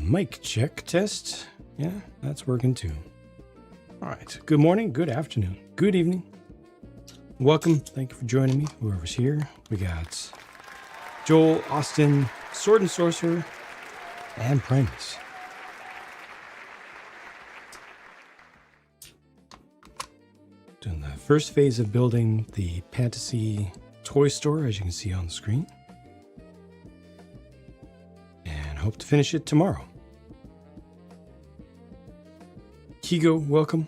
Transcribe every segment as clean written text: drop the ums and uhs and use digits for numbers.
Mic check test. Yeah, that's working too. All right. Good morning, good afternoon, good evening. Welcome. Thank you for joining me, whoever's here. We got Joel, Austin, Sword and Sorcerer, and Primus. Doing the first phase of building the Pantasy Toy Store, as you can see on the screen. And hope to finish it tomorrow. Kigo, welcome.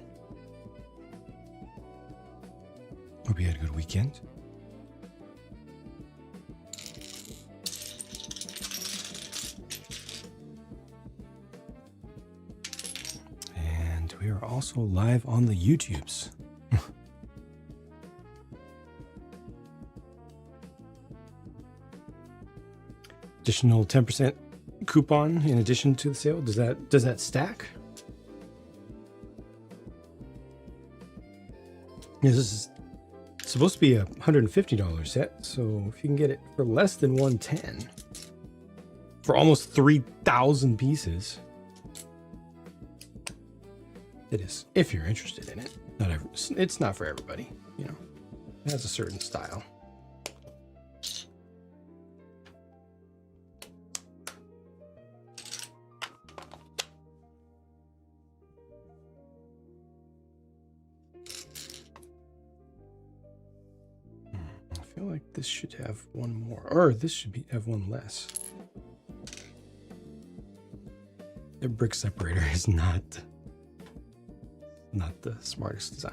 Hope you had a good weekend. And we are also live on the YouTubes. Additional 10% coupon in addition to the sale. Does that stack? This is supposed to be a $150 set, so if you can get it for less than $110 for almost 3,000 pieces, it is. If you're interested in it, it's not for everybody. You know, it has a certain style. I feel like this should have one more, or this should have one less. The brick separator is not the smartest design.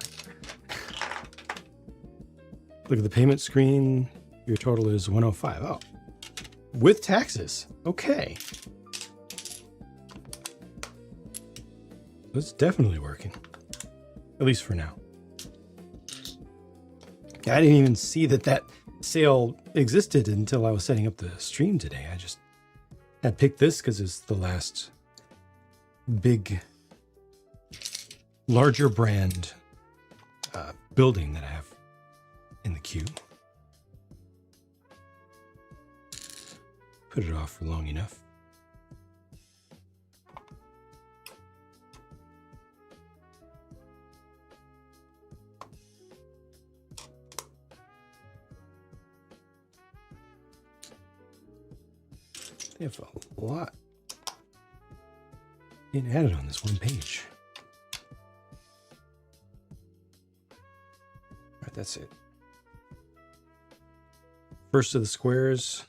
Look at the payment screen. Your total is $105. Oh, with taxes. Okay. It's definitely working, at least for now. I didn't even see that sale existed until I was setting up the stream today. I just had picked this because it's the last big, larger brand building that I have in the queue. Put it off for long enough. They have a lot being added on this one page. All right, that's it. First of the squares.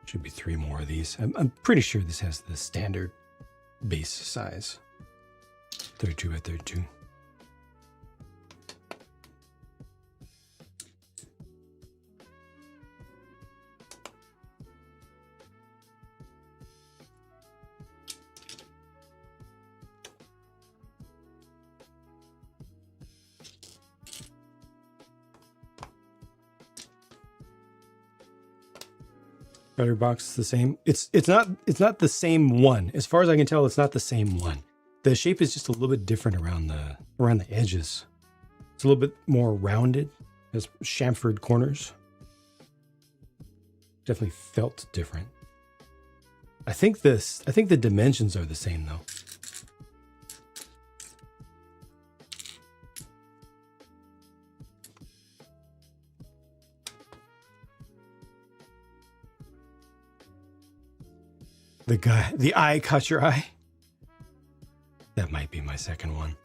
Should be 3 more of these. I'm pretty sure this has the standard base size. 32 by 32. Battery box is the same. It's not the same one. As far as I can tell, it's not the same one. The shape is just a little bit different around the edges. It's a little bit more rounded. It has chamfered corners. Definitely felt different. I think the dimensions are the same though. The eye caught your eye. That might be my second one.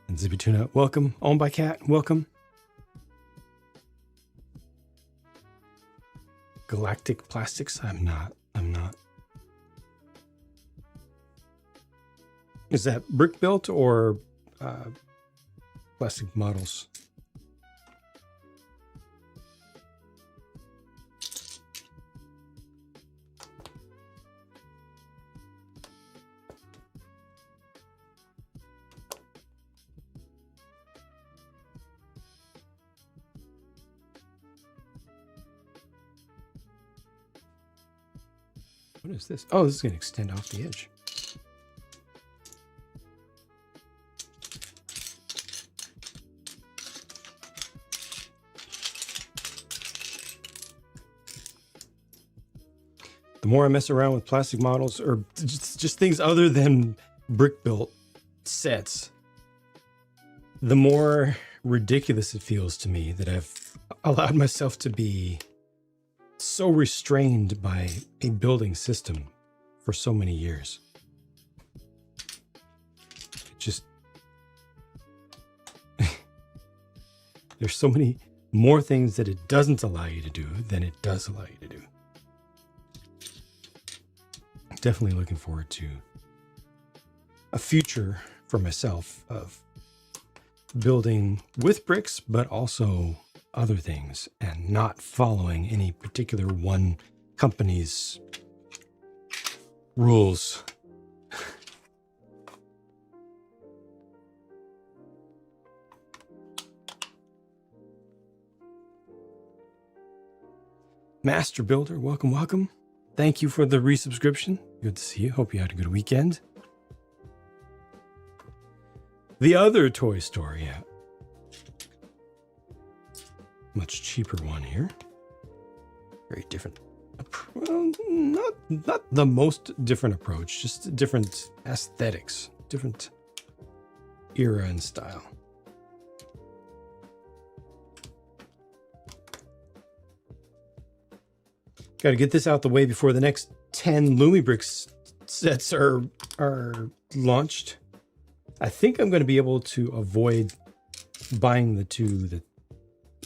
And Zippy Tuna, welcome. Owned by Cat, welcome. Galactic Plastics, I'm not. Is that brick built or plastic models? What is this? Oh, this is going to extend off the edge. The more I mess around with plastic models or just things other than brick built sets, the more ridiculous it feels to me that I've allowed myself to be so restrained by a building system for so many years. It just, there's so many more things that it doesn't allow you to do than it does allow you to do. Definitely looking forward to a future for myself of building with bricks, but also other things, and not following any particular one company's rules. Master Builder, welcome, welcome. Thank you for the resubscription. Good to see you. Hope you had a good weekend. The other toy store, yeah. Much cheaper one here. Very different. Well, not the most different approach, just different aesthetics, different era and style. Got to get this out the way before the next 10 Lumibricks sets are launched. I think I'm going to be able to avoid buying the two that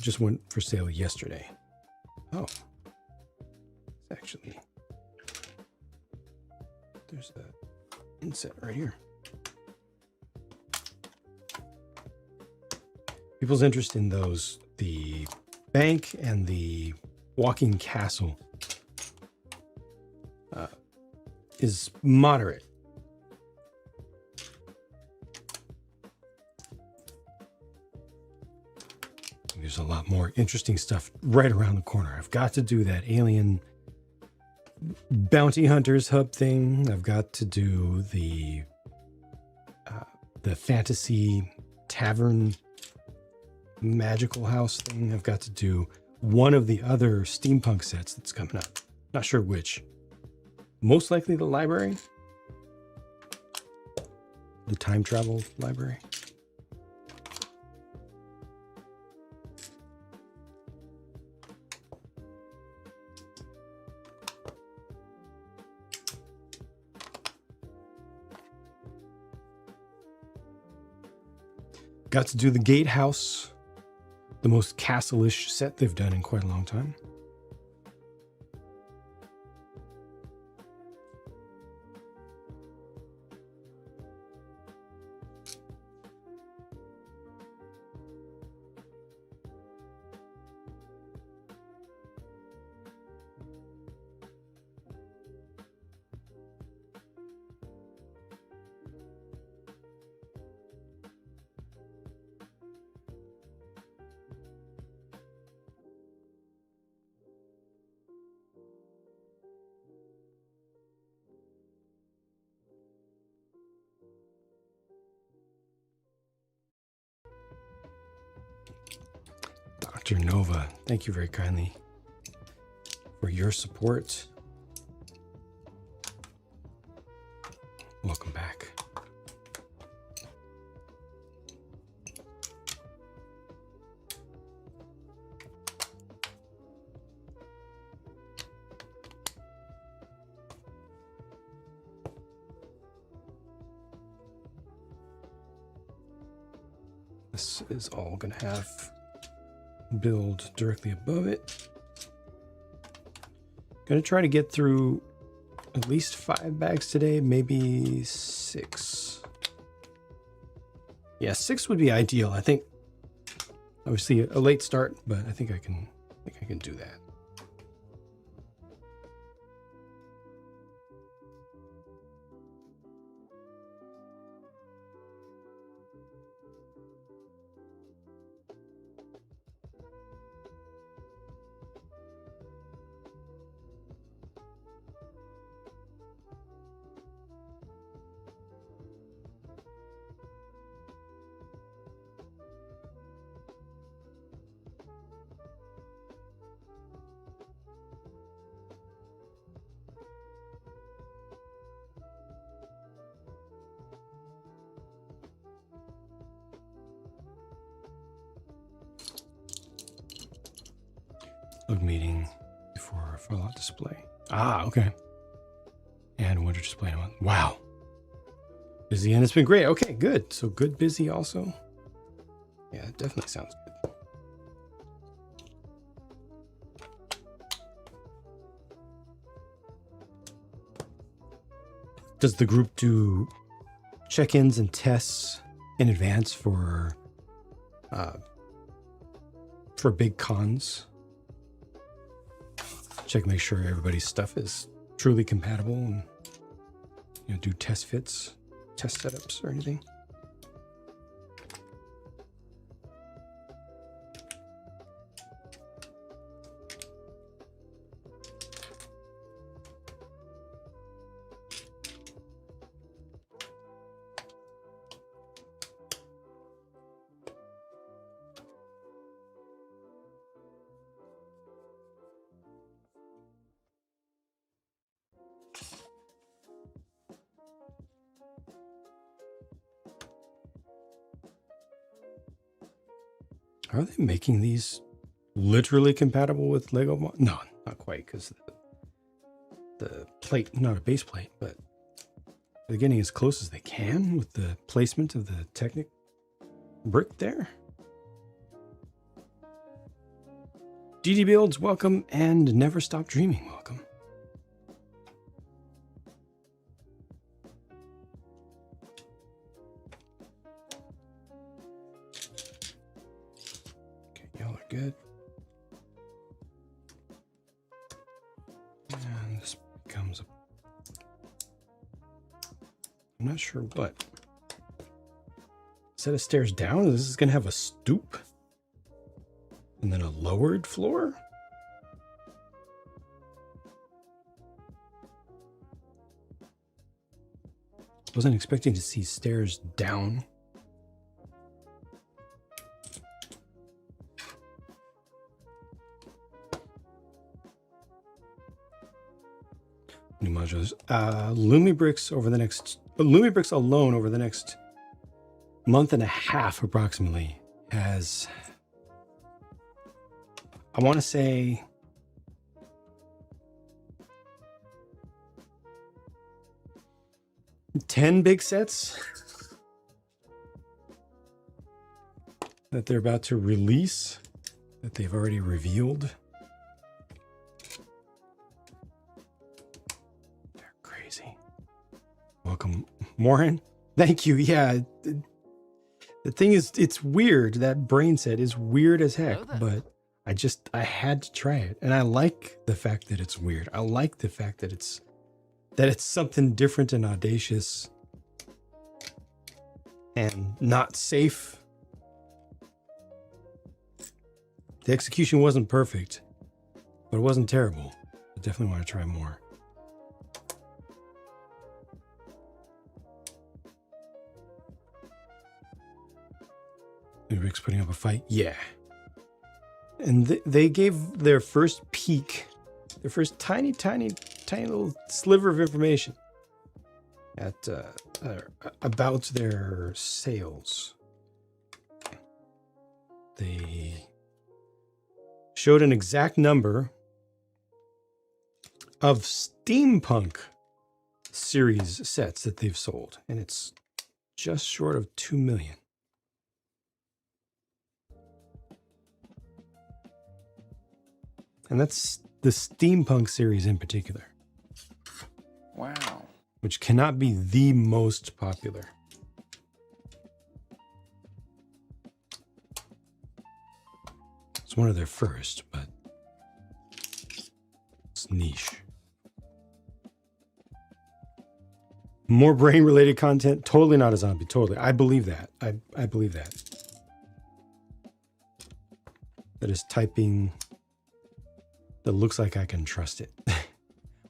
just went for sale yesterday. Oh, actually, there's the inset right here. People's interest in those, the bank and the walking castle, is moderate. There's a lot more interesting stuff right around the corner. I've got to do that alien bounty hunters hub thing. I've got to do the fantasy tavern magical house thing. I've got to do one of the other steampunk sets that's coming up. Not sure which. Most likely the library. The time travel library. Got to do the gatehouse, the most castle-ish set they've done in quite a long time. Dr. Nova, thank you very kindly for your support. Welcome back. This is all going to have build directly above it. Gonna try to get through at least 5 bags today, maybe 6. Yeah, 6 would be ideal. I think obviously a late start, but I think I can do that. Bug meeting before Fallout display. Ah, okay. And winter display in a month. Wow. Busy and it's been great. Okay, good. So good, busy also. Yeah, it definitely sounds good. Does the group do check-ins and tests in advance for big cons? Check, make sure everybody's stuff is truly compatible, and do test fits, test setups, or anything. Are they making these literally compatible with Lego? No, not quite, because the plate, not a base plate, but they're getting as close as they can with the placement of the Technic brick there. DD Builds, welcome, and Never Stop Dreaming, welcome. Y'all are good. And this becomes a... I'm not sure what. Set of stairs down? This is going to have a stoop? And then a lowered floor? Wasn't expecting to see stairs down. New modules. Lumibricks alone over the next month and a half approximately has, I want to say, 10 big sets that they're about to release, that they've already revealed. They're crazy. Welcome, Morin. Thank you. Yeah. The thing is, it's weird. That brain set is weird as heck, but I had to try it. And I like the fact that it's weird. I like the fact that it's something different and audacious and not safe. The execution wasn't perfect, but it wasn't terrible. I definitely want to try more. Rick's putting up a fight. Yeah. And they gave their first peek, their first tiny little sliver of information at about their sales. They showed an exact number of steampunk series sets that they've sold, and it's just short of 2 million. And that's the steampunk series in particular. Wow. Which cannot be the most popular. It's one of their first, but it's niche. More brain-related content? Totally not a zombie. Totally. I believe that. I believe that. That is typing... that looks like I can trust it.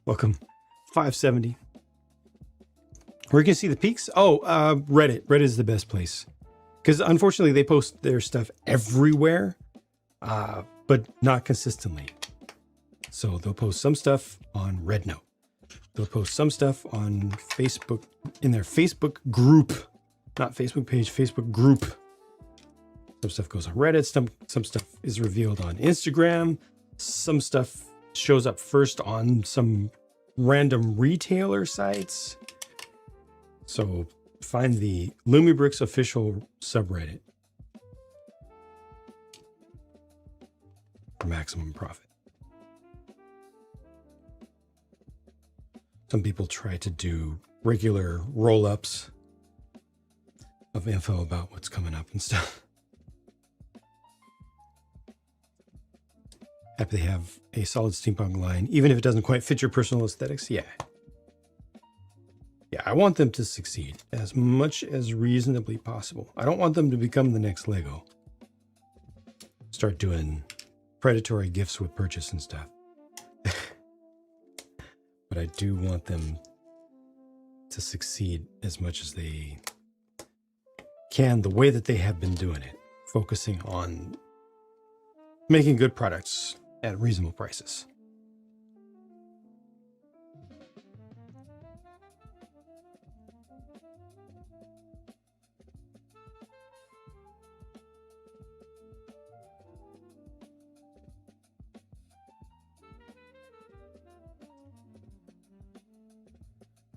Welcome, 570. Where you can see the peaks? Oh, Reddit. Reddit is the best place. Because unfortunately, they post their stuff everywhere, but not consistently. So they'll post some stuff on Rednote. They'll post some stuff on Facebook, in their Facebook group. Not Facebook page, Facebook group. Some stuff goes on Reddit. Some stuff is revealed on Instagram. some stuff shows up first on some random retailer sites. So find the Lumibricks official subreddit for maximum profit. Some people try to do regular roll-ups of info about what's coming up and stuff. Happy they have a solid steampunk line, even if it doesn't quite fit your personal aesthetics. Yeah. Yeah, I want them to succeed as much as reasonably possible. I don't want them to become the next Lego. Start doing predatory gifts with purchase and stuff. But I do want them to succeed as much as they can, the way that they have been doing it, focusing on making good products at reasonable prices.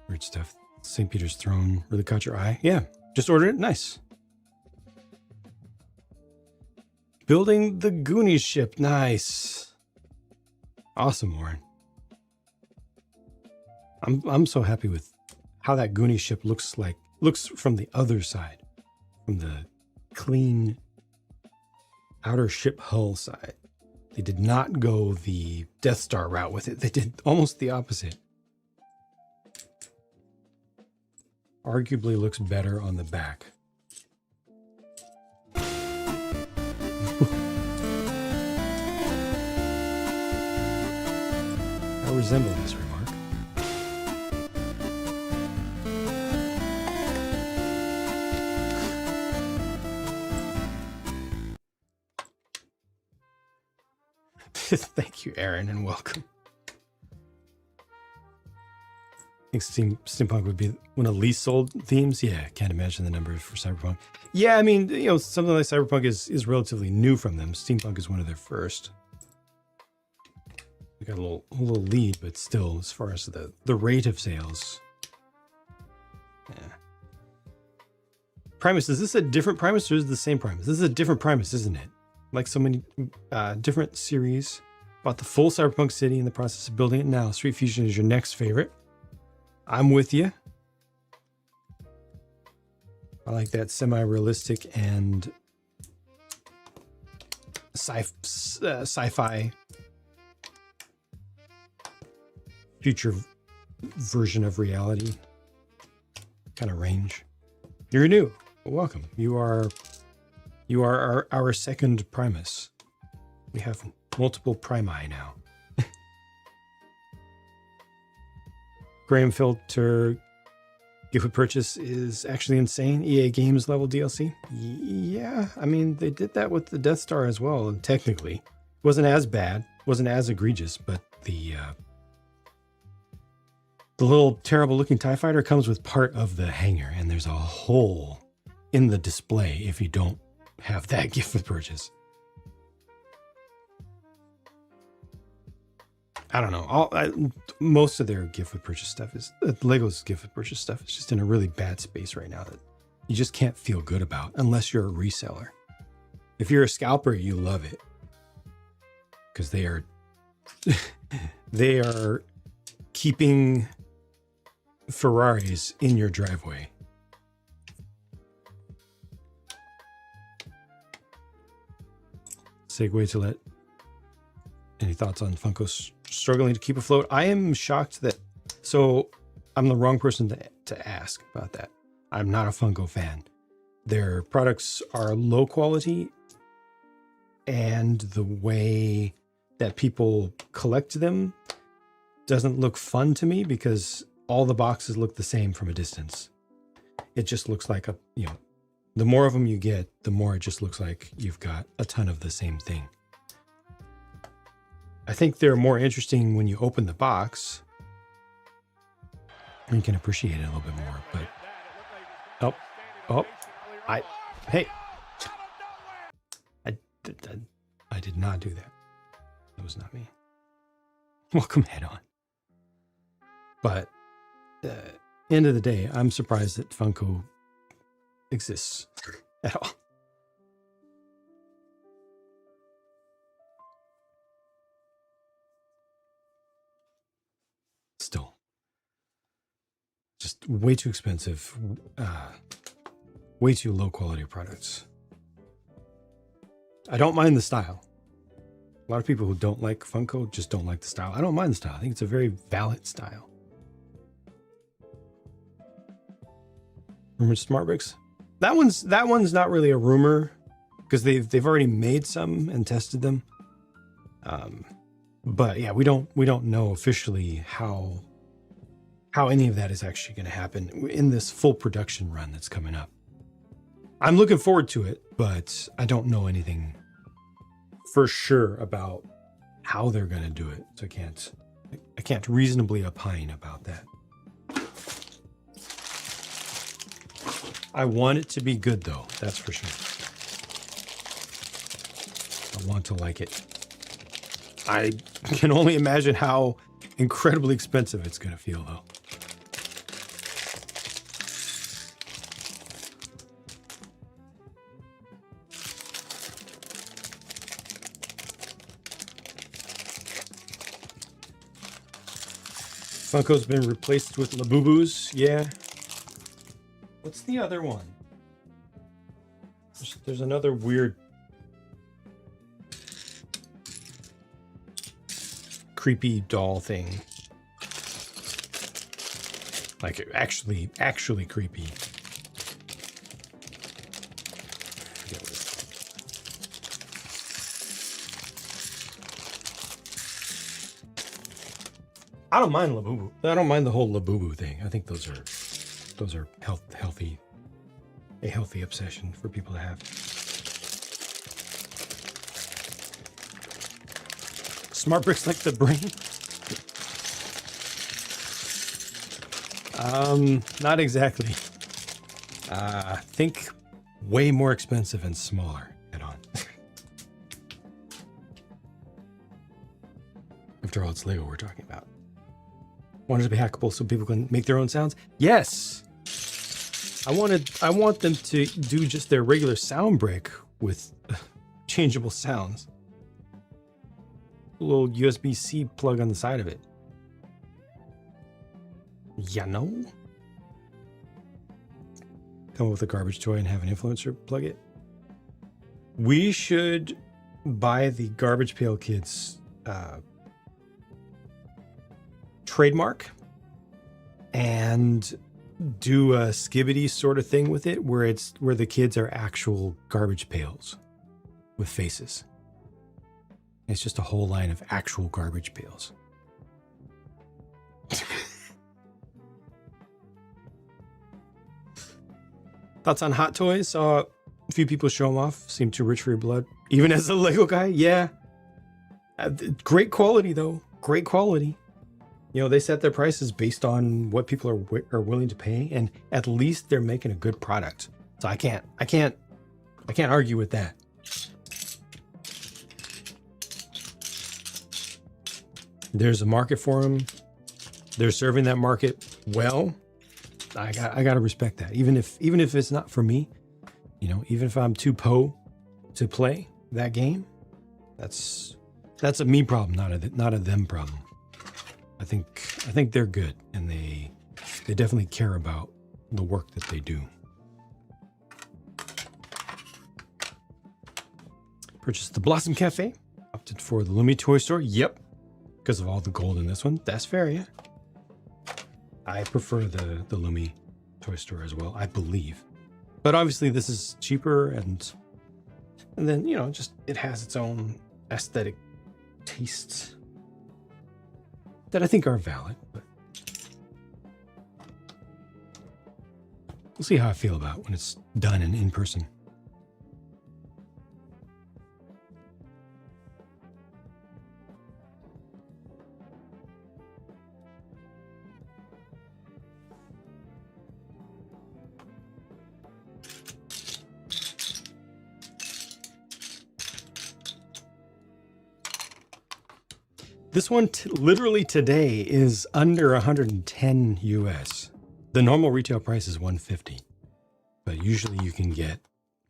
Weird stuff. St. Peter's Throne really caught your eye. Yeah, just ordered it. Nice. Building the Goonies ship. Nice. Awesome, Warren. I'm so happy with how that Goonies ship looks from the other side, from the clean outer ship hull side. They did not go the Death Star route with it. They did almost the opposite. Arguably looks better on the back. I resemble this remark. Thank you, Aaron, and welcome. I think steampunk would be one of the least sold themes. Yeah, can't imagine the numbers for cyberpunk. Yeah, I mean, you know, something like cyberpunk is relatively new from them. Steampunk is one of their first. We got a little lead, but still, as far as the rate of sales. Yeah. Primus, is this a different Primus or is it the same Primus? This is a different Primus, isn't it? Like so many different series. Bought the full Cyberpunk City in the process of building it now. Street Fusion is your next favorite. I'm with you. I like that semi-realistic and sci-fi future version of reality kind of range. You're new. Welcome. You are our second Primus. We have multiple Primi now. Graham Filter gift with purchase is actually insane. EA Games level DLC. Yeah, I mean, they did that with the Death Star as well, and technically. Wasn't as bad, wasn't as egregious, but the little terrible looking TIE fighter comes with part of the hangar, and there's a hole in the display if you don't have that gift with purchase. I don't know. Most of their gift with purchase stuff is Lego's gift with purchase stuff is just in a really bad space right now that you just can't feel good about unless you're a reseller. If you're a scalper, you love it because they are keeping Ferraris in your driveway. Segue to let. Any thoughts on Funko struggling to keep afloat? I am shocked that, so I'm the wrong person to ask about that. I'm not a Funko fan. Their products are low quality, and the way that people collect them doesn't look fun to me because all the boxes look the same from a distance. It just looks like the more of them you get, the more it just looks like you've got a ton of the same thing. I think they're more interesting when you open the box and you can appreciate it a little bit more, but I did not do that. That was not me. Welcome head on. But end of the day, I'm surprised that Funko exists at all. Still, just way too expensive, way too low quality products. I don't mind the style. A lot of people who don't like Funko just don't like the style. I don't mind the style. I think it's a very valid style. Rumored Smart Bricks. That one's not really a rumor because they've already made some and tested them. But yeah, we don't know officially how any of that is actually going to happen in this full production run that's coming up. I'm looking forward to it, but I don't know anything for sure about how they're going to do it. So I can't reasonably opine about that. I want it to be good though, that's for sure. I want to like it. I can only imagine how incredibly expensive it's going to feel though. Funko's been replaced with Labubus. Yeah. What's the other one? There's another weird creepy doll thing. Like actually creepy. I don't mind Labubu. I don't mind the whole Labubu thing. I think those are healthy, a healthy obsession for people to have. Smart Bricks like the brain? Not exactly. Think way more expensive and smaller. Head on. After all, it's Lego we're talking about. Want it to be hackable so people can make their own sounds? Yes. I want them to do just their regular sound brick with changeable sounds. A little USB-C plug on the side of it. You know? Come up with a garbage toy and have an influencer plug it. We should buy the Garbage Pail Kids trademark and do a Skibbity sort of thing with it where the kids are actual garbage pails with faces. It's just a whole line of actual garbage pails. Thoughts on Hot Toys? Saw a few people show them off. Seemed too rich for your blood. Even as a Lego guy, yeah. Great quality though. Great quality. You know, they set their prices based on what people are willing to pay, and at least they're making a good product. So I can't argue with that. There's a market for them. They're serving that market well. I gotta respect that. Even if it's not for me, you know, even if I'm too to play that game, that's a me problem, not a them problem. I think they're good, and they definitely care about the work that they do. Purchased the Blossom Cafe. Opted for the Lumi Toy Store. Yep, because of all the gold in this one. That's fair, yeah. I prefer the Lumi Toy Store as well, I believe. But obviously this is cheaper, and then, you know, just it has its own aesthetic tastes that I think are valid, but we'll see how I feel about it when it's done and in person. This one literally today is under 110 US. The normal retail price is 150, but usually you can get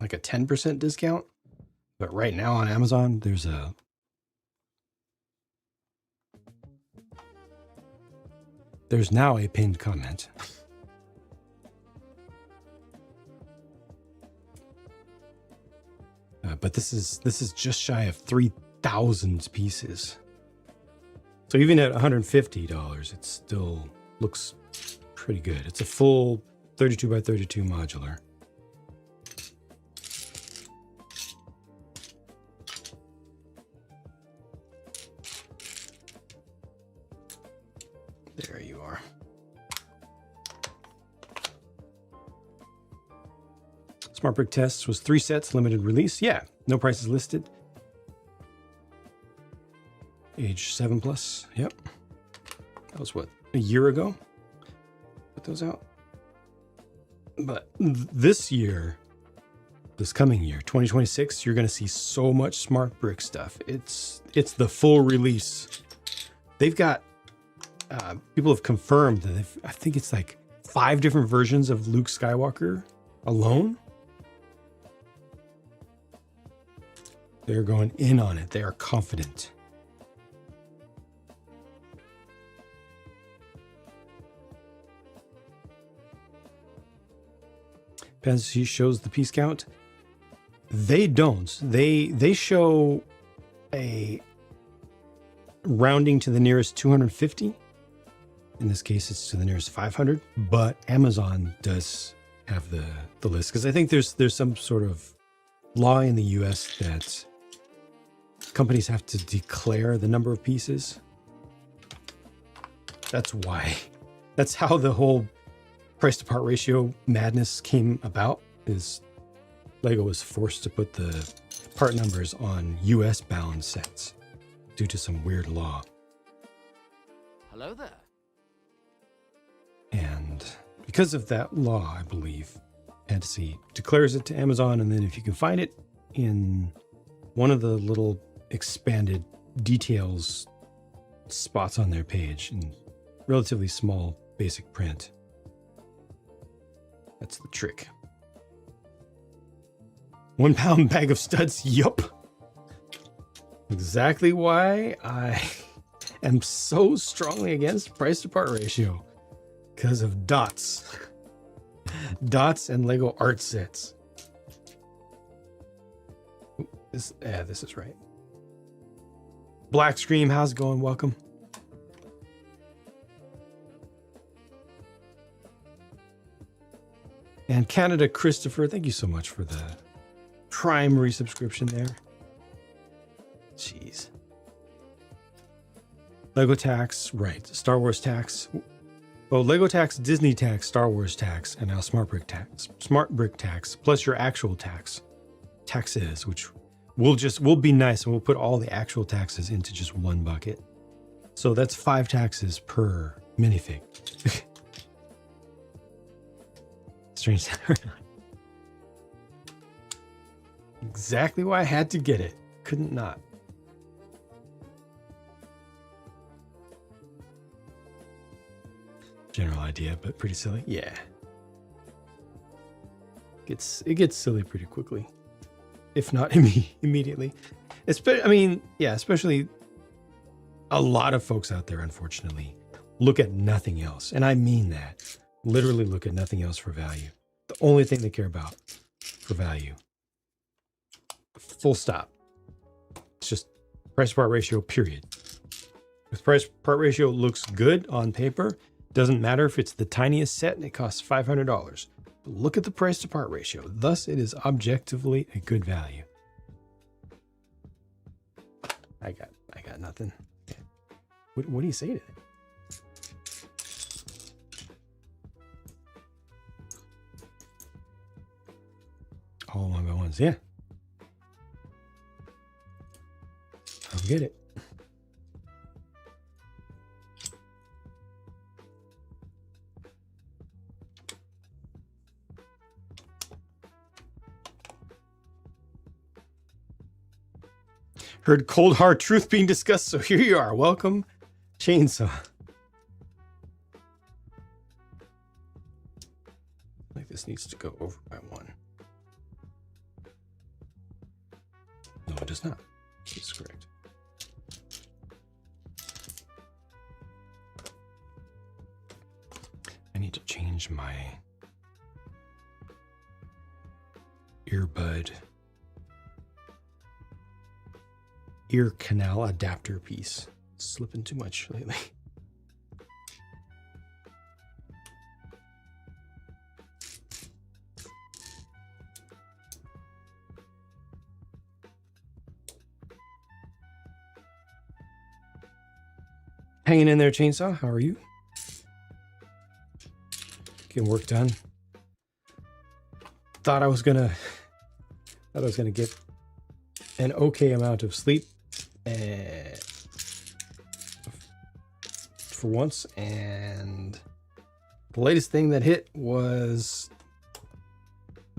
like a 10% discount. But right now on Amazon, there's now a pinned comment. But this is just shy of 3,000 pieces. So even at $150, it still looks pretty good. It's a full 32 by 32 modular. There you are. Smart Brick Tests was 3 sets, limited release. Yeah, no prices listed. Age 7+. Yep. That was what, a year ago? Put those out. But this year, this coming year, 2026, you're going to see so much Smart Brick stuff. It's the full release. They've got, people have confirmed that I think it's like 5 different versions of Luke Skywalker alone. They're going in on it. They are confident. Pantasy shows the piece count. They don't. They show a rounding to the nearest 250. In this case, it's to the nearest 500. But Amazon does have the list, because I think there's some sort of law in the U.S. that companies have to declare the number of pieces. That's why. That's how the whole price to part ratio madness came about, is Lego was forced to put the part numbers on US bound sets due to some weird law. Hello there. And because of that law, I believe, Pantasy declares it to Amazon, and then if you can find it in one of the little expanded details spots on their page in relatively small basic print, that's the trick. 1 pound bag of studs. Yup. Exactly why I am so strongly against price to part ratio. Because of dots. Dots and Lego art sets. This is right. Black Scream, how's it going? Welcome. And Canada Christopher, thank you so much for the Prime resubscription there. Jeez. Lego tax, right. Star Wars tax. Oh, Lego tax, Disney tax, Star Wars tax, and now Smart Brick tax. Smart Brick tax, plus your actual taxes, which we'll be nice and we'll put all the actual taxes into just one bucket. So that's 5 taxes per minifig. Strange. Exactly why I had to get it. Couldn't not. General idea, but pretty silly. Yeah. It gets silly pretty quickly, if not immediately. Especially a lot of folks out there, unfortunately, look at nothing else. And I mean that. Literally look at nothing else for value. The only thing they care about for value. Full stop. It's just price to part ratio, period. If price to part ratio looks good on paper, doesn't matter if it's the tiniest set and it costs $500. But look at the price to part ratio. Thus, it is objectively a good value. I got nothing. What do you say to that? All 1x1s, yeah. I'll get it. Heard cold hard truth being discussed, so here you are. Welcome, chainsaw. Like this needs to go over by 1. No, it does not. This is correct. I need to change my earbud ear canal adapter piece. Slipping too much lately. Hanging in there, chainsaw. How are you? Getting work done. Thought I was gonna get an okay amount of sleep for once, and the latest thing that hit was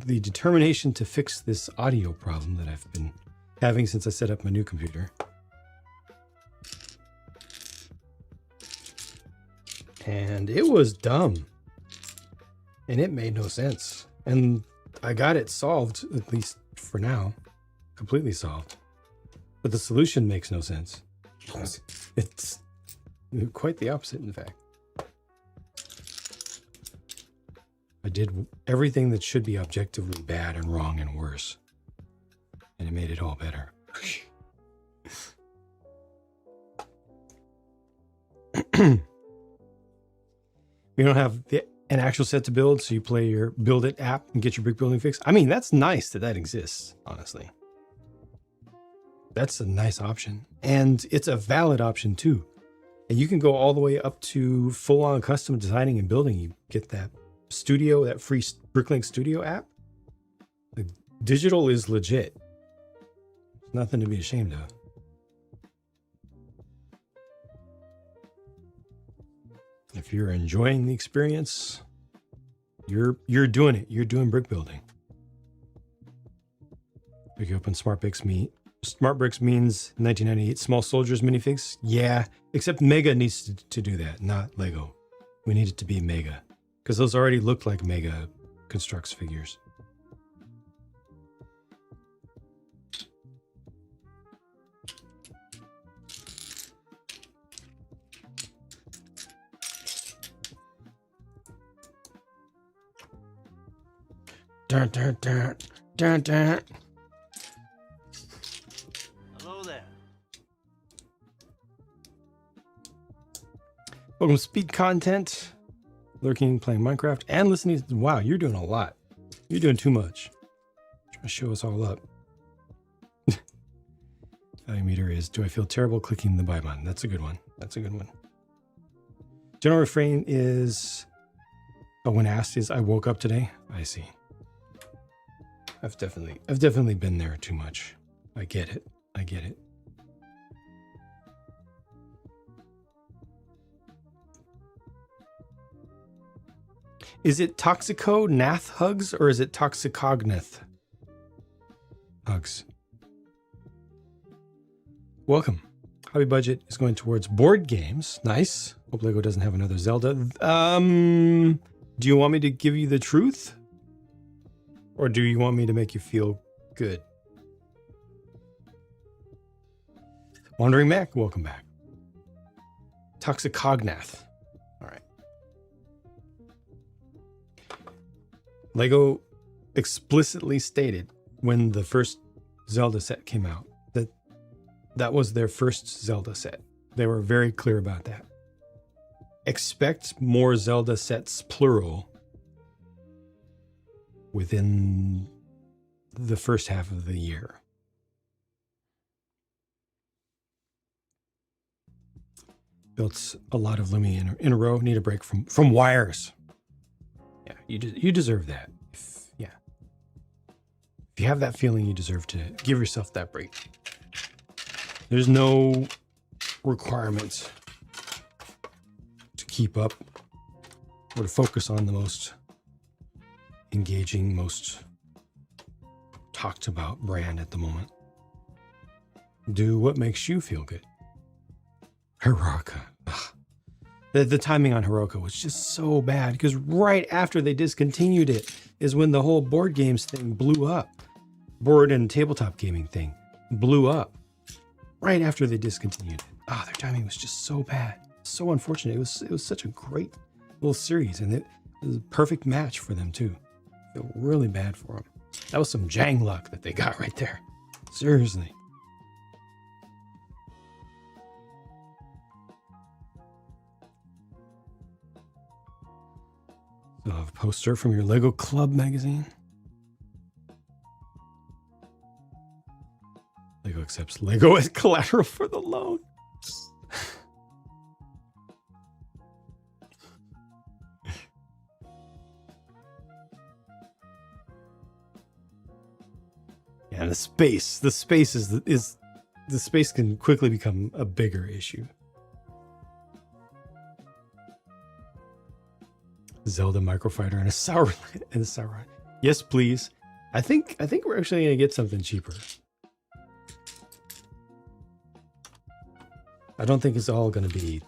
the determination to fix this audio problem that I've been having since I set up my new computer. And it was dumb. And it made no sense. And I got it solved, at least for now. Completely solved. But the solution makes no sense. It's quite the opposite, in fact. I did everything that should be objectively bad and wrong and worse. And it made it all better. We don't have an actual set to build, so you play your Build It app and get your brick building fix. I mean, that's nice that exists, honestly. That's a nice option. And it's a valid option, too. And you can go all the way up to full-on custom designing and building. You get that studio, that free Bricklink Studio app. The digital is legit. Nothing to be ashamed of. If you're enjoying the experience, you're doing it. You're doing brick building. Pick up on Smart Bricks means 1998 Small Soldiers minifigs. Yeah, except Mega needs to do that, not Lego. We need it to be Mega, because those already look like Mega Constructs figures. Dun, dun, dun, dun, dun. Hello there. Welcome to Speed Content. Lurking, playing Minecraft, and listening. Wow, you're doing a lot. You're doing too much. Trying to show us all up. Value meter is, do I feel terrible clicking the buy button? That's a good one. That's a good one. General refrain is, when asked, is I woke up today. I see. I've definitely been there too much. I get it. I get it. Is it Toxico Nath Hugs or is it Toxicogneth Hugs? Welcome. Hobby budget is going towards board games. Nice. Hope Lego doesn't have another Zelda. Do you want me to give you the truth? Or do you want me to make you feel good? Wandering Mac, welcome back. Toxicognath. All right. Lego explicitly stated when the first Zelda set came out that that was their first Zelda set. They were very clear about that. Expect more Zelda sets, plural, within the first half of the year. Built a lot of Lumi in a row. Need a break from wires. Yeah, you deserve that. If you have that feeling, you deserve to give yourself that break. There's no requirement to keep up or to focus on the most engaging, most talked about brand at the moment. Do what makes you feel good. Heroica. Ugh. The timing on Heroica was just so bad because right after they discontinued it is when the whole board games thing blew up. Board and tabletop gaming thing blew up right after they discontinued it. Ah, their timing was just so bad. So unfortunate. It was such a great little series, and it was a perfect match for them too. I feel really bad for them. That was some Jang luck that they got right there. Seriously. So a poster from your Lego Club magazine. Lego accepts Lego as collateral for the loan. Yeah, the space is the space can quickly become a bigger issue. Zelda Microfighter and a sour. Yes, please. I think we're actually gonna get something cheaper. I don't think it's all gonna be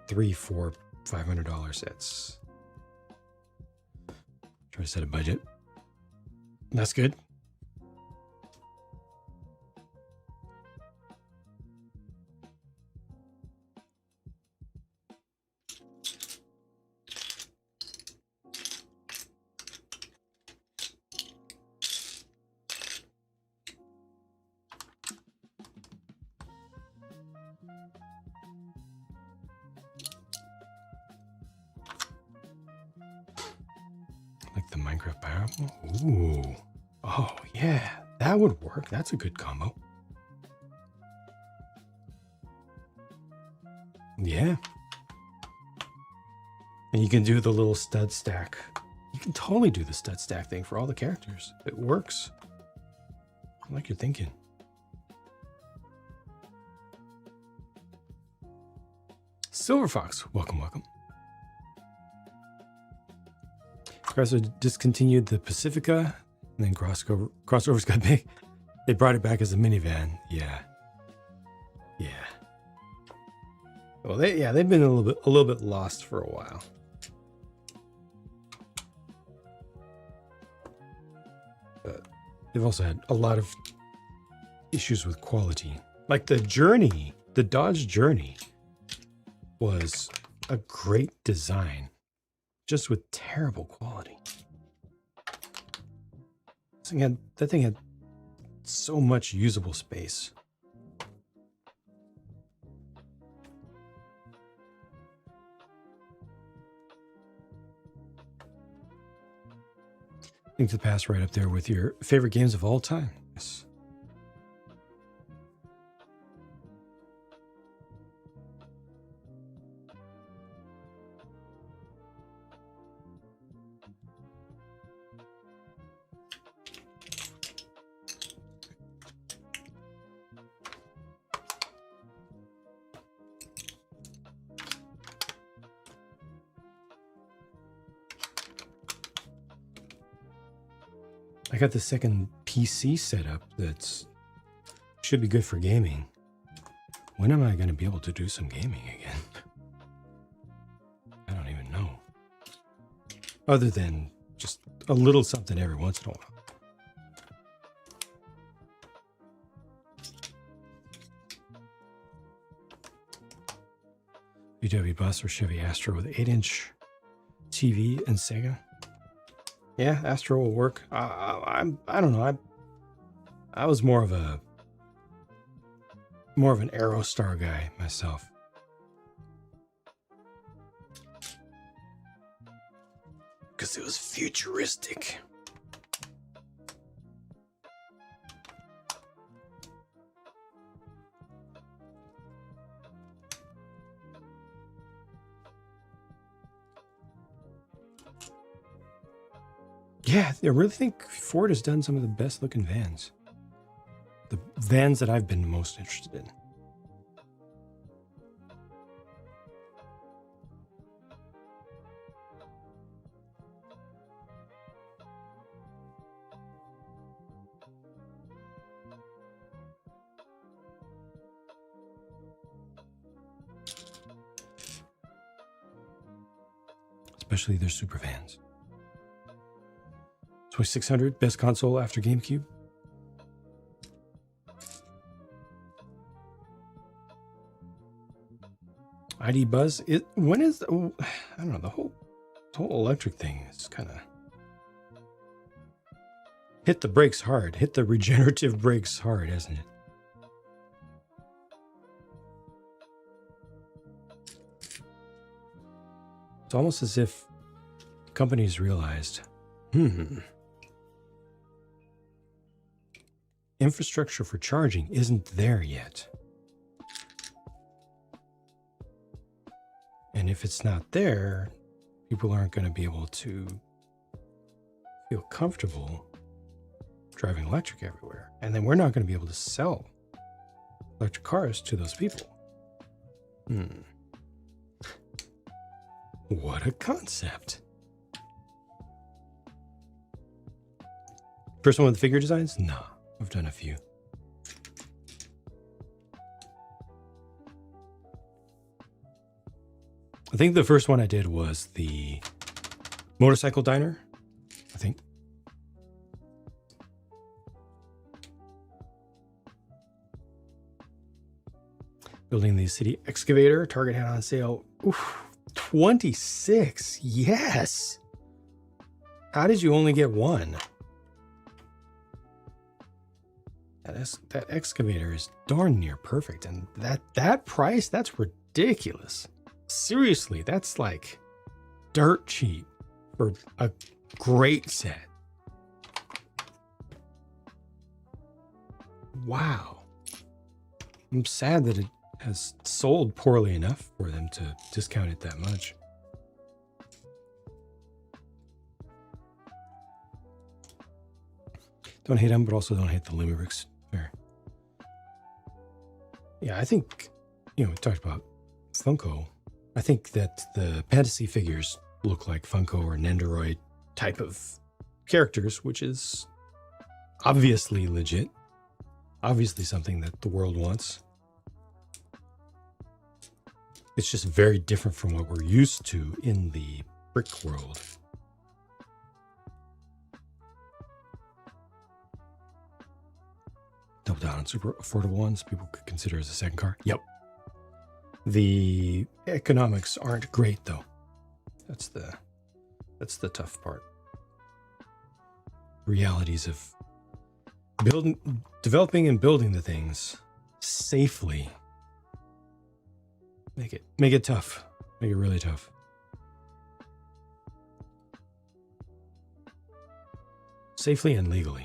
$300, $400, $500 sets. Try to set a budget. That's good. Like the Minecraft Powerball? Ooh. Oh, yeah. That would work. That's a good combo. Yeah. And you can do the little stud stack. You can totally do the stud stack thing for all the characters. It works. I like your thinking. Silver Fox, welcome, welcome. Progressive discontinued the Pacifica, and then crossovers got big. They brought it back as a minivan. Yeah. Well, they've been a little bit lost for a while. But they've also had a lot of issues with quality. Like the Dodge Journey was a great design, just with terrible quality. That thing had so much usable space. Link to the Past right up there with your favorite games of all time. Yes. I got the second PC setup that's should be good for gaming. When am I going to be able to do some gaming again? I don't even know. Other than just a little something every once in a while. VW Bus or Chevy Astro with 8-inch TV and Sega. Yeah, Astro will work. I don't know. I was more of an Aerostar guy myself. Because it was futuristic. Yeah, I really think Ford has done some of the best looking vans. The vans that I've been most interested in. especially their superfans. 2600, best console after GameCube. ID Buzz. I don't know, the whole electric thing is kind of hit the brakes hard, hit the regenerative brakes hard, hasn't it? It's almost as if companies realized, infrastructure for charging isn't there yet. And if it's not there, people aren't going to be able to feel comfortable driving electric everywhere. And then we're not going to be able to sell electric cars to those people. What a concept. First one with figure designs? Nah, I've done a few. I think the first one I did was the motorcycle diner, I think. Building the city excavator, Target had on sale. Oof, 26, yes. How did you only get one? That excavator is darn near perfect, and that price, that's ridiculous. Seriously, that's like dirt cheap for a great set. Wow. I'm sad that it has sold poorly enough for them to discount it that much. Don't hate them, but also don't hate the limericks. Fair. Yeah, I think, we talked about Funko. I think that the fantasy figures look like Funko or Nendoroid type of characters, which is obviously legit. Obviously something that the world wants. It's just very different from what we're used to in the brick world. Double down on super affordable ones people could consider as a second car. Yep. The economics aren't great though. That's the tough part. Realities of developing and building the things safely. Make it tough. Make it really tough. Safely and legally.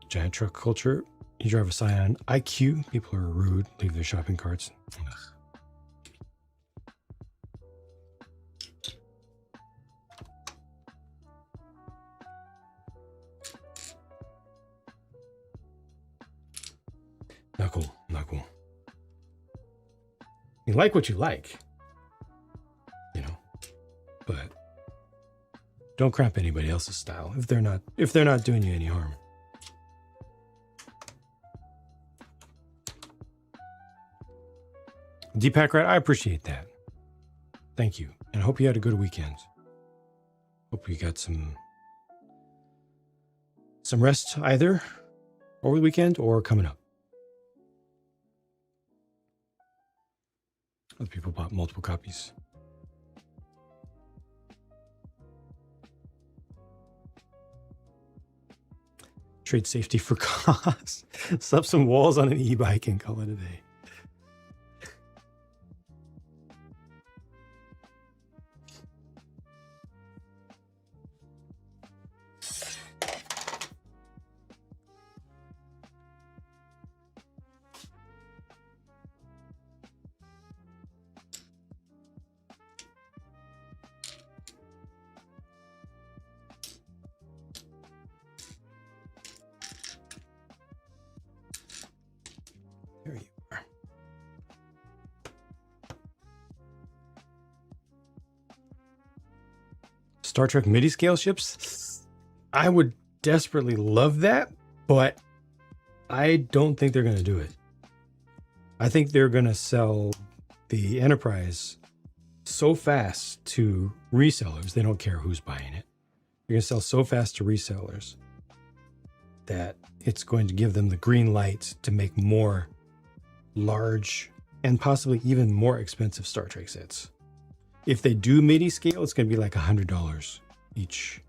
Giant truck culture. You drive a Scion IQ. People are rude. Leave their shopping carts. Ugh. Not cool. Not cool. You like what you like, but don't crap anybody else's style if they're not doing you any harm. Deepak Rat, I appreciate that. Thank you. And I hope you had a good weekend. Hope you got some rest either over the weekend or coming up. Other people bought multiple copies. Trade safety for cost. Slap some walls on an e-bike and call it a day. There you are. Star Trek midi-scale ships? I would desperately love that, but I don't think they're going to do it. I think they're going to sell the Enterprise so fast to resellers. They don't care who's buying it. They're going to sell so fast to resellers that it's going to give them the green light to make more large and possibly even more expensive Star Trek sets. If they do MIDI scale, it's going to be like $100 each.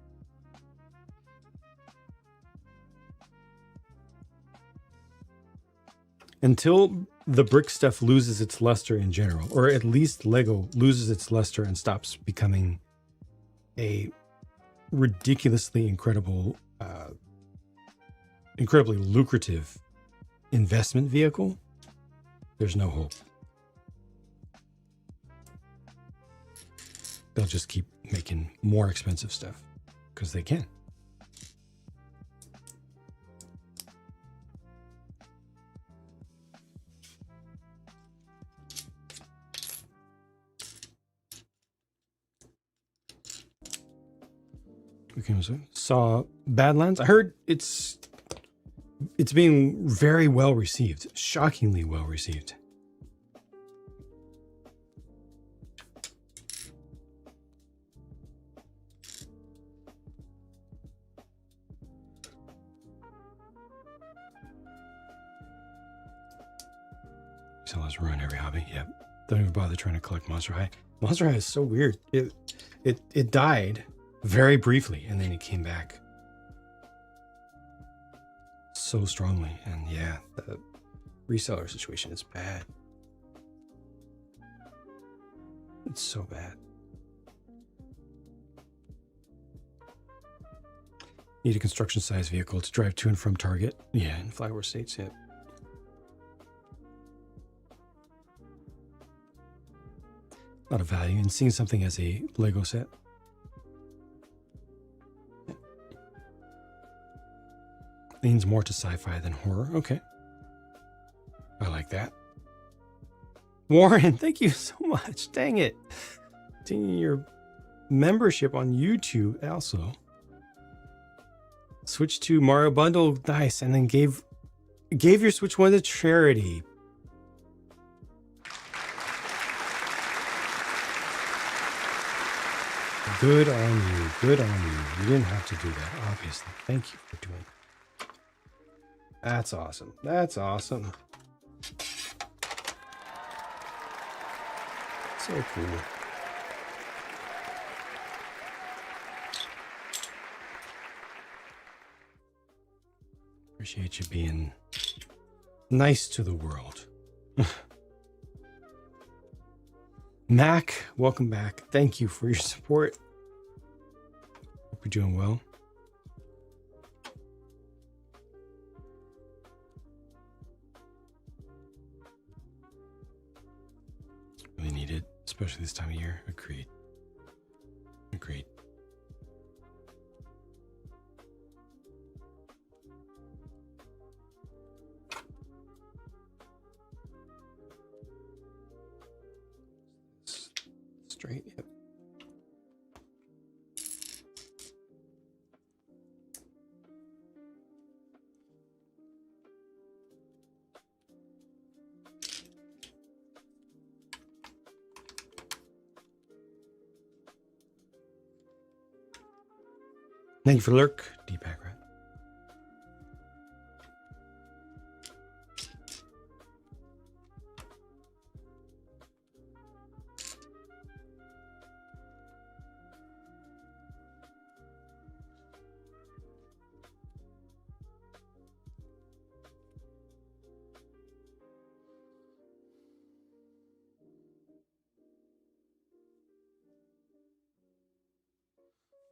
Until the brick stuff loses its luster in general, or at least Lego loses its luster and stops becoming a ridiculously incredibly lucrative investment vehicle, there's no hope. They'll just keep making more expensive stuff because they can. Saw Badlands. I heard it's being very well received, shockingly well received. So let's ruin every hobby. Yep. Don't even bother trying to collect Monster High. Monster High is so weird. It died very briefly, and then it came back so strongly. And yeah, the reseller situation is bad. It's so bad. Need a construction size vehicle to drive to and from Target. Yeah, in Flyware States, yeah. A lot of value in seeing something as a Lego set. Leans more to sci-fi than horror. Okay. I like that. Warren, thank you so much. Dang it. Taking your membership on YouTube also. Switch to Mario Bundle. Nice. And then gave your Switch one to charity. Good on you. Good on you. You didn't have to do that, obviously. Thank you for doing that. That's awesome. That's awesome. So cool. Appreciate you being nice to the world. Mac, welcome back. Thank you for your support. Hope you're doing well. Really needed, especially this time of year. Agreed. Agreed. Straight, yep. Thank you for lurk, Deepak, right?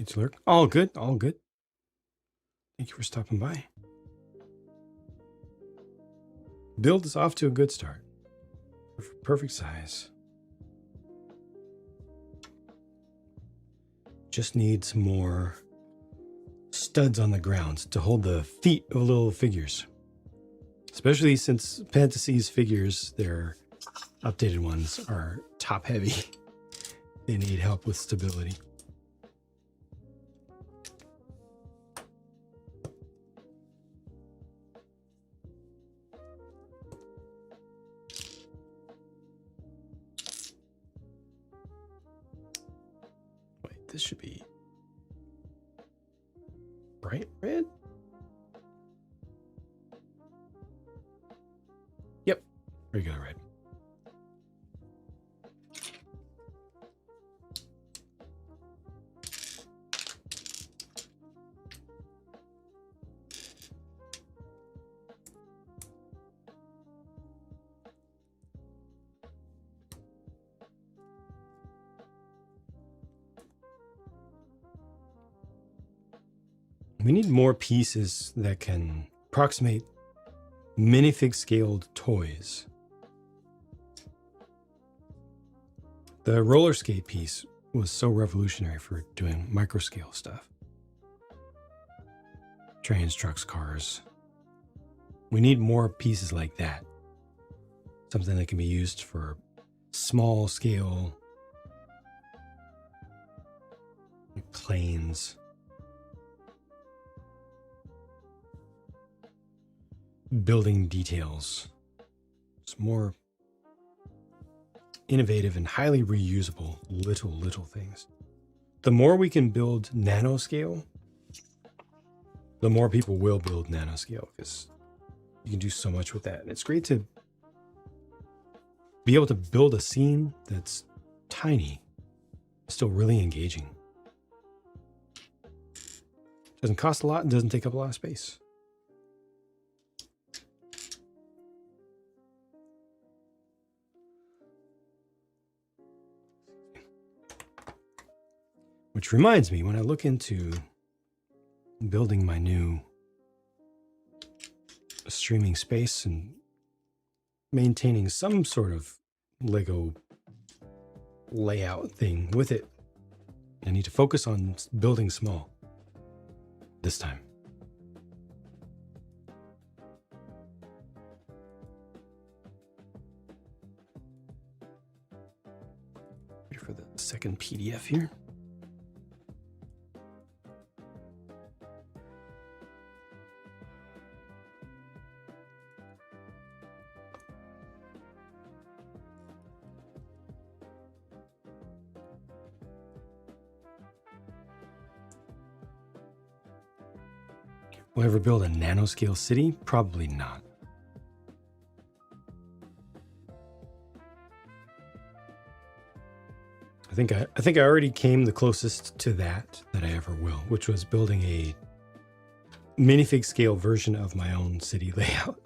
It's lurk. All good, all good. Thank you for stopping by. Build is off to a good start. Perfect size. Just needs more studs on the ground to hold the feet of little figures. Especially since Fantasy's figures, their updated ones, are top heavy. They need help with stability. This should be bright red. Yep, regular red. We need more pieces that can approximate minifig scaled toys. The roller skate piece was so revolutionary for doing micro scale stuff. Trains, trucks, cars. We need more pieces like that. Something that can be used for small scale planes. Building details. It's more innovative and highly reusable little things. The more we can build nanoscale, the more people will build nanoscale because you can do so much with that. And it's great to be able to build a scene that's tiny, still really engaging. Doesn't cost a lot and doesn't take up a lot of space. Which reminds me, when I look into building my new streaming space and maintaining some sort of Lego layout thing with it, I need to focus on building small this time. Wait for the second PDF here. Will I ever build a nanoscale city? Probably not. I think I already came the closest to that I ever will, which was building a minifig scale version of my own city layout.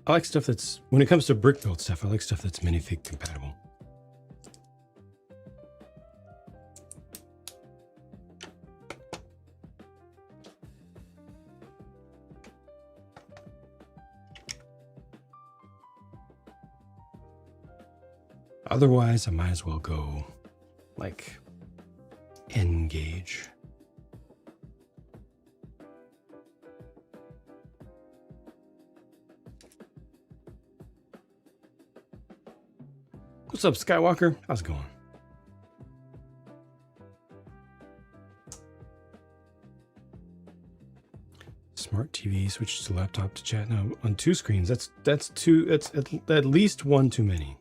I like stuff that's, when it comes to brick build stuff, I like stuff that's minifig compatible. Otherwise, I might as well go like N gauge. What's up, Skywalker? How's it going? Smart TV, switch to laptop to chat now on 2 screens. That's at least one too many.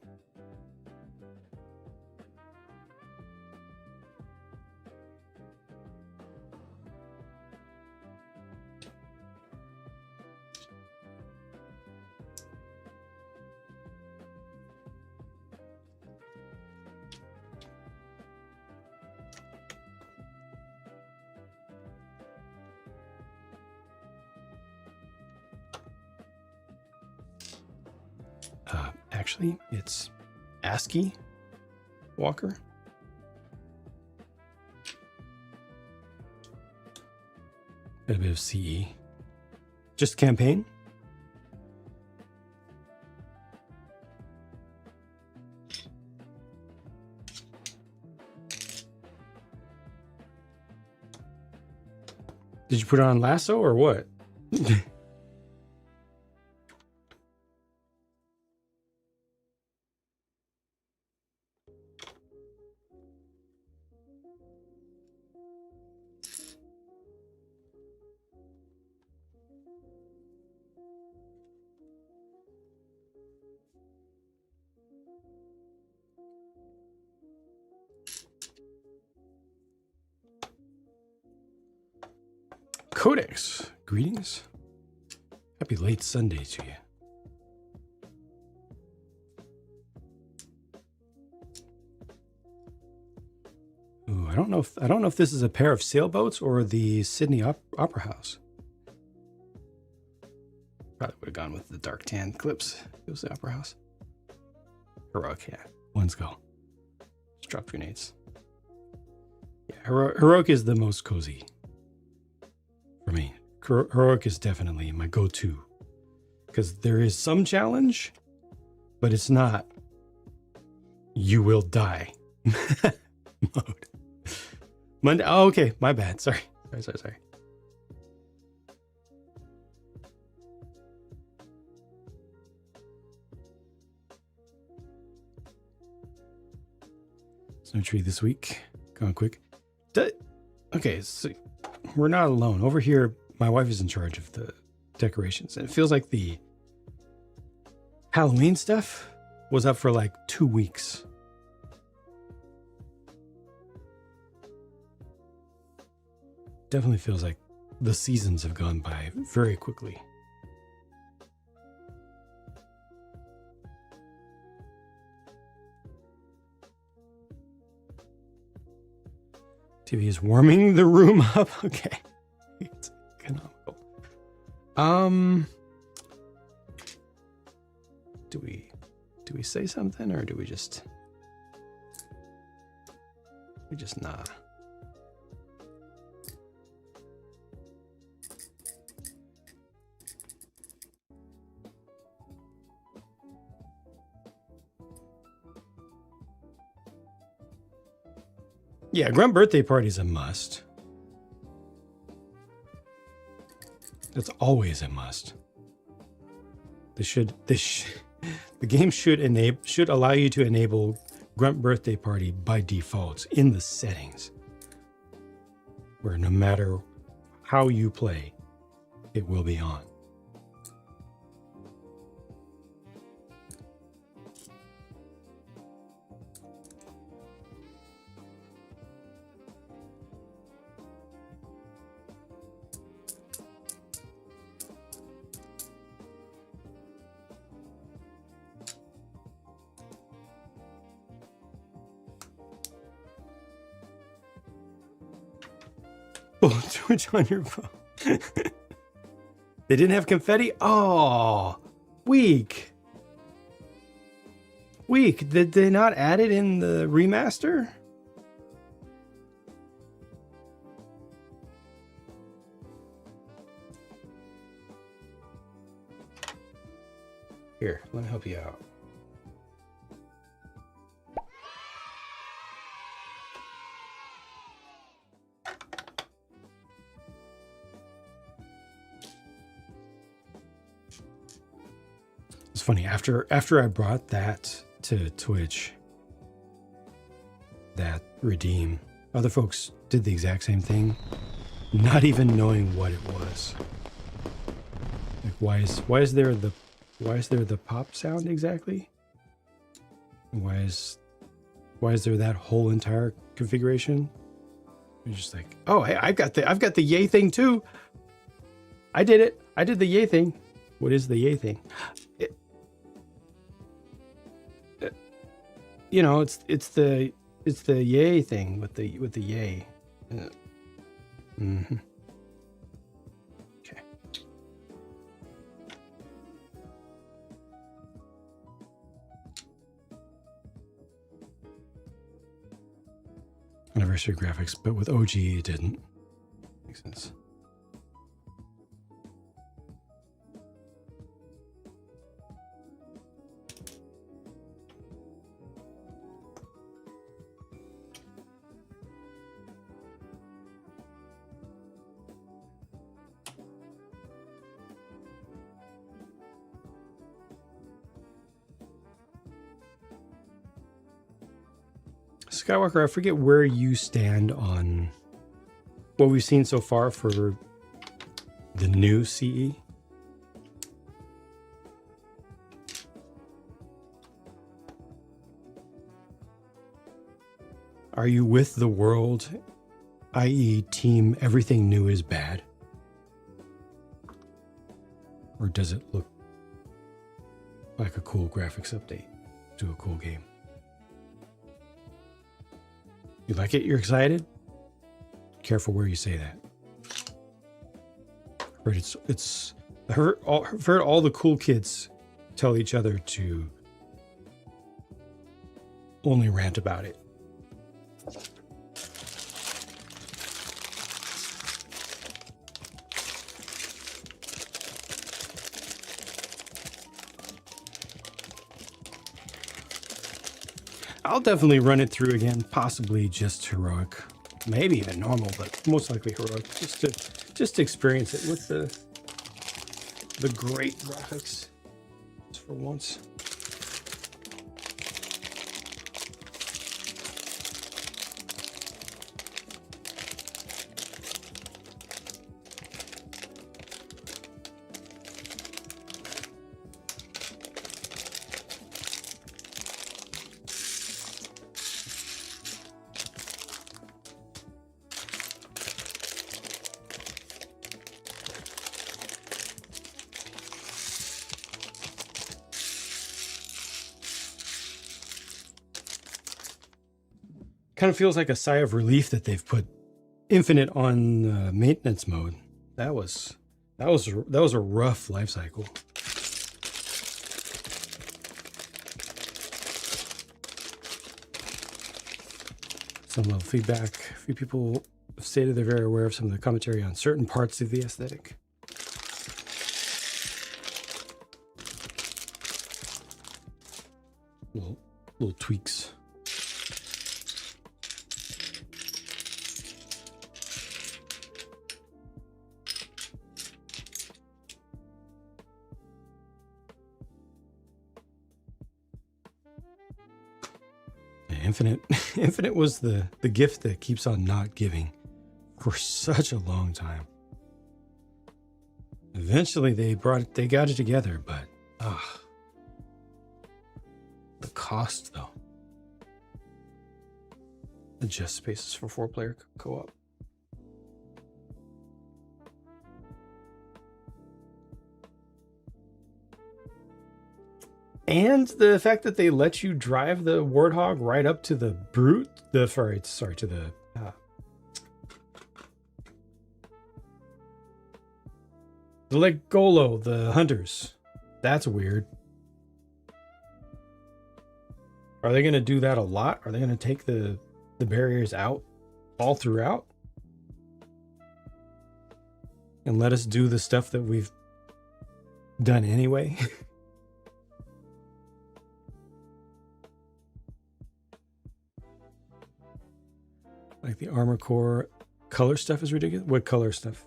Actually, it's ASCII Walker. A bit of CE. Just campaign? Did you put it on lasso or what? Codex, greetings. Happy late Sunday to you. Ooh, I don't know if this is a pair of sailboats or the Sydney Opera House. Probably would have gone with the dark tan clips. It was the Opera House. Heroic, yeah. Let's go. Just drop grenades. Yeah, Heroic is the most cozy. For me, Heroic is definitely my go-to because there is some challenge, but it's not you will die mode. Monday. Oh, okay. My bad. Sorry. Snow tree this week. Going quick. Okay, so we're not alone. Over here, my wife is in charge of the decorations. And it feels like the Halloween stuff was up for like 2 weeks. Definitely feels like the seasons have gone by very quickly. TV is warming the room up. Okay. It's economical. Do we say something or do we just nah? Yeah, Grunt birthday party is a must. That's always a must. The game should allow you to enable Grunt birthday party by default in the settings, where no matter how you play, it will be on. Switch on your phone. They didn't have confetti? Oh, weak. Did they not add it in the remaster? Here, let me help you out. It's funny, after I brought that to Twitch, that redeem, other folks did the exact same thing, not even knowing what it was. Like, why is there the pop sound exactly? Why is there that whole entire configuration? You're just like, oh, hey, I've got the yay thing too. I did it. I did the yay thing. What is the yay thing? You know, it's the yay thing with the yay. Mm-hmm. Okay. Anniversary graphics, but with OG it didn't. Makes sense. Skywalker, I forget where you stand on what we've seen so far for the new CE. Are you with the world, i.e. team everything new is bad? Or does it look like a cool graphics update to a cool game? You like it? You're excited? Careful where you say that. I've heard all the cool kids tell each other to only rant about it. I'll definitely run it through again, possibly just heroic, maybe even normal, but most likely heroic, just to experience it with the great graphics for once. Kind of feels like a sigh of relief that they've put Infinite on maintenance mode. That was a rough life cycle. Some little feedback. A few people have stated they're very aware of some of the commentary on certain parts of the aesthetic. Little tweaks. Infinite was the gift that keeps on not giving for such a long time. Eventually they got it together, but the cost though. Adjust spaces for 4-player co-op. And the fact that they let you drive the Warthog right up to the Brute, to the Legolo, the Hunters. That's weird. Are they going to do that a lot? Are they going to take the barriers out all throughout? And let us do the stuff that we've done anyway? Like the Armor Core color stuff is ridiculous. What color stuff?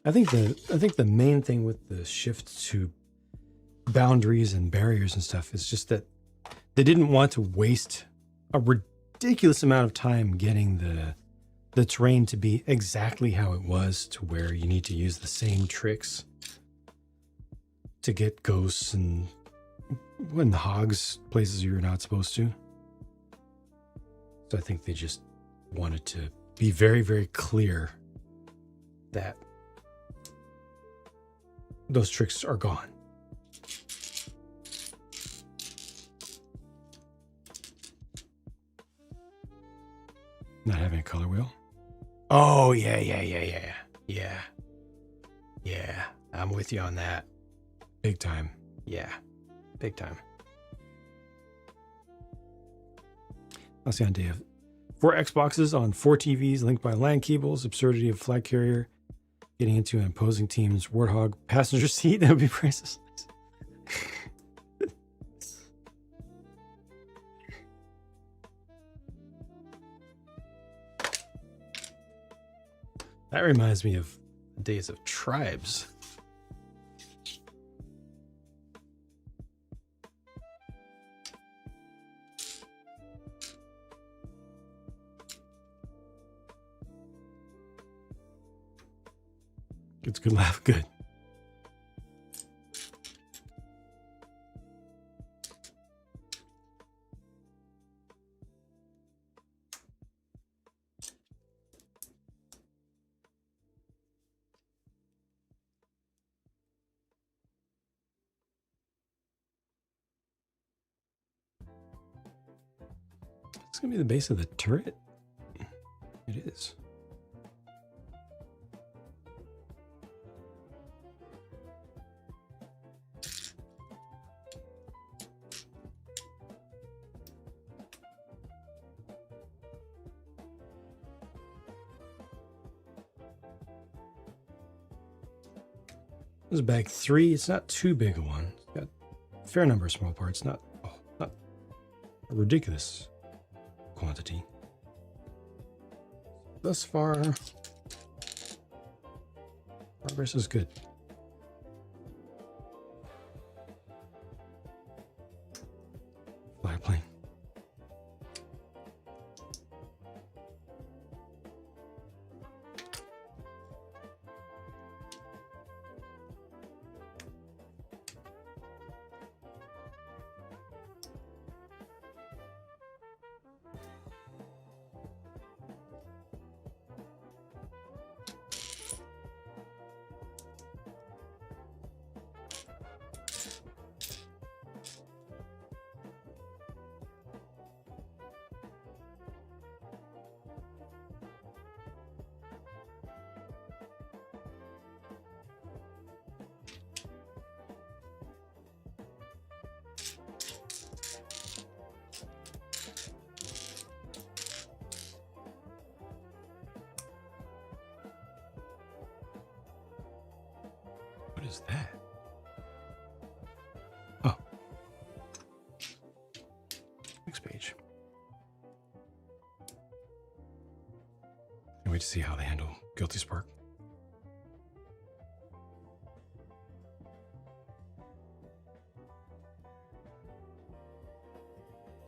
I think the main thing with the shift to boundaries and barriers and stuff is just that they didn't want to waste a ridiculous amount of time getting the terrain to be exactly how it was, to where you need to use the same tricks to get ghosts and when the hogs places you're not supposed to. So I think they just wanted to be very, very clear that those tricks are gone. Not having a color wheel? Oh, yeah. I'm with you on that. Big time. Yeah, big time. I'll see on Dave. 4 Xboxes on 4 TVs linked by LAN cables, absurdity of flag carrier, getting into an opposing team's Warthog passenger seat. That would be priceless. That reminds me of days of tribes. It's a good laugh. Good. It's gonna be the base of the turret. It is. This is bag 3. It's not too big a one. It's got a fair number of small parts. Not a ridiculous quantity. Thus far, progress is good. Fly plane. What is that? Oh. Next page. Can't wait to see how they handle Guilty Spark.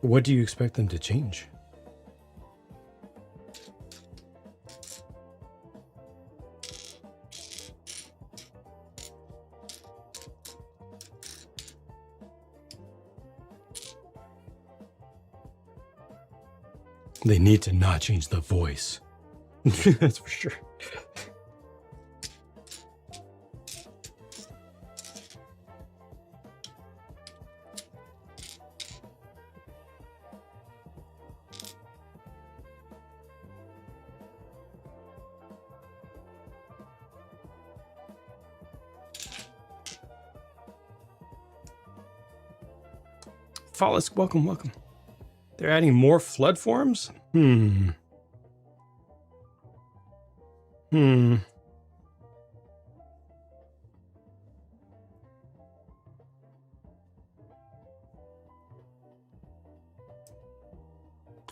What do you expect them to change? They need to not change the voice. That's for sure. Fallis, welcome, welcome. They're adding more flood forms?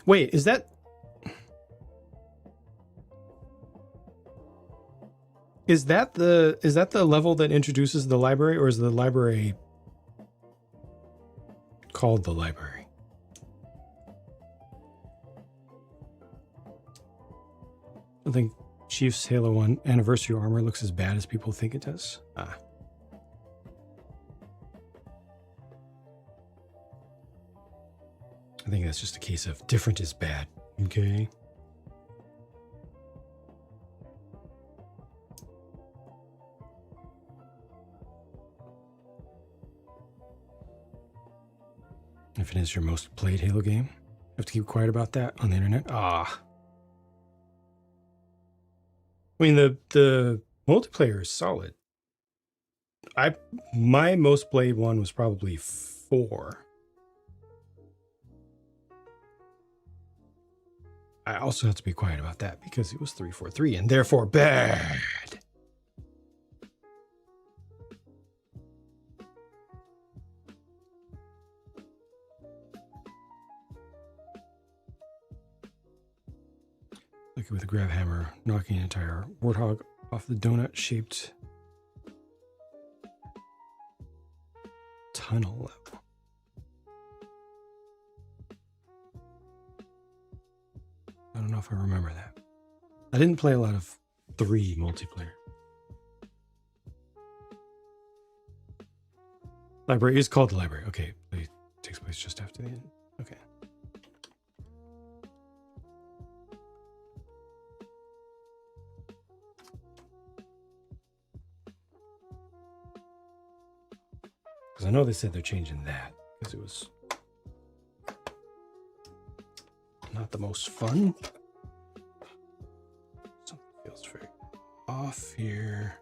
Wait, is that the level that introduces the library, or is the library called the library? I think Chief's Halo 1 anniversary armor looks as bad as people think it does. I think that's just a case of different is bad. Okay. If it is your most played Halo game, you have to keep quiet about that on the internet. I mean, the multiplayer is solid. My most played one was probably 4. I also have to be quiet about that because it was 343 and therefore bad. Like with a grab hammer, knocking an entire warthog off the donut-shaped tunnel level. I don't know if I remember that. I didn't play a lot of 3 multiplayer. Library is called the library. Okay, it takes place just after the end. Okay. Because I know they said they're changing that because it was not the most fun. Something feels very off here.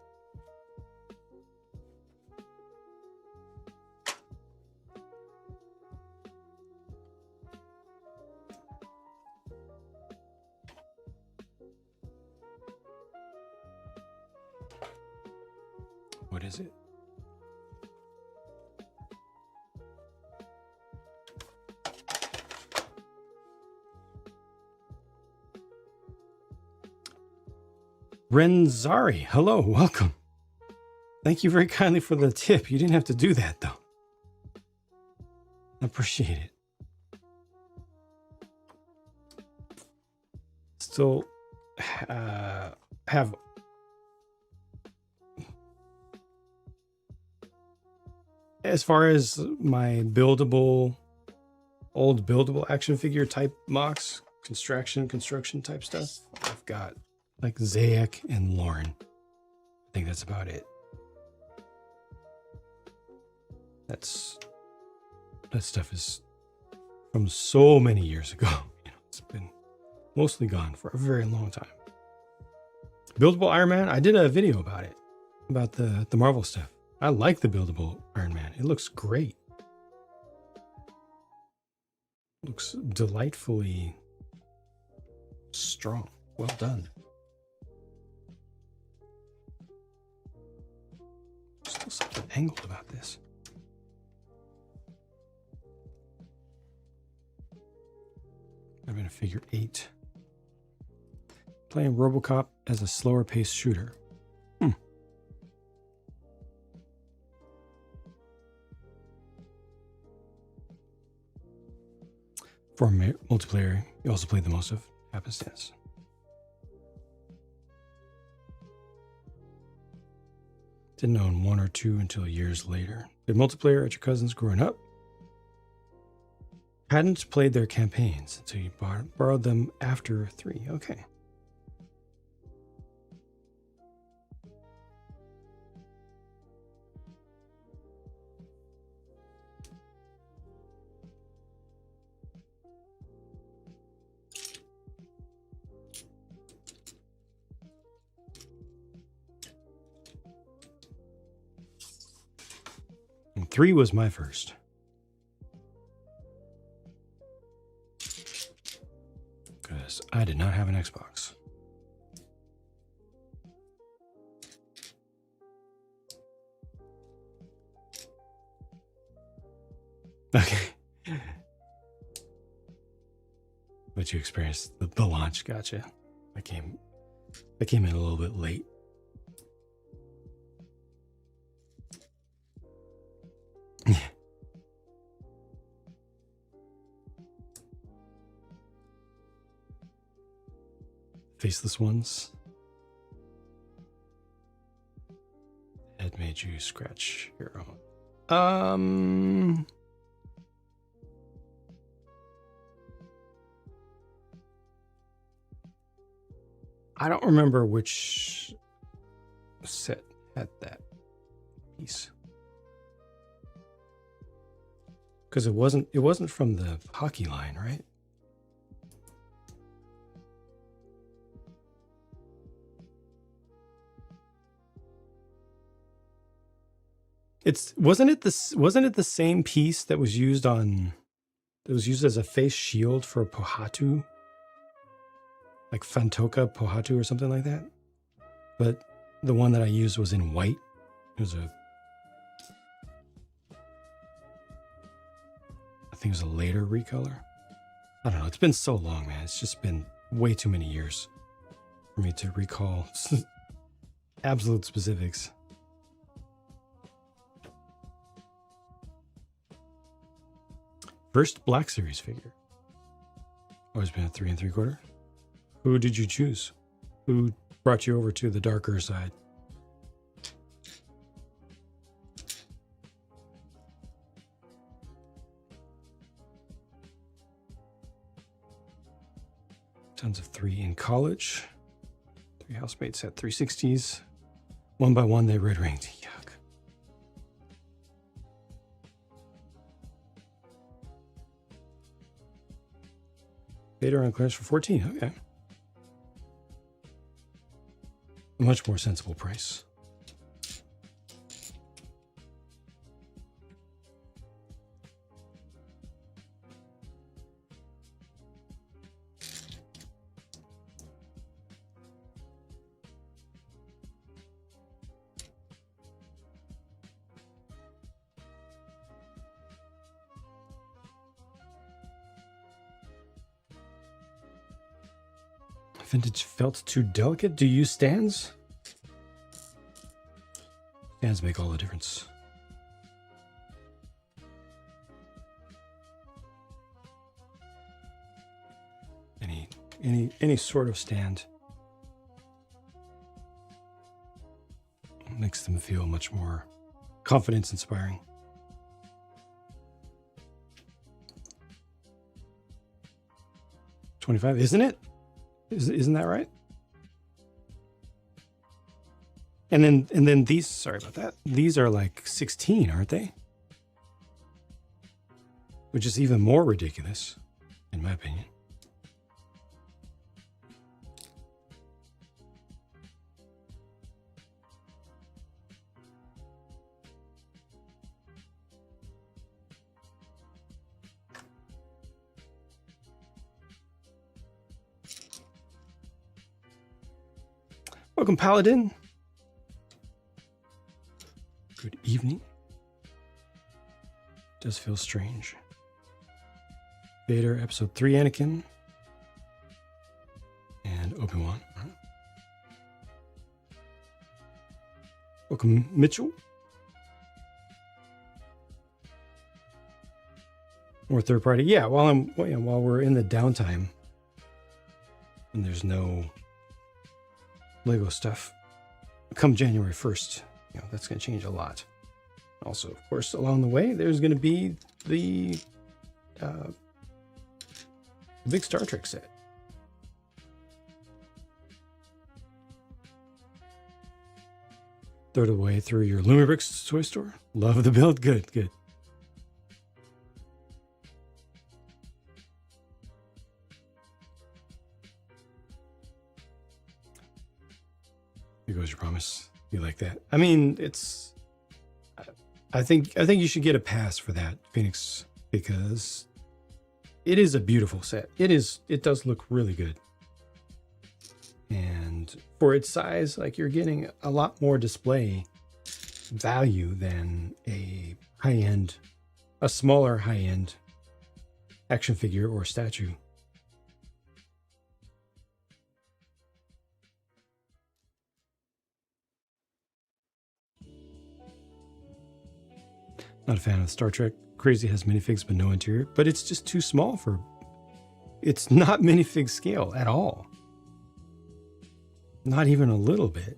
What is it? Renzari, hello, welcome. Thank you very kindly for the tip. You didn't have to do that, though. I appreciate it. Still have as far as my old buildable action figure type mocks, construction type stuff, I've got like Zayak and Lauren. I think that's about it. That stuff is from so many years ago. You know, it's been mostly gone for a very long time. Buildable Iron Man, I did a video about it, about the Marvel stuff. I like the buildable Iron Man. It looks great. Looks delightfully strong. Well done. Still something angled about this. I've been a figure 8. Playing RoboCop as a slower paced shooter. For multiplayer, you also played the most of Happenstance. Didn't own 1 or 2 until years later. Did multiplayer at your cousin's growing up? Hadn't played their campaigns until you borrowed them after 3. Okay. And 3 was my first. Because I did not have an Xbox. Okay. But you experienced the launch, gotcha. I came in a little bit late. Faceless ones. Head made you scratch your own. I don't remember which set had that piece. Because it wasn't from the hockey line, right? Wasn't it the same piece that was used as a face shield for Pohatu? Like Fantoka Pohatu or something like that? But the one that I used was in white. It was I think it was a later recolor. I don't know. It's been so long, man. It's just been way too many years for me to recall absolute specifics. First Black Series figure. Always been a 3 3/4. Who did you choose? Who brought you over to the darker side? Tons of 3 in college. 3 housemates at 360s. One by one, they red ringed. Yuck. Vader on clearance for 14. Okay. A much more sensible price. Vintage felt too delicate. Do you use stands? Stands make all the difference. Any sort of stand makes them feel much more confidence inspiring. $25, isn't it? Isn't that right? And then these, sorry about that. These are like 16, aren't they? Which is even more ridiculous, in my opinion. Welcome, Paladin. Good evening. Does feel strange. Vader, Episode 3, Anakin. And Obi-Wan. Right. Welcome, Mitchell. More third party. Yeah, while we're in the downtime and there's no Lego stuff, come January 1st, that's going to change a lot. Also, of course, along the way, there's going to be the big Star Trek set. Third of the way through your Lumibricks toy store. Love the build. Good, good. Here goes your promise. You like that? I mean, it's. I think you should get a pass for that, Phoenix, because it is a beautiful set. It does look really good, and for its size, like, you're getting a lot more display value than a smaller high-end action figure or statue. Not a fan of Star Trek. Crazy has minifigs but no interior, but it's just too small for. It's not minifig scale at all. Not even a little bit.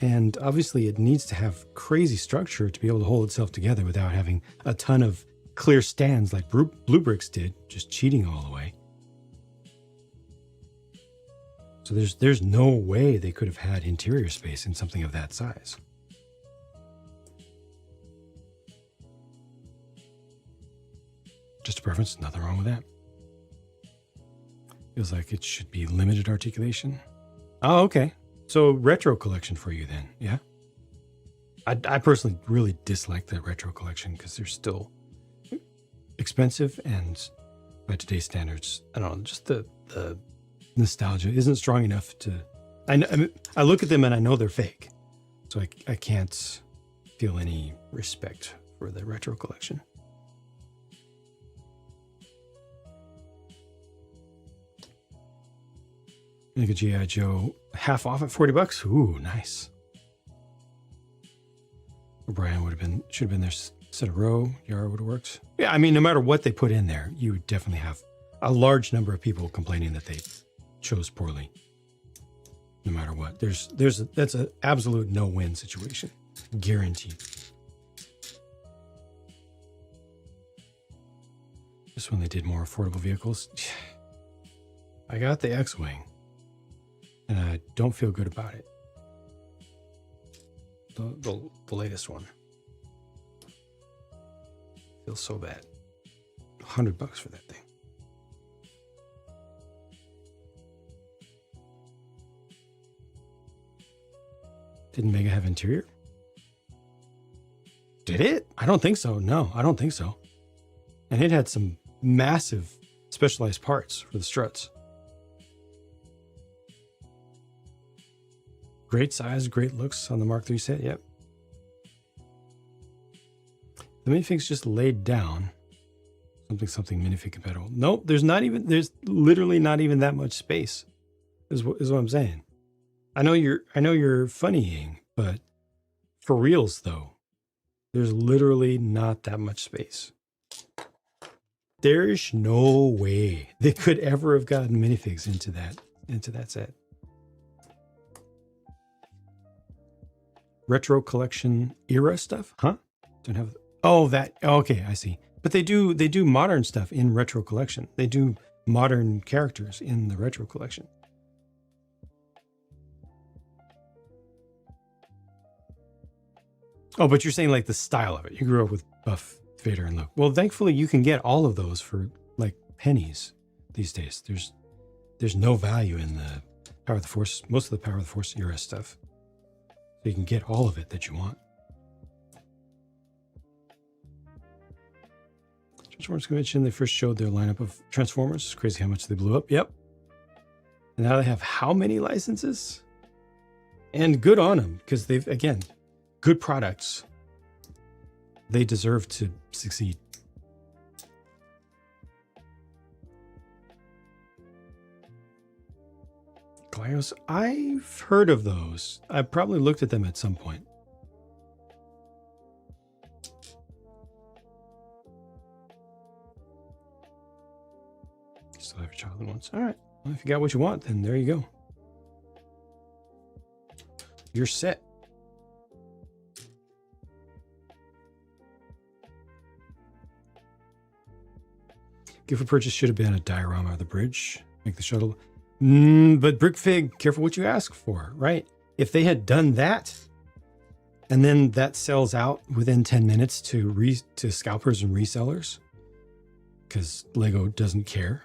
And obviously it needs to have crazy structure to be able to hold itself together without having a ton of clear stands like Blue Bricks did, just cheating all the way. So there's no way they could have had interior space in something of that size. Just a preference, nothing wrong with that. Feels like it should be limited articulation. Oh, okay. So retro collection for you then, yeah? I personally really dislike the retro collection because they're still expensive, and by today's standards, I don't know, just the nostalgia isn't strong enough to. I look at them and I know they're fake, so I can't feel any respect for the retro collection. Make a G.I. Joe half off at $40. Ooh, nice. O'Brien should have been there. Set a row. Yara would have worked. Yeah, I mean, no matter what they put in there, you would definitely have a large number of people complaining that they chose poorly. No matter what, that's an absolute no-win situation, guaranteed. Just when they did more affordable vehicles, I got the X-Wing, and I don't feel good about it. The latest one feels so bad. $100 for that thing. Didn't Mega have interior? Did it? I don't think so. No, I don't think so. And it had some massive specialized parts for the struts. Great size, great looks on the Mark III set. Yep. The minifig's just laid down. Something minifig compatible. Nope, there's literally not even that much space. Is what I'm saying. I know you're funnying, but for reals though, there's literally not that much space. There's no way they could ever have gotten minifigs into that set. Retro collection era stuff? Huh? Don't have. Oh, that. Okay, I see. But they do modern stuff in retro collection. They do modern characters in the retro collection. Oh, but you're saying like the style of it. You grew up with Buff, Vader, and Luke. Well, thankfully you can get all of those for like pennies these days. There's no value in the Power of the Force, most of the Power of the Force era stuff. So you can get all of it that you want. Transformers Convention, they first showed their lineup of Transformers. It's crazy how much they blew up. Yep. And now they have how many licenses? And good on them, because they've, again, good products. They deserve to succeed. Glyos, I've heard of those. I've probably looked at them at some point. Still have your childhood ones. All right. Well, if you got what you want, then there you go. You're set. Gift for purchase should have been a diorama of the bridge. Make the shuttle. But Brickfig, careful what you ask for, right? If they had done that, and then that sells out within 10 minutes to scalpers and resellers, because Lego doesn't care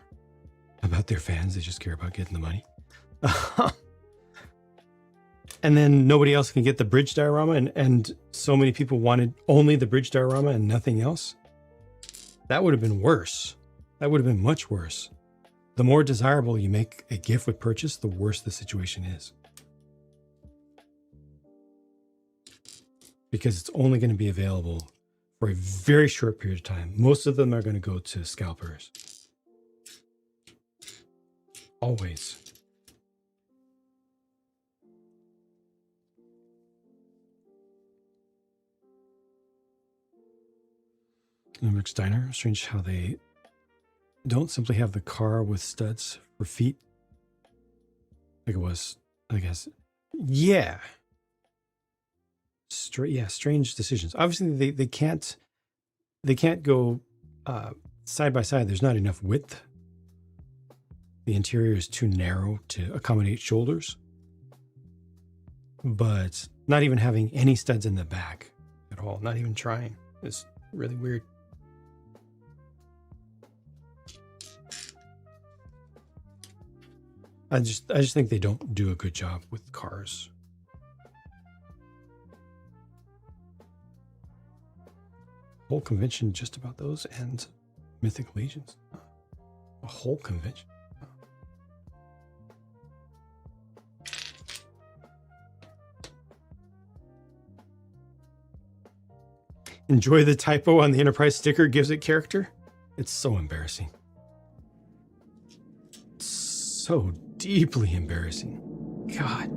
about their fans, they just care about getting the money. And then nobody else can get the bridge diorama, and so many people wanted only the bridge diorama and nothing else. That would have been worse. That would have been much worse. The more desirable you make a gift with purchase, the worse the situation is. Because it's only going to be available for a very short period of time. Most of them are going to go to scalpers. Always. Limerick Steiner, strange how they don't simply have the car with studs for feet. Like it was, I guess. Yeah. Strange decisions. Obviously, they can't go side by side. There's not enough width. The interior is too narrow to accommodate shoulders. But not even having any studs in the back at all, not even trying, is really weird. I just think they don't do a good job with cars. Whole convention just about those and Mythic Legions. A whole convention. Enjoy the typo on the Enterprise sticker gives it character. It's so embarrassing. So deeply embarrassing. God.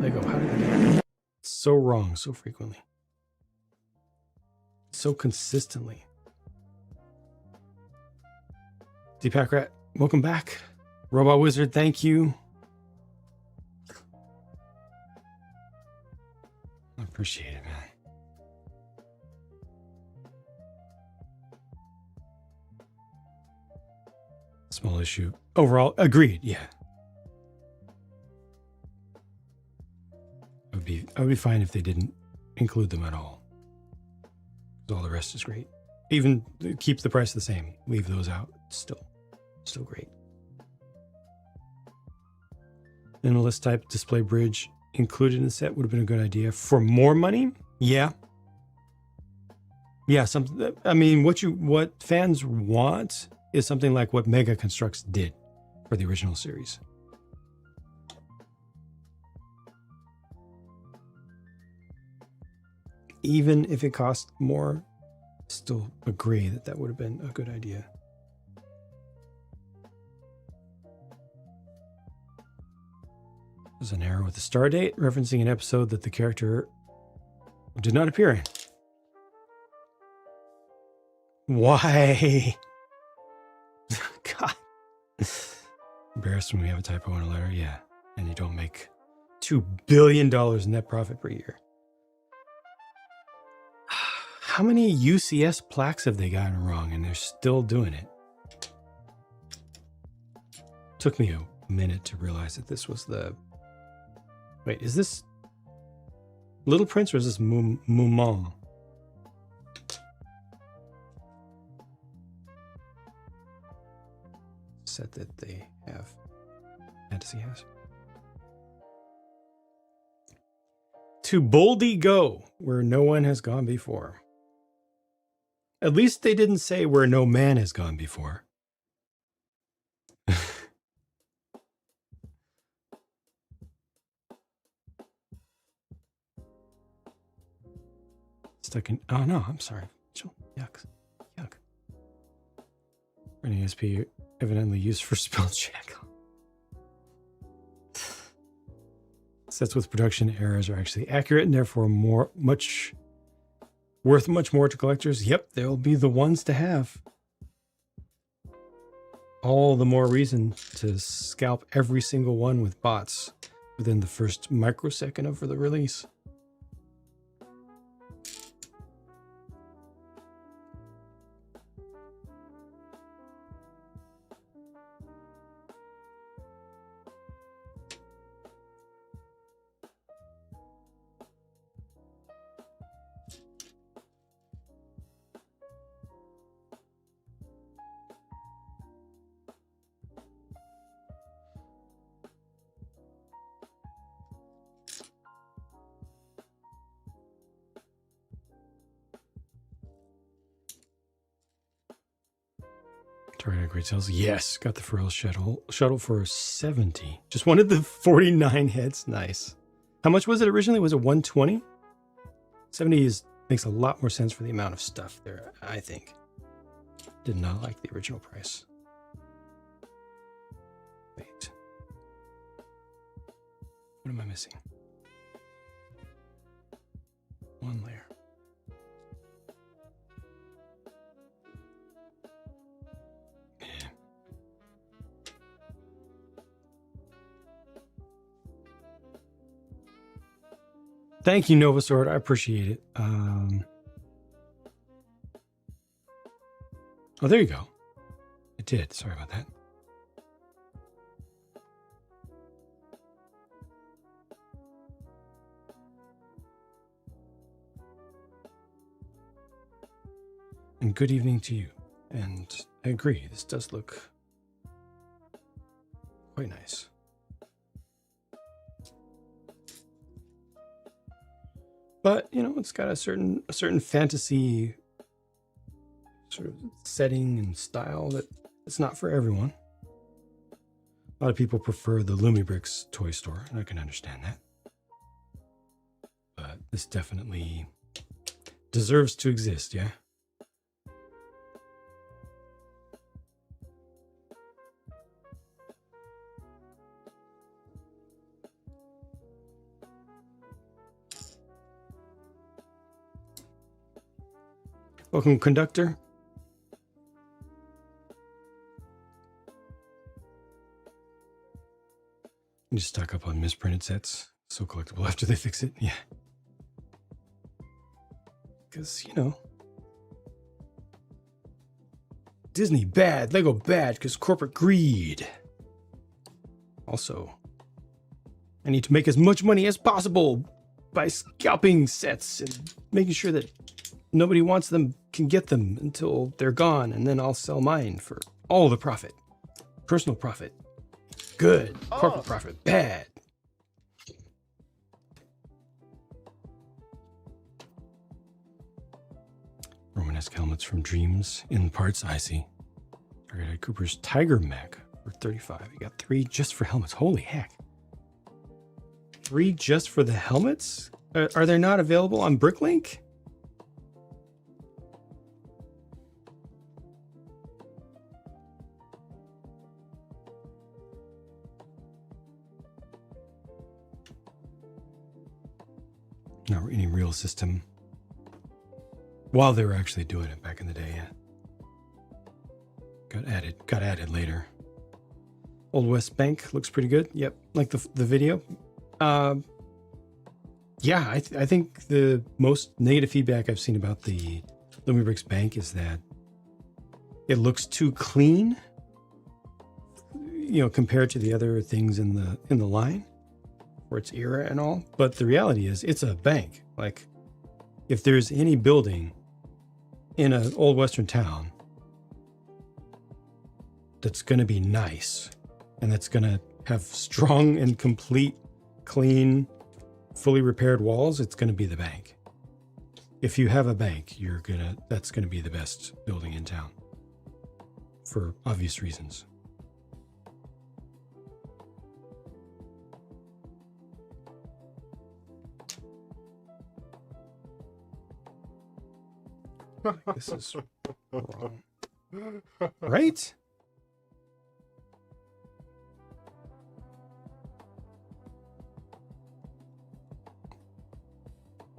Lego, how did they get it so wrong so frequently? So consistently. Deepak Rat, welcome back. Robot Wizard, thank you. I appreciate it, man. Small issue. Overall, agreed, yeah. I would be fine if they didn't include them at all. All the rest is great. Even keep the price the same. Leave those out. Still great. Minimalist type display bridge included in the set would have been a good idea. For more money? Yeah. Yeah, I mean, what fans want is something like what Mega Constructs did for the original series. Even if it cost more, still agree that would have been a good idea. There's an error with the star date, referencing an episode that the character did not appear in. Why? God. Embarrassed when we have a typo in a letter, yeah. And you don't make $2 billion net profit per year. How many UCS plaques have they gotten wrong and they're still doing it? Took me a minute to realize that this was the... Wait, is this Little Prince or is this Mulan? Set that they have. Fantasy has. To Boldy Go, where no one has gone before. At least they didn't say where no man has gone before. Stuck in... Oh, no, I'm sorry. Yuck. Running SP evidently used for spell check. Sets with production errors are actually accurate and therefore worth much more to collectors. Yep, they'll be the ones to have. All the more reason to scalp every single one with bots within the first microsecond of the release. Target great sales. Yes, got the Pharrell shuttle for 70. Just wanted the 49 heads. Nice. How much was it originally? Was it 120? 70 makes a lot more sense for the amount of stuff there, I think. Did not like the original price. Wait. What am I missing? One layer. Thank you, Novasword. I appreciate it. Oh, there you go. It did. Sorry about that. And good evening to you. And I agree. This does look quite nice. But, you know, it's got a certain fantasy sort of setting and style that it's not for everyone. A lot of people prefer the Lumibrix toy store, and I can understand that. But this definitely deserves to exist, yeah? Welcome, conductor. You just stock up on misprinted sets. So collectible after they fix it. Yeah. Because, you know, Disney bad, Lego bad, because corporate greed. Also, I need to make as much money as possible by scalping sets and making sure that nobody wants them can get them until they're gone, and then I'll sell mine for all the profit. Personal profit. Good. Corporate profit. Bad. Romanesque helmets from Dreams in parts. I see. Target Cooper's Tiger Mech for 35. You got 3 just for helmets. Holy heck. 3 just for the helmets? Are they not available on Bricklink? Not any real system. While they were actually doing it back in the day, yeah. Got added later. Old West Bank looks pretty good. Yep, like the video. Yeah, I think the most negative feedback I've seen about the Lumibrix Bank is that it looks too clean, you know, compared to the other things in the line for its era and all. But the reality is, it's a bank. Like, if there's any building in an old Western town that's going to be nice and that's going to have strong and complete, clean, fully repaired walls, it's going to be the bank. If you have a bank, that's going to be the best building in town for obvious reasons. This is wrong. Right?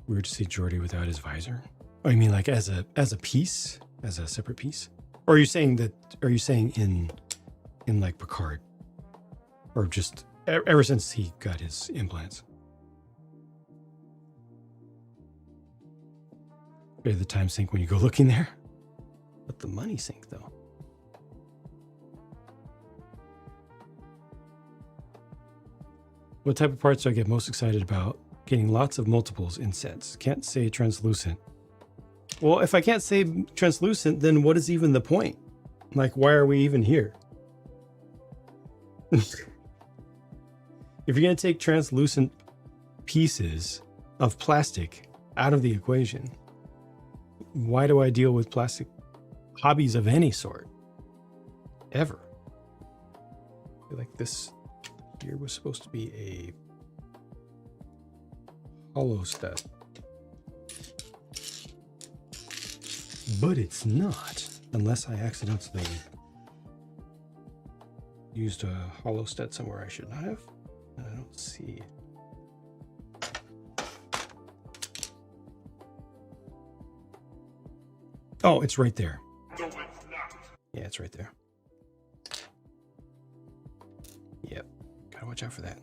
Weird to see Jordy without his visor. Oh, you mean like as a piece? As a separate piece? Or are you saying in like Picard? Or just ever since he got his implants? Better the time sink when you go looking there. But the money sink, though. What type of parts do I get most excited about? Getting lots of multiples in sets. Can't say translucent. Well, if I can't say translucent, then what is even the point? Like, why are we even here? If you're going to take translucent pieces of plastic out of the equation, why do I deal with plastic hobbies of any sort? Ever. I feel like this here was supposed to be a hollow stud. But it's not, unless I accidentally used a hollow stud somewhere I should not have. I don't see it. Oh, it's right there. No, it's not. Yeah, it's right there. Yep. Gotta watch out for that.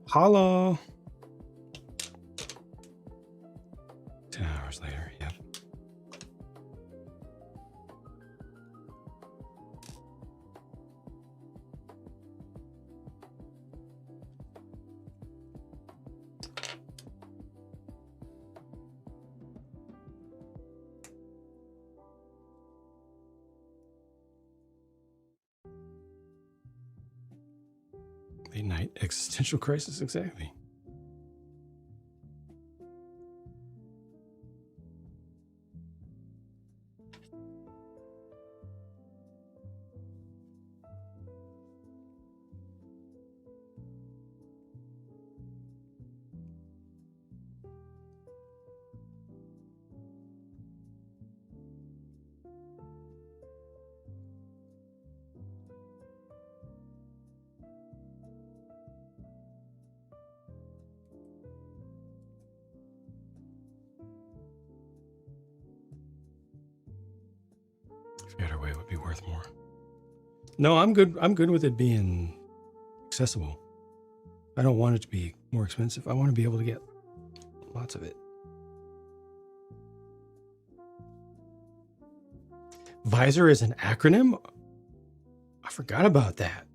Hollow. 10 hours later, yep. Late night existential crisis, exactly. Better way would be worth more. No, I'm good. I'm good with it being accessible. I don't want it to be more expensive. I want to be able to get lots of it. Visor is an acronym? I forgot about that.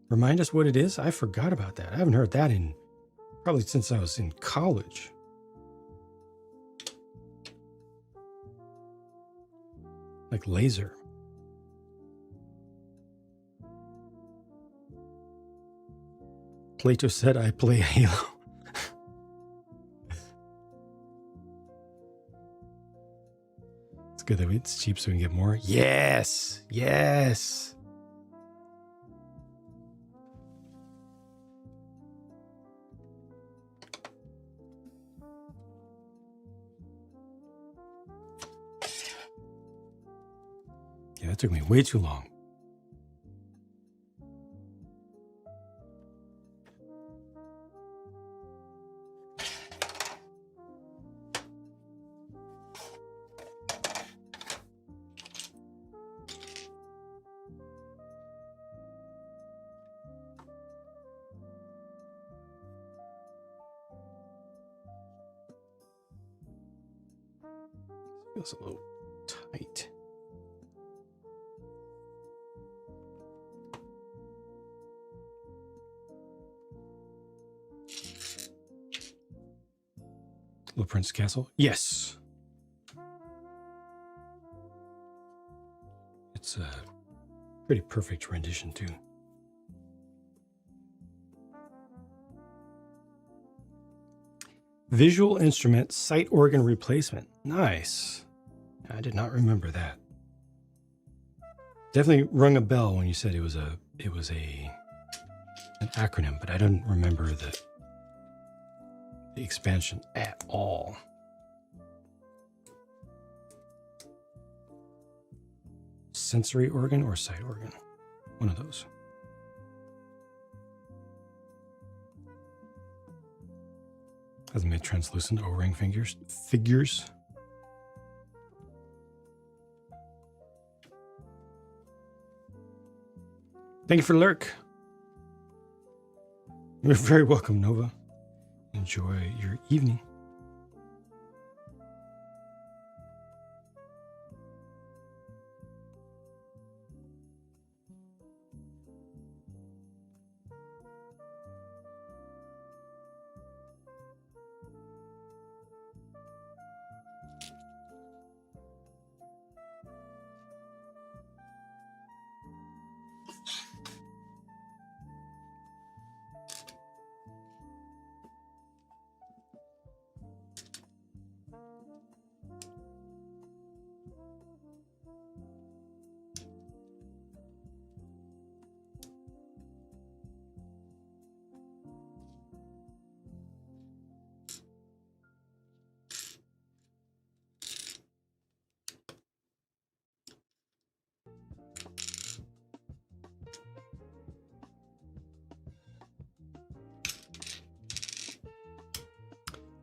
Remind us what it is? I forgot about that. I haven't heard that in probably since I was in college. Like laser. Plato said I play Halo. It's good that it's cheap so we can get more. Yes! Yes! Yeah, that took me way too long. Feels a little tight. Little Prince Castle? Yes. It's a pretty perfect rendition too. Visual instrument sight organ replacement. Nice. I did not remember that. Definitely rung a bell when you said it was an acronym, but I didn't remember the expansion at all. Sensory organ or sight organ? One of those. Hasn't made translucent O-ring figures. Thank you for lurk. You're very welcome, Nova. Enjoy your evening.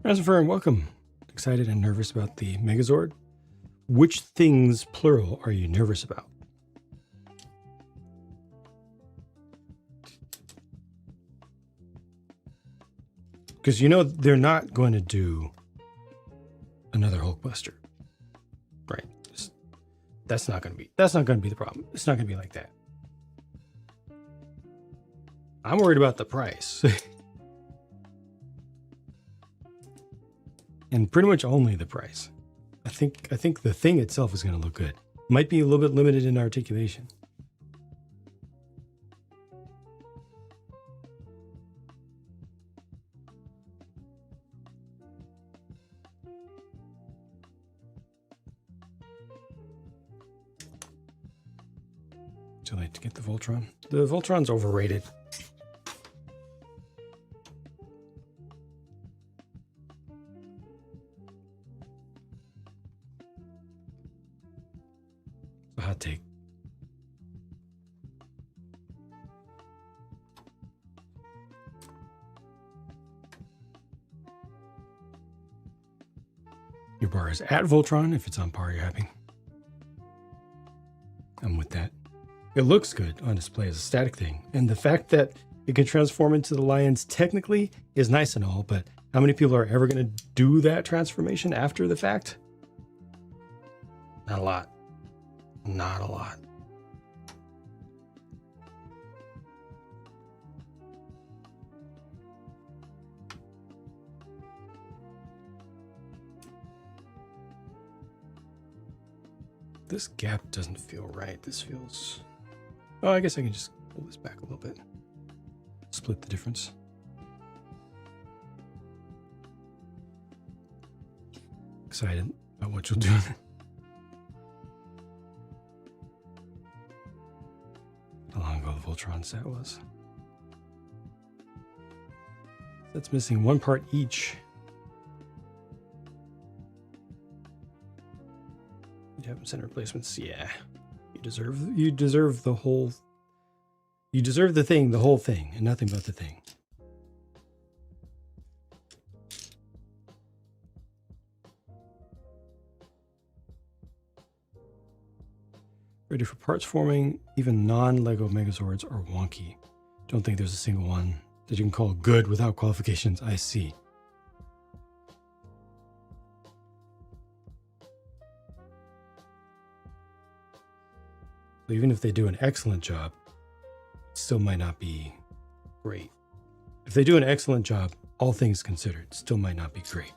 Rasenfern, welcome. Excited and nervous about the Megazord? Which things, plural, are you nervous about? Because you know they're not going to do another Hulkbuster, right? That's not going to be the problem. It's not going to be like that. I'm worried about the price. And pretty much only the price. I think the thing itself is going to look good. Might be a little bit limited in articulation. Too late to get the Voltron. The Voltron's overrated. A hot take. Your bar is at Voltron. If it's on par, you're happy. It looks good on display as a static thing. And the fact that it can transform into the lions technically is nice and all, but how many people are ever going to do that transformation after the fact? Not a lot. Not a lot. This gap doesn't feel right. This feels... Oh, I guess I can just pull this back a little bit. Split the difference. Excited about what you'll do. How long ago the Voltron set was. That's missing one part each. You have center replacements. Yeah. You deserve the whole... You deserve the thing, the whole thing, and nothing but the thing. Ready for parts forming. Even non-Lego Megazords are wonky. Don't think there's a single one that you can call good without qualifications. I see. So even if they do an excellent job, it still might not be great. If they do an excellent job, all things considered, it still might not be great.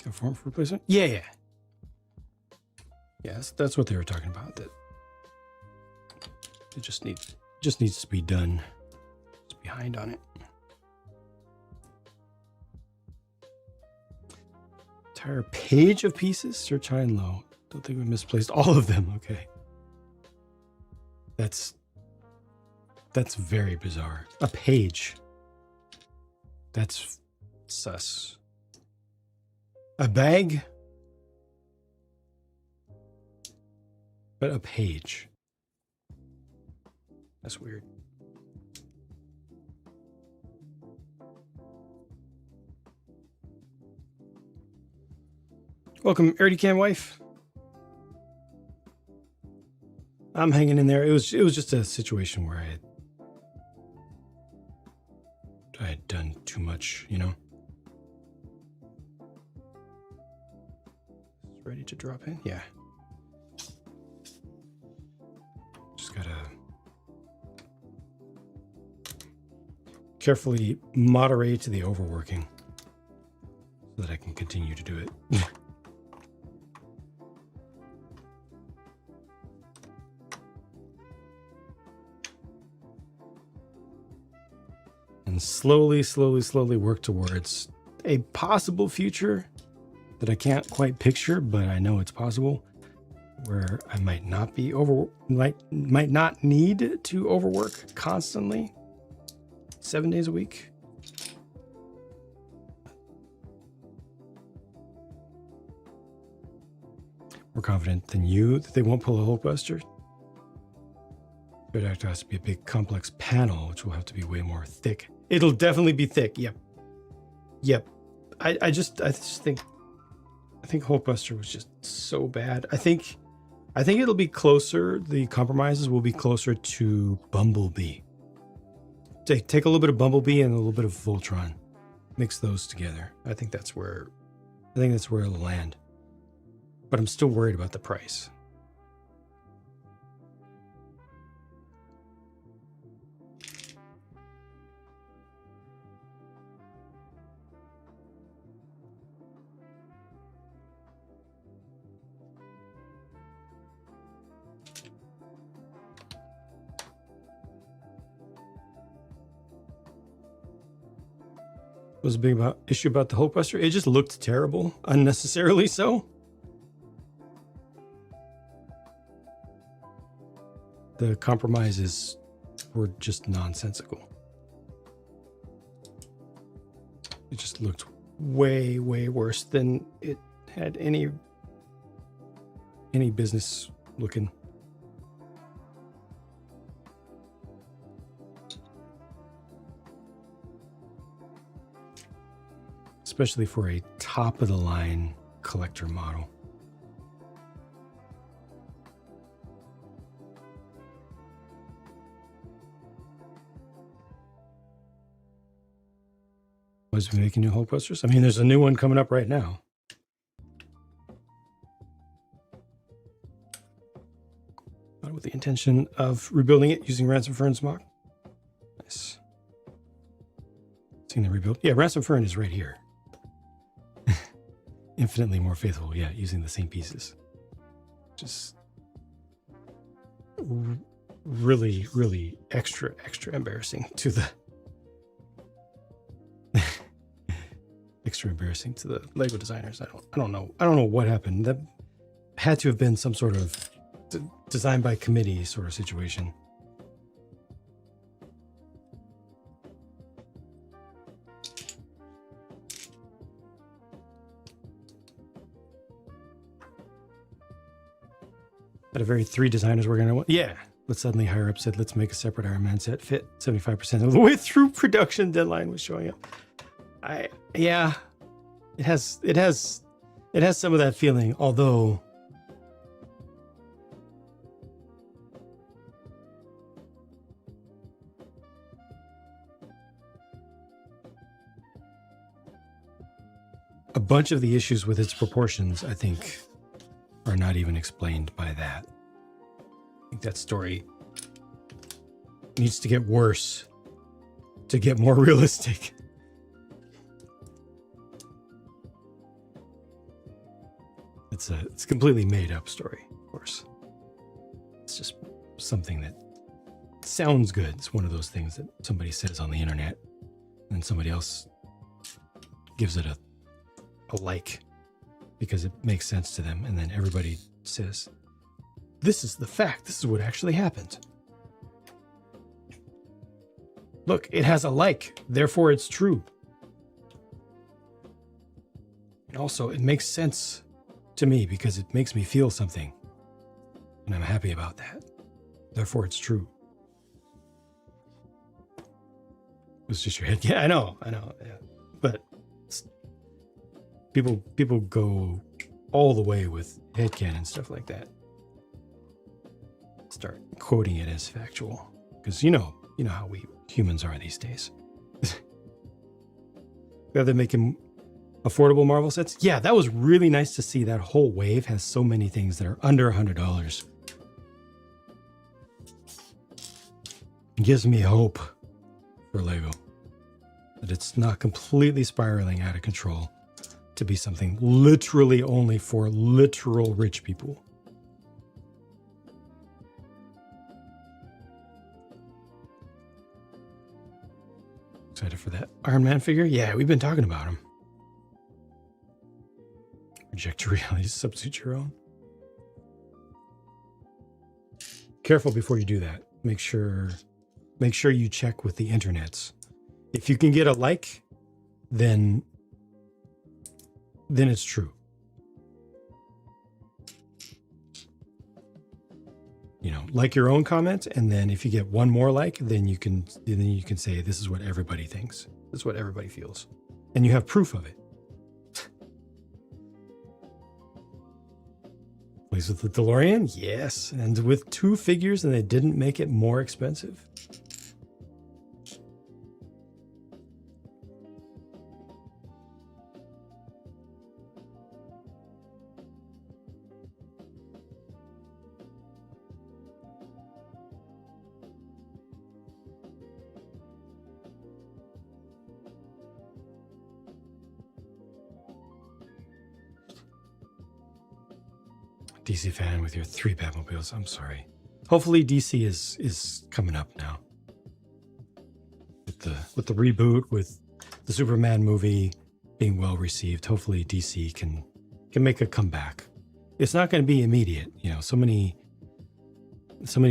A form for replacement? Yeah. Yes, that's what they were talking about. That it just needs to be done. It's behind on it. Entire page of pieces. Search high and low. Don't think we misplaced all of them. Okay. That's very bizarre. A page. That's sus. A bag, but a page. That's weird. Welcome, Erdycan wife. I'm hanging in there. It was just a situation where I had done too much, you know. Ready to drop in? Yeah. Just gotta carefully moderate the overworking so that I can continue to do it. And slowly work towards a possible future that I can't quite picture, but I know it's possible, where I might not need to overwork constantly 7 days a week. More confident than you that they won't pull a Hulkbuster. It has to be a big complex panel, which will have to be way more thick. It'll definitely be thick. Yep. I just think Hulkbuster was just so bad. I think it'll be closer. The compromises will be closer to Bumblebee. Take a little bit of Bumblebee and a little bit of Voltron. Mix those together. I think that's where it'll land. But I'm still worried about the price. was a big issue about the Hulkbuster. It just looked terrible, unnecessarily so. The compromises were just nonsensical. It just looked way, way worse than it had any business looking. Especially for a top of the line collector model. Was making new Hulkbusters? I mean, there's a new one coming up right now. With the intention of rebuilding it using Ransom Fern's mock. Nice. Seeing the rebuild. Yeah, Ransom Fern is right here. Infinitely more faithful, yeah, using the same pieces. Just really, really extra embarrassing to the extra embarrassing to the Lego designers. I don't know what happened. That had to have been some sort of design by committee sort of situation. At a very 3 designers were gonna, yeah. But suddenly higher up said, let's make a separate Iron Man set fit 75% of the way through production. Deadline was showing up. Yeah, it has some of that feeling, although a bunch of the issues with its proportions, I think, are not even explained by that. I think that story needs to get worse to get more realistic. It's a completely made up story, of course. It's just something that sounds good. It's one of those things that somebody says on the internet and somebody else gives it a like because it makes sense to them, and then everybody says, this is the fact, this is what actually happened. Look, it has a like, therefore it's true. And also, it makes sense to me because it makes me feel something, and I'm happy about that. Therefore it's true. It's just your head. Yeah, I know, yeah. But people go all the way with headcanon stuff like that. Start quoting it as factual. Because you know how we humans are these days. They're making affordable Marvel sets. Yeah, that was really nice to see. That whole wave has so many things that are under $100. It gives me hope for Lego. That it's not completely spiraling out of control to be something literally only for literal rich people. Excited for that Iron Man figure? Yeah, we've been talking about him. Project your reality, substitute your own. Careful before you do that. Make sure you check with the internets. If you can get a like, then it's true. Like your own comment, and then if you get one more like, then you can say this is what everybody thinks. This is what everybody feels. And you have proof of it. Plays with the DeLorean? Yes. And with 2 figures, and they didn't make it more expensive. DC fan with your 3 Batmobiles. I'm sorry. Hopefully DC is coming up now. With the reboot, with the Superman movie being well received. Hopefully DC can make a comeback. It's not going to be immediate. You know, so many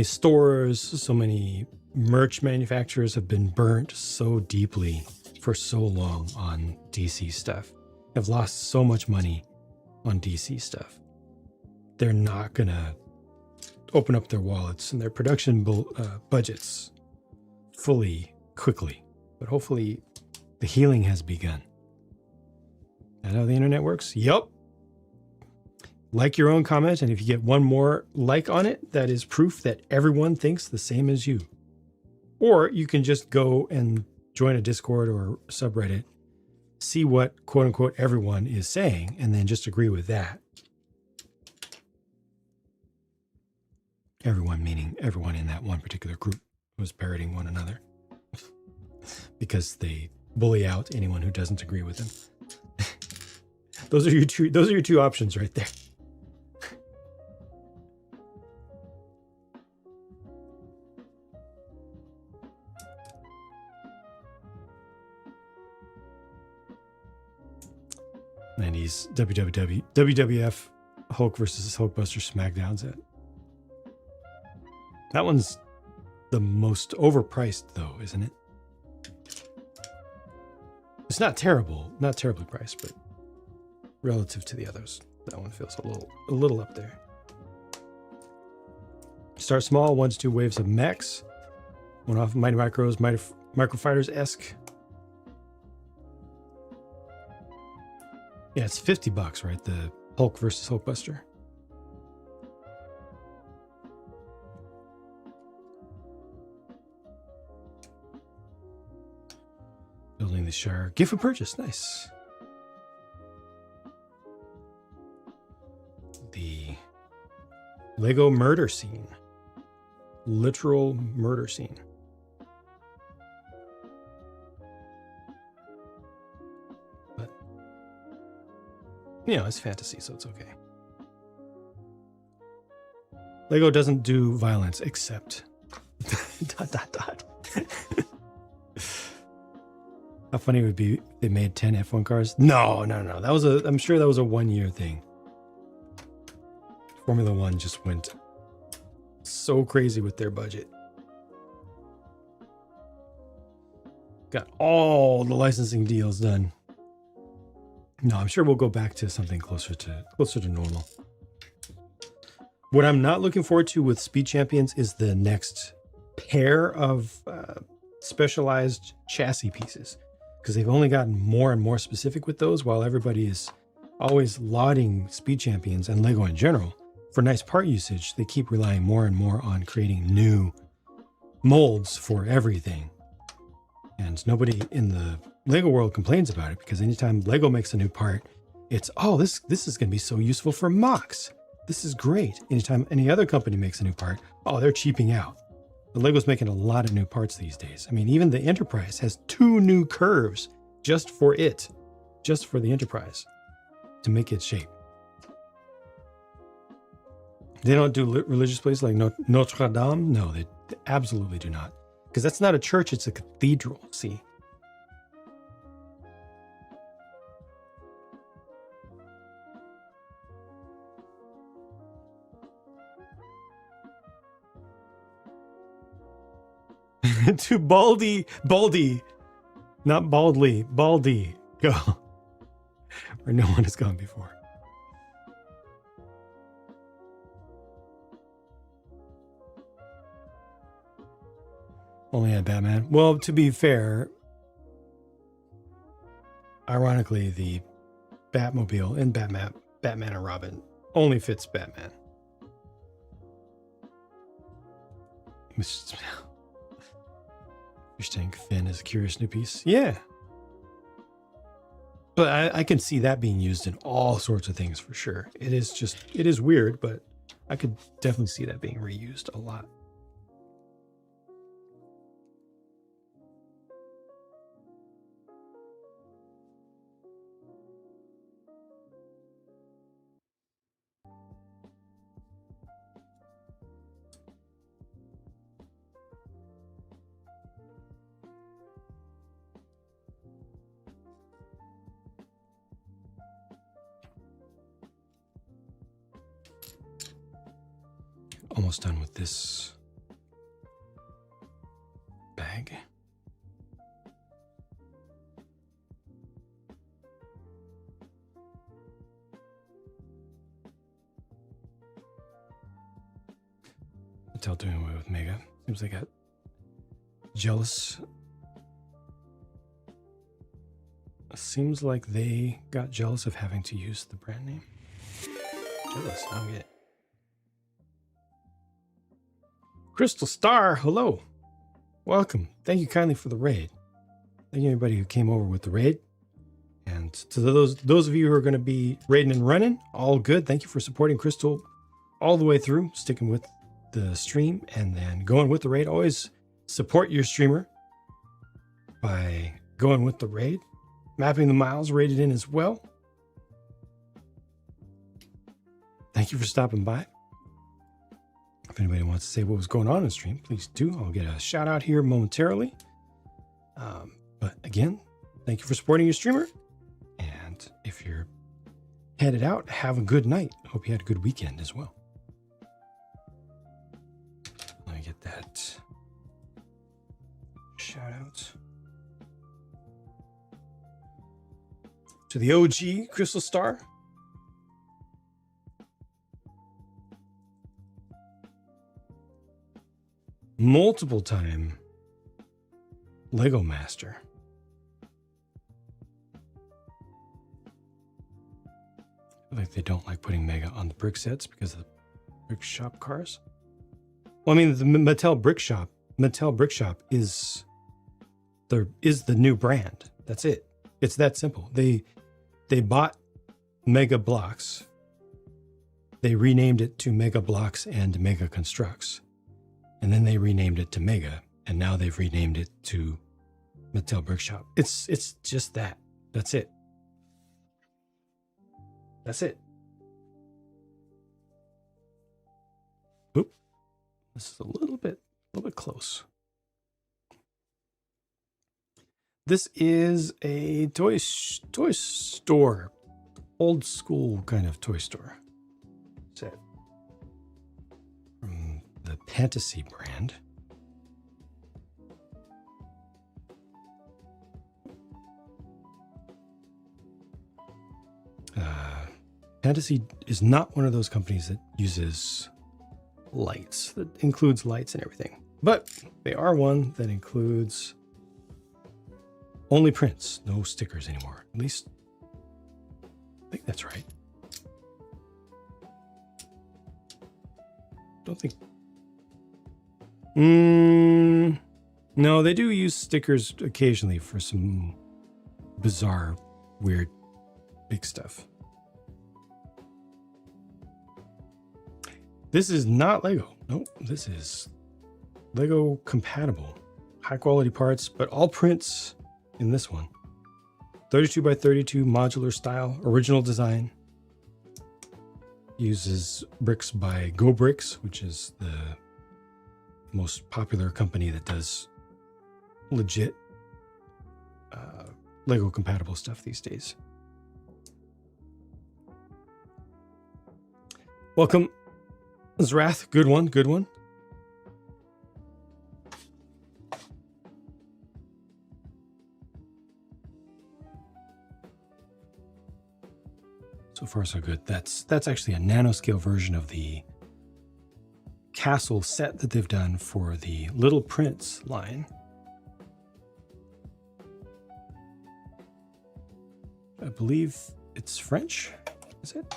stores, so many merch manufacturers have been burnt so deeply for so long on DC stuff. Have lost so much money on DC stuff. They're not going to open up their wallets and their production budgets fully quickly. But hopefully the healing has begun. Is that how the internet works? Yup. Like your own comment, and if you get one more like on it, that is proof that everyone thinks the same as you. Or you can just go and join a Discord or subreddit, see what quote unquote everyone is saying, and then just agree with that. Everyone meaning everyone in that one particular group was parroting one another because they bully out anyone who doesn't agree with them. Those are your two options right there. '90s WWF Hulk versus Hulkbuster SmackDowns. That one's the most overpriced though, isn't it? It's not terrible, not terribly priced, but relative to the others, that one feels a little up there. Start small, 1 to 2 waves of mechs. One off Mighty Micros, Micro Fighters-esque. Yeah, it's $50, right? The Hulk versus Hulkbuster. Building the Shire. Gift of purchase. Nice. The Lego murder scene. Literal murder scene. But, you know, it's fantasy, so it's okay. Lego doesn't do violence except... ... How funny it would be if they made 10 F1 cars. No. I'm sure that was a 1-year thing. Formula One just went so crazy with their budget. Got all the licensing deals done. No, I'm sure we'll go back to something closer to normal. What I'm not looking forward to with Speed Champions is the next pair of specialized chassis pieces, because they've only gotten more and more specific with those, while everybody is always lauding Speed Champions and Lego in general for nice part usage. They keep relying more and more on creating new molds for everything. And nobody in the Lego world complains about it, because anytime Lego makes a new part, it's, oh, this is going to be so useful for mocks. This is great. Anytime any other company makes a new part, oh, they're cheaping out. But Lego's making a lot of new parts these days. I mean, even the Enterprise has 2 new curves just for the Enterprise, to make its shape. They don't do religious places like Notre Dame. No, they absolutely do not. Because that's not a church, it's a cathedral, see? To Baldy, not baldly, Baldy, go. Where no one has gone before. Only had Batman. Well, to be fair, ironically, the Batmobile in Batman and Robin only fits Batman. Fish Tank Finn is a curious new piece. Yeah. But I can see that being used in all sorts of things for sure. It is weird, but I could definitely see that being reused a lot. almost done with this bag. Mattel doing away with Mega. Seems they got jealous. Seems like they got jealous of having to use the brand name. Jealous, I don't get it. Crystal Star, hello. Welcome. Thank you kindly for the raid. Thank you everybody who came over with the raid. And to those of you who are going to be raiding and running, all good. Thank you for supporting Crystal all the way through, sticking with the stream and then going with the raid. Always support your streamer by going with the raid. Mapping the miles rated in as well. Thank you for stopping by. If anybody wants to say what was going on in the stream, please do. I'll get a shout out here momentarily. But again, thank you for supporting your streamer. And if you're headed out, have a good night. Hope you had a good weekend as well. Let me get that shout out to the OG Crystal Star. Multiple time Lego master. I think they don't like putting Mega on the brick sets because of the brick shop cars. Well, I mean, the Mattel brick shop is the new brand. That's it. It's that simple. They bought Mega Blocks. They renamed it to Mega Blocks and Mega Constructs. And then they renamed it to Mega. And now they've renamed it to Mattel Brick Shop. It's just that. That's it. That's it. Oop. This is a little bit close. This is a toy store, old school kind of toy store set from the Pantasy brand. Pantasy is not one of those companies that uses lights, that includes lights and everything, but they are one that includes only prints, no stickers anymore. At least, I think that's right. Don't think. No, they do use stickers occasionally for some bizarre, weird, big stuff. This is not Lego. Nope, this is Lego compatible. High quality parts, but all prints in this one. 32 by 32 modular style, original design. Uses bricks by Go Bricks, which is the most popular company that does legit Lego compatible stuff these days. Welcome, Zrath. Good one, good one. So far, so good. That's actually a nanoscale version of the castle set that they've done for the Little Prince line. I believe it's French, is it?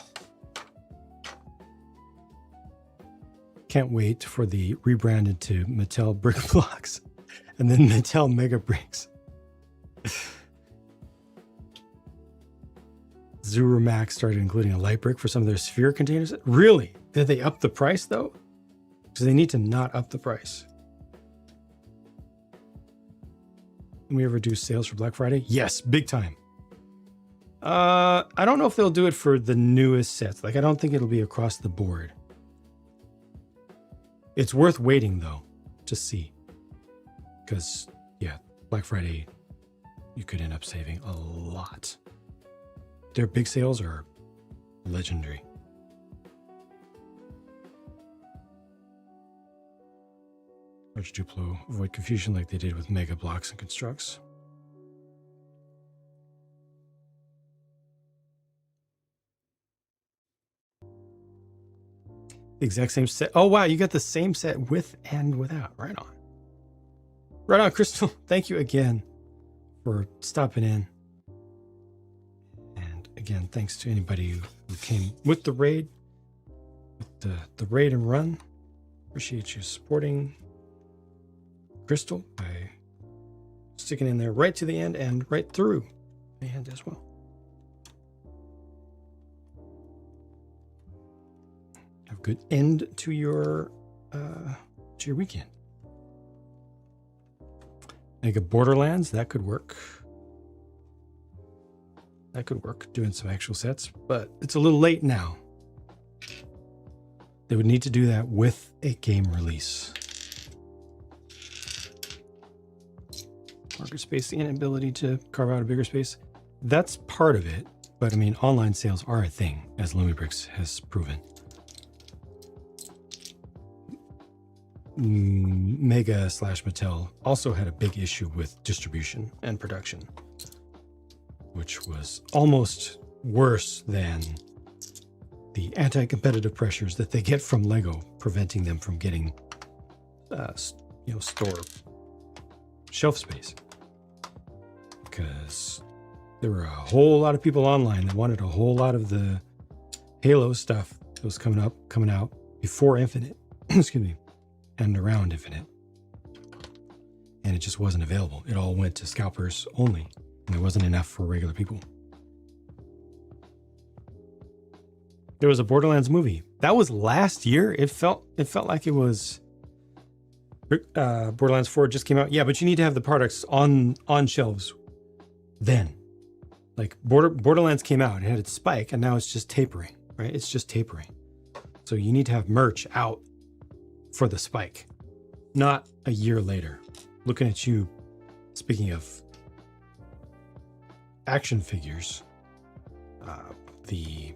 Can't wait for the rebrand into Mattel Brick Blocks and then Mattel Mega Bricks. Zuramax started including a light brick for some of their sphere containers. Really? Did they up the price though? Because they need to not up the price. Can we ever do sales for Black Friday? Yes, big time. I don't know if they'll do it for the newest sets. Like, I don't think it'll be across the board. It's worth waiting though to see. Because, yeah, Black Friday, you could end up saving a lot. Their big sales are legendary. Large Duplo, avoid confusion like they did with Mega Blocks and Constructs. The exact same set. Oh, wow. You got the same set with and without. Right on. Right on, Crystal. Thank you again for stopping in. And again, thanks to anybody who came with the raid, with the raid and run. Appreciate you supporting Crystal by sticking in there right to the end and right through the end as well. Have a good end to your weekend. Make a Borderlands, that could work. That could work, doing some actual sets, but it's a little late now. They would need to do that with a game release. Market space, the inability to carve out a bigger space. That's part of it, but I mean, online sales are a thing, as Lumibrix has proven. Mega/Mattel also had a big issue with distribution and production, which was almost worse than the anti-competitive pressures that they get from Lego, preventing them from getting, store shelf space. Because there were a whole lot of people online that wanted a whole lot of the Halo stuff that was coming out before Infinite, excuse me, and around Infinite. And it just wasn't available. It all went to scalpers only, and there wasn't enough for regular people. There was a Borderlands movie. That was last year. It felt like it was Borderlands 4 just came out. Yeah, but you need to have the products on shelves then. Like Borderlands came out, it had its spike, and now it's just tapering, right? It's just tapering. So you need to have merch out for the spike, not a year later. Looking at you, speaking of action figures, the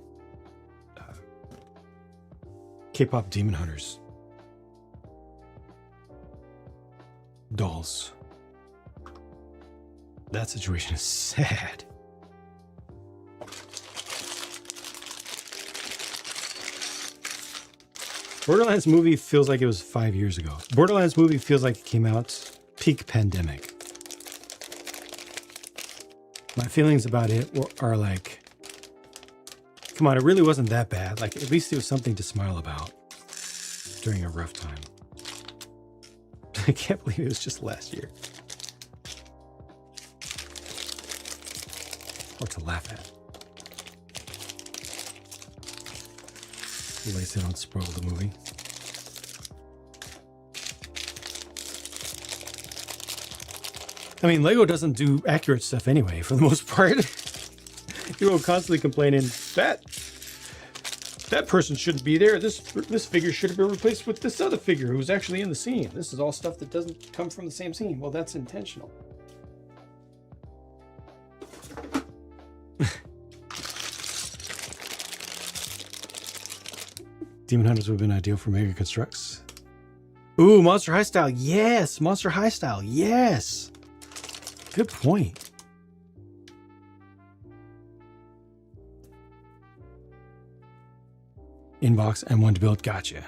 K-pop Demon Hunters dolls. That situation is sad. Borderlands movie feels like it was 5 years ago. Borderlands movie feels like it came out peak pandemic. My feelings about it are like, come on, it really wasn't that bad. Like, at least it was something to smile about during a rough time. I can't believe it was just last year. Or to laugh at. At least they don't spoil the movie. I mean, Lego doesn't do accurate stuff anyway, for the most part. People constantly complaining that person shouldn't be there. This figure should have been replaced with this other figure who was actually in the scene. This is all stuff that doesn't come from the same scene. Well, that's intentional. Demon Hunters would have been ideal for Mega Constructs. Ooh, Monster High Style. Yes, Monster High Style. Yes. Good point. Inbox and one to build. Gotcha.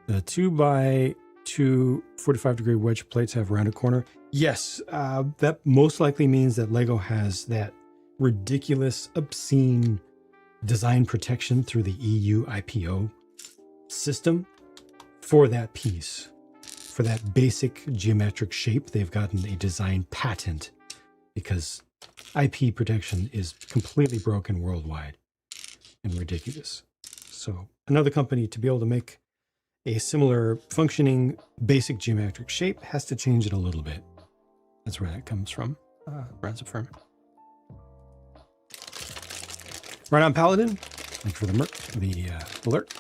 The 2x2 45-degree wedge plates have rounded corner. Yes, that most likely means that Lego has that ridiculous, obscene design protection through the EU IPO system for that piece. For that basic geometric shape, they've gotten a design patent because IP protection is completely broken worldwide and ridiculous. So another company to be able to make a similar functioning basic geometric shape has to change it a little bit. That's where that comes from. Brands of firm. Right on, Paladin. Thanks for the alert.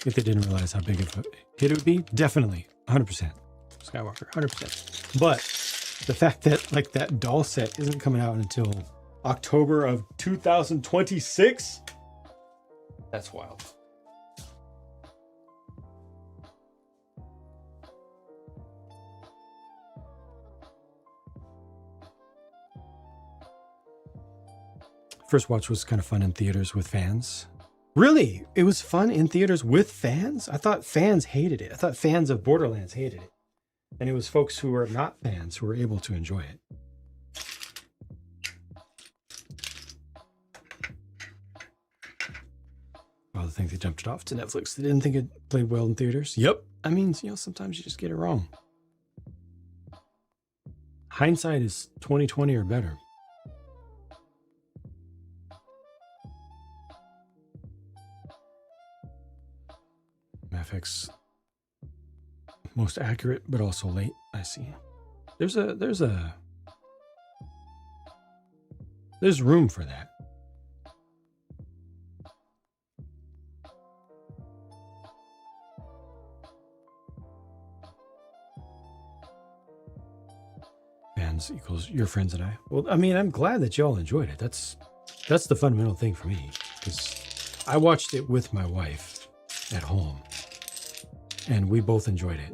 If they didn't realize how big of a hit it would be, definitely 100%. Skywalker, 100%. But the fact that like that doll set isn't coming out until October of 2026, that's wild. First watch was kind of fun in theaters with fans. Really? It was fun in theaters with fans? I thought fans hated it. I thought fans of Borderlands hated it. And it was folks who were not fans who were able to enjoy it. Well, I think they jumped it off to Netflix. They didn't think it played well in theaters. Yep. I mean, sometimes you just get it wrong. Hindsight is 2020 or better. FX most accurate, but also late. I see. There's room for that. Fans equals your friends and I. Well, I mean, I'm glad that y'all enjoyed it. That's the fundamental thing for me, because I watched it with my wife at home. And we both enjoyed it.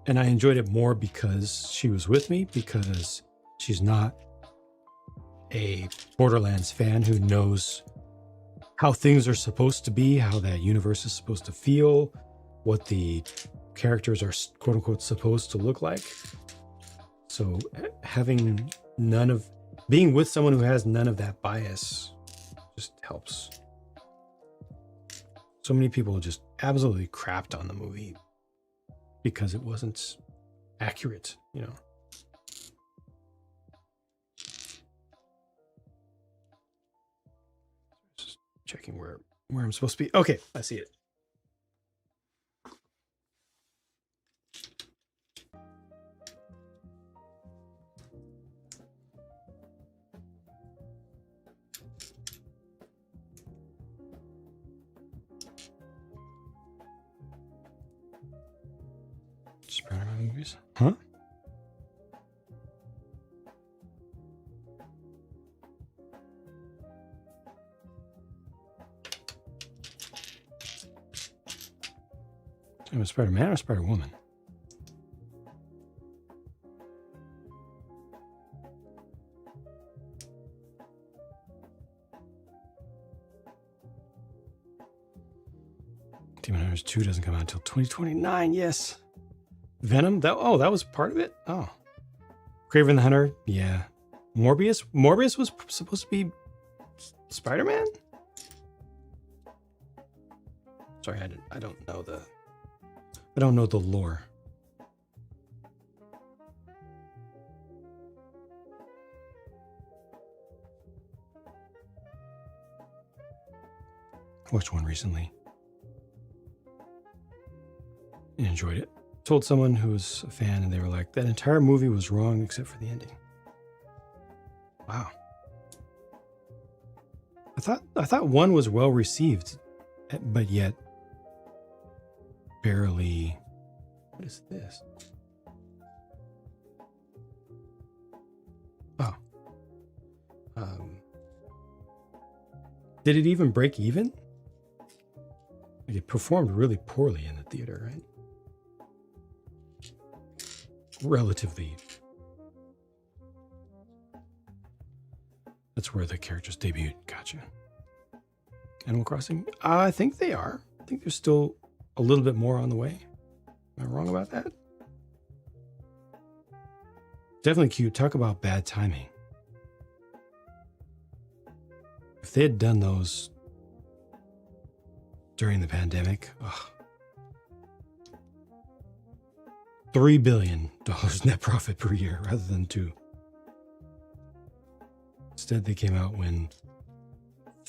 And I enjoyed it more because she was with me, because she's not a Borderlands fan who knows how things are supposed to be, how that universe is supposed to feel, what the characters are quote unquote supposed to look like. So having being with someone who has none of that bias just helps. So many people just absolutely crapped on the movie because it wasn't accurate, Just checking where I'm supposed to be. Okay, I see it. Spider-Man movies? Huh? It was Spider-Man or Spider-Woman? Demon Hunters 2 doesn't come out until 2029. Yes. Venom? That was part of it? Oh. Kraven the Hunter? Yeah. Morbius? Morbius was supposed to be Spider-Man? Sorry, I don't know the lore. Watched one recently. And enjoyed it. Told someone who was a fan and they were like, that entire movie was wrong except for the ending. Wow. I thought one was well received, but yet barely. What is this? Oh. Did it even break even? Like, it performed really poorly in the theater, right? Relatively. That's where the characters debuted. Gotcha. Animal Crossing? I think they are. I think there's still a little bit more on the way. Am I wrong about that? Definitely cute. Talk about bad timing. If they had done those during the pandemic, $3 billion net profit per year rather than $2 billion. Instead, they came out when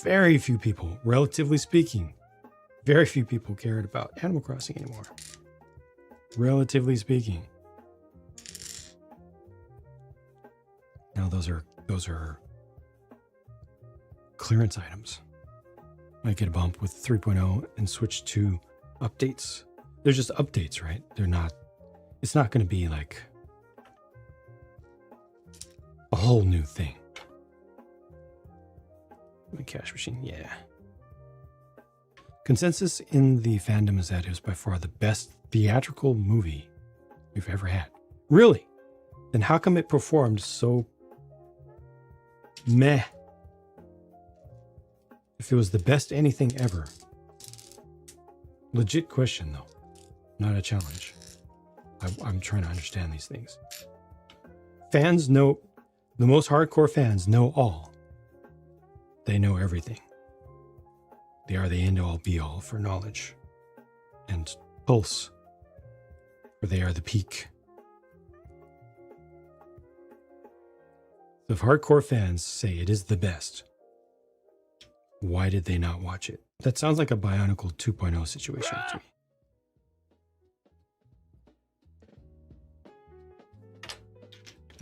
very few people, relatively speaking, very few people cared about Animal Crossing anymore. Relatively speaking. Now those are clearance items. Might get a bump with 3.0 and switch to updates. They're just updates, right? It's not going to be like a whole new thing. The cash machine, yeah. Consensus in the fandom is that it was by far the best theatrical movie we've ever had. Really? Then how come it performed so meh If it was the best anything ever. Legit question, though. Not a challenge. I'm trying to understand these things. Fans know, the most hardcore fans know all. They know everything. They are the end-all be-all for knowledge. And pulse, for they are the peak. If hardcore fans say it is the best, why did they not watch it? That sounds like a Bionicle 2.0 situation to me.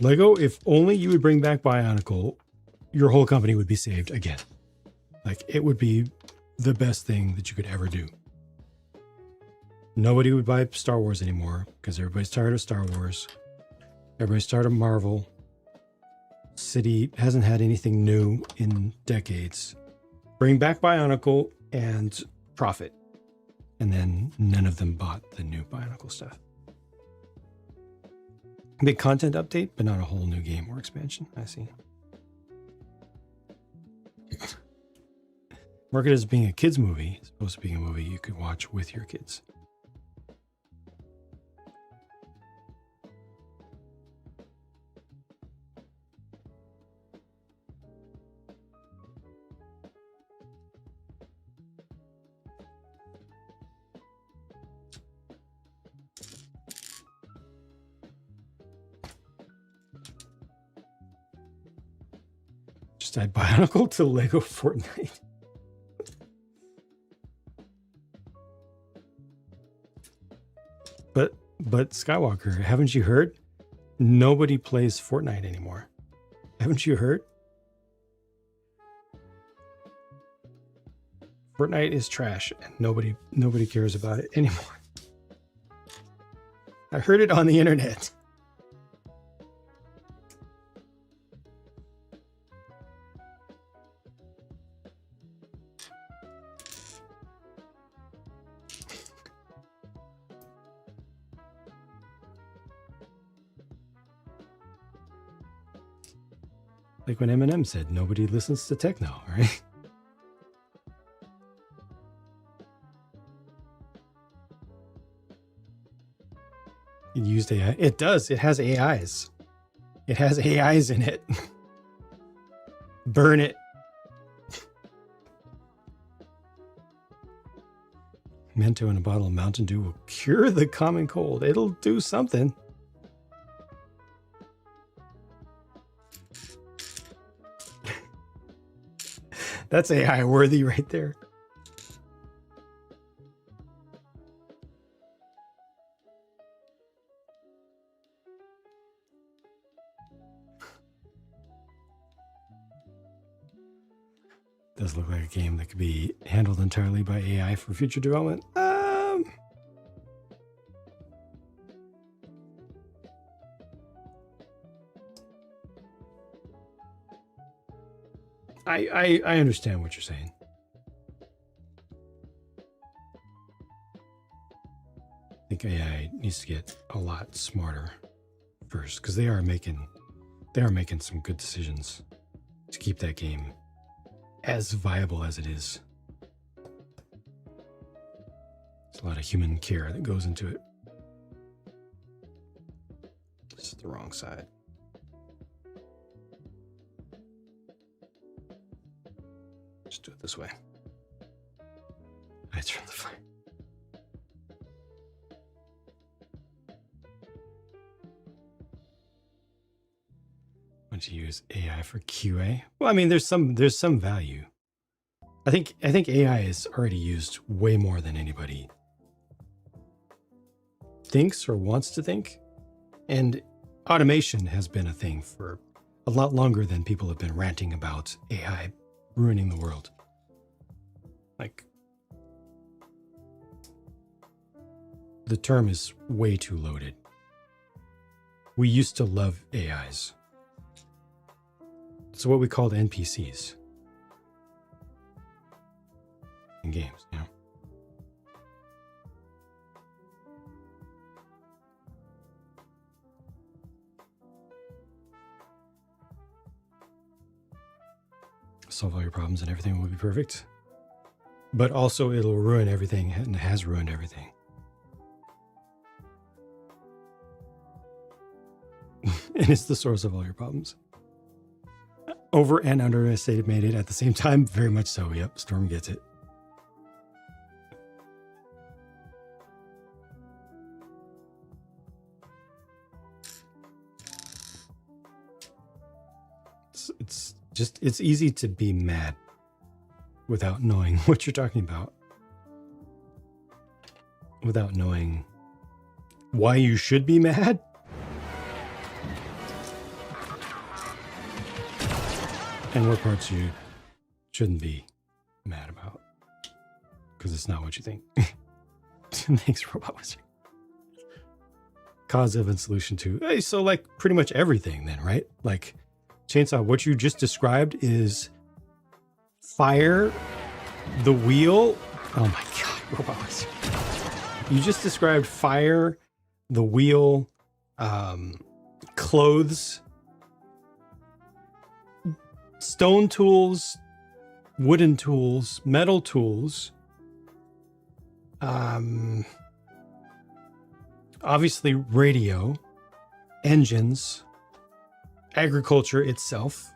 Lego, if only you would bring back Bionicle, your whole company would be saved again. Like, it would be the best thing that you could ever do. Nobody would buy Star Wars anymore because everybody's tired of Star Wars. Everybody's tired of Marvel. City hasn't had anything new in decades. Bring back Bionicle and profit. And then none of them bought the new Bionicle stuff. Big content update, but not a whole new game or expansion. I see. Marketed as being a kids movie, it's supposed to be a movie you could watch with your kids. Just add Bionicle to Lego Fortnite. But Skywalker, haven't you heard? Nobody plays Fortnite anymore. Haven't you heard? Fortnite is trash and nobody cares about it anymore. I heard it on the internet. Like when Eminem said, nobody listens to techno, right? It used AI. It does. It has AIs. It has AIs in it. Burn it. Mento in a bottle of Mountain Dew will cure the common cold. It'll do something. That's AI worthy right there. Does look like a game that could be handled entirely by AI for future development. I understand what you're saying. I think AI needs to get a lot smarter first, because they are making some good decisions to keep that game as viable as it is. There's a lot of human care that goes into it. This is the wrong side. Just do it this way. It's from the fire. Want to use AI for QA? Well, I mean, there's some value. I think AI is already used way more than anybody thinks or wants to think, and automation has been a thing for a lot longer than people have been ranting about AI ruining the world. Like, the term is way too loaded. We used to love AIs. It's what we called NPCs in games, you know? solve all your problems and everything will be perfect. But also it'll ruin everything, and has ruined everything. And it's the source of all your problems. Over and underestimated at the same time. Very much so. Yep. Storm gets it. It's easy to be mad without knowing what you're talking about. Without knowing why you should be mad. And what parts you shouldn't be mad about. Because it's not what you think. Thanks, Robot Wizard. Cause of and solution to. Hey, so like pretty much everything then, right? Like Chainsaw, what you just described is fire the wheel. Oh my God, Robot Wizard. You just described fire, the wheel, clothes, stone tools, wooden tools, metal tools, obviously radio, engines, agriculture itself.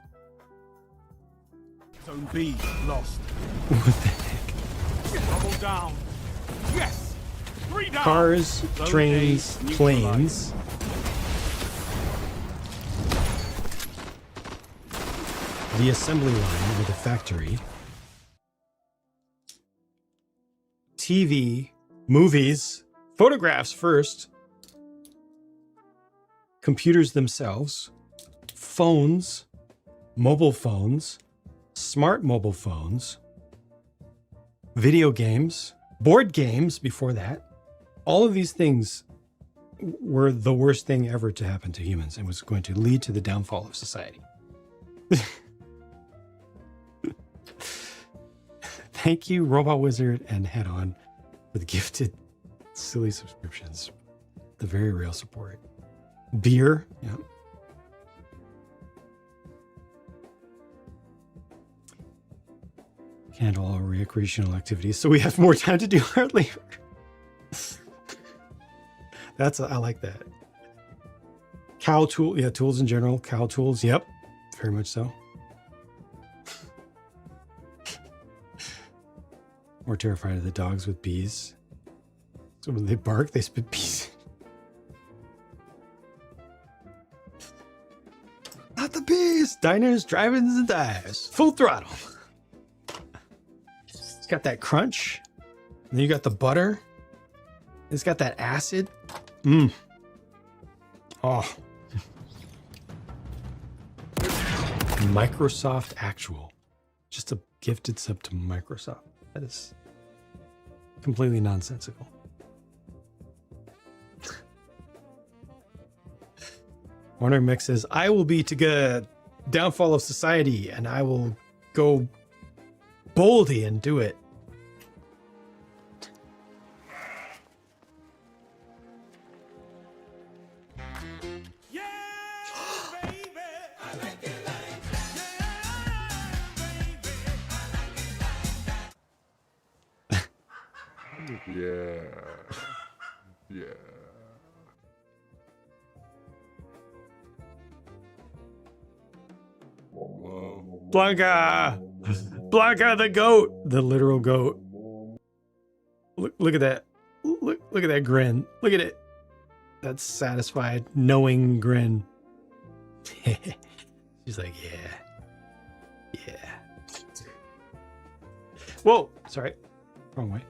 Zone B lost. What the heck? Double down. Yes. 3 down. Cars, Zone trains, A planes. The assembly line or the factory. TV, movies, photographs first. Computers themselves. Phones, mobile phones, smart mobile phones, video games, board games before that. All of these things were the worst thing ever to happen to humans and was going to lead to the downfall of society. Thank you, Robot Wizard and Head On, for the gifted silly subscriptions. The very real support. Beer, yeah. Handle all recreational activities so we have more time to do our labor. I like that. Cow tool, yeah, tools in general. Cow tools, yep, very much so. More terrified of the dogs with bees. So when they bark, they spit bees. Not the bees! Diners, drive-ins, and dives. Full throttle. It's got that crunch. And then you got the butter. It's got that acid. Mmm. Oh. Microsoft Actual. Just a gifted sub to Microsoft. That is completely nonsensical. Warner Mix says, I will be to the downfall of society and I will go boldy and do it. Yeah. Whoa. Blanca! Blanca the goat! The literal goat. Look at that. Look at that grin. Look at it. That satisfied, knowing grin. She's like, yeah. Yeah. Whoa! Sorry. Wrong way.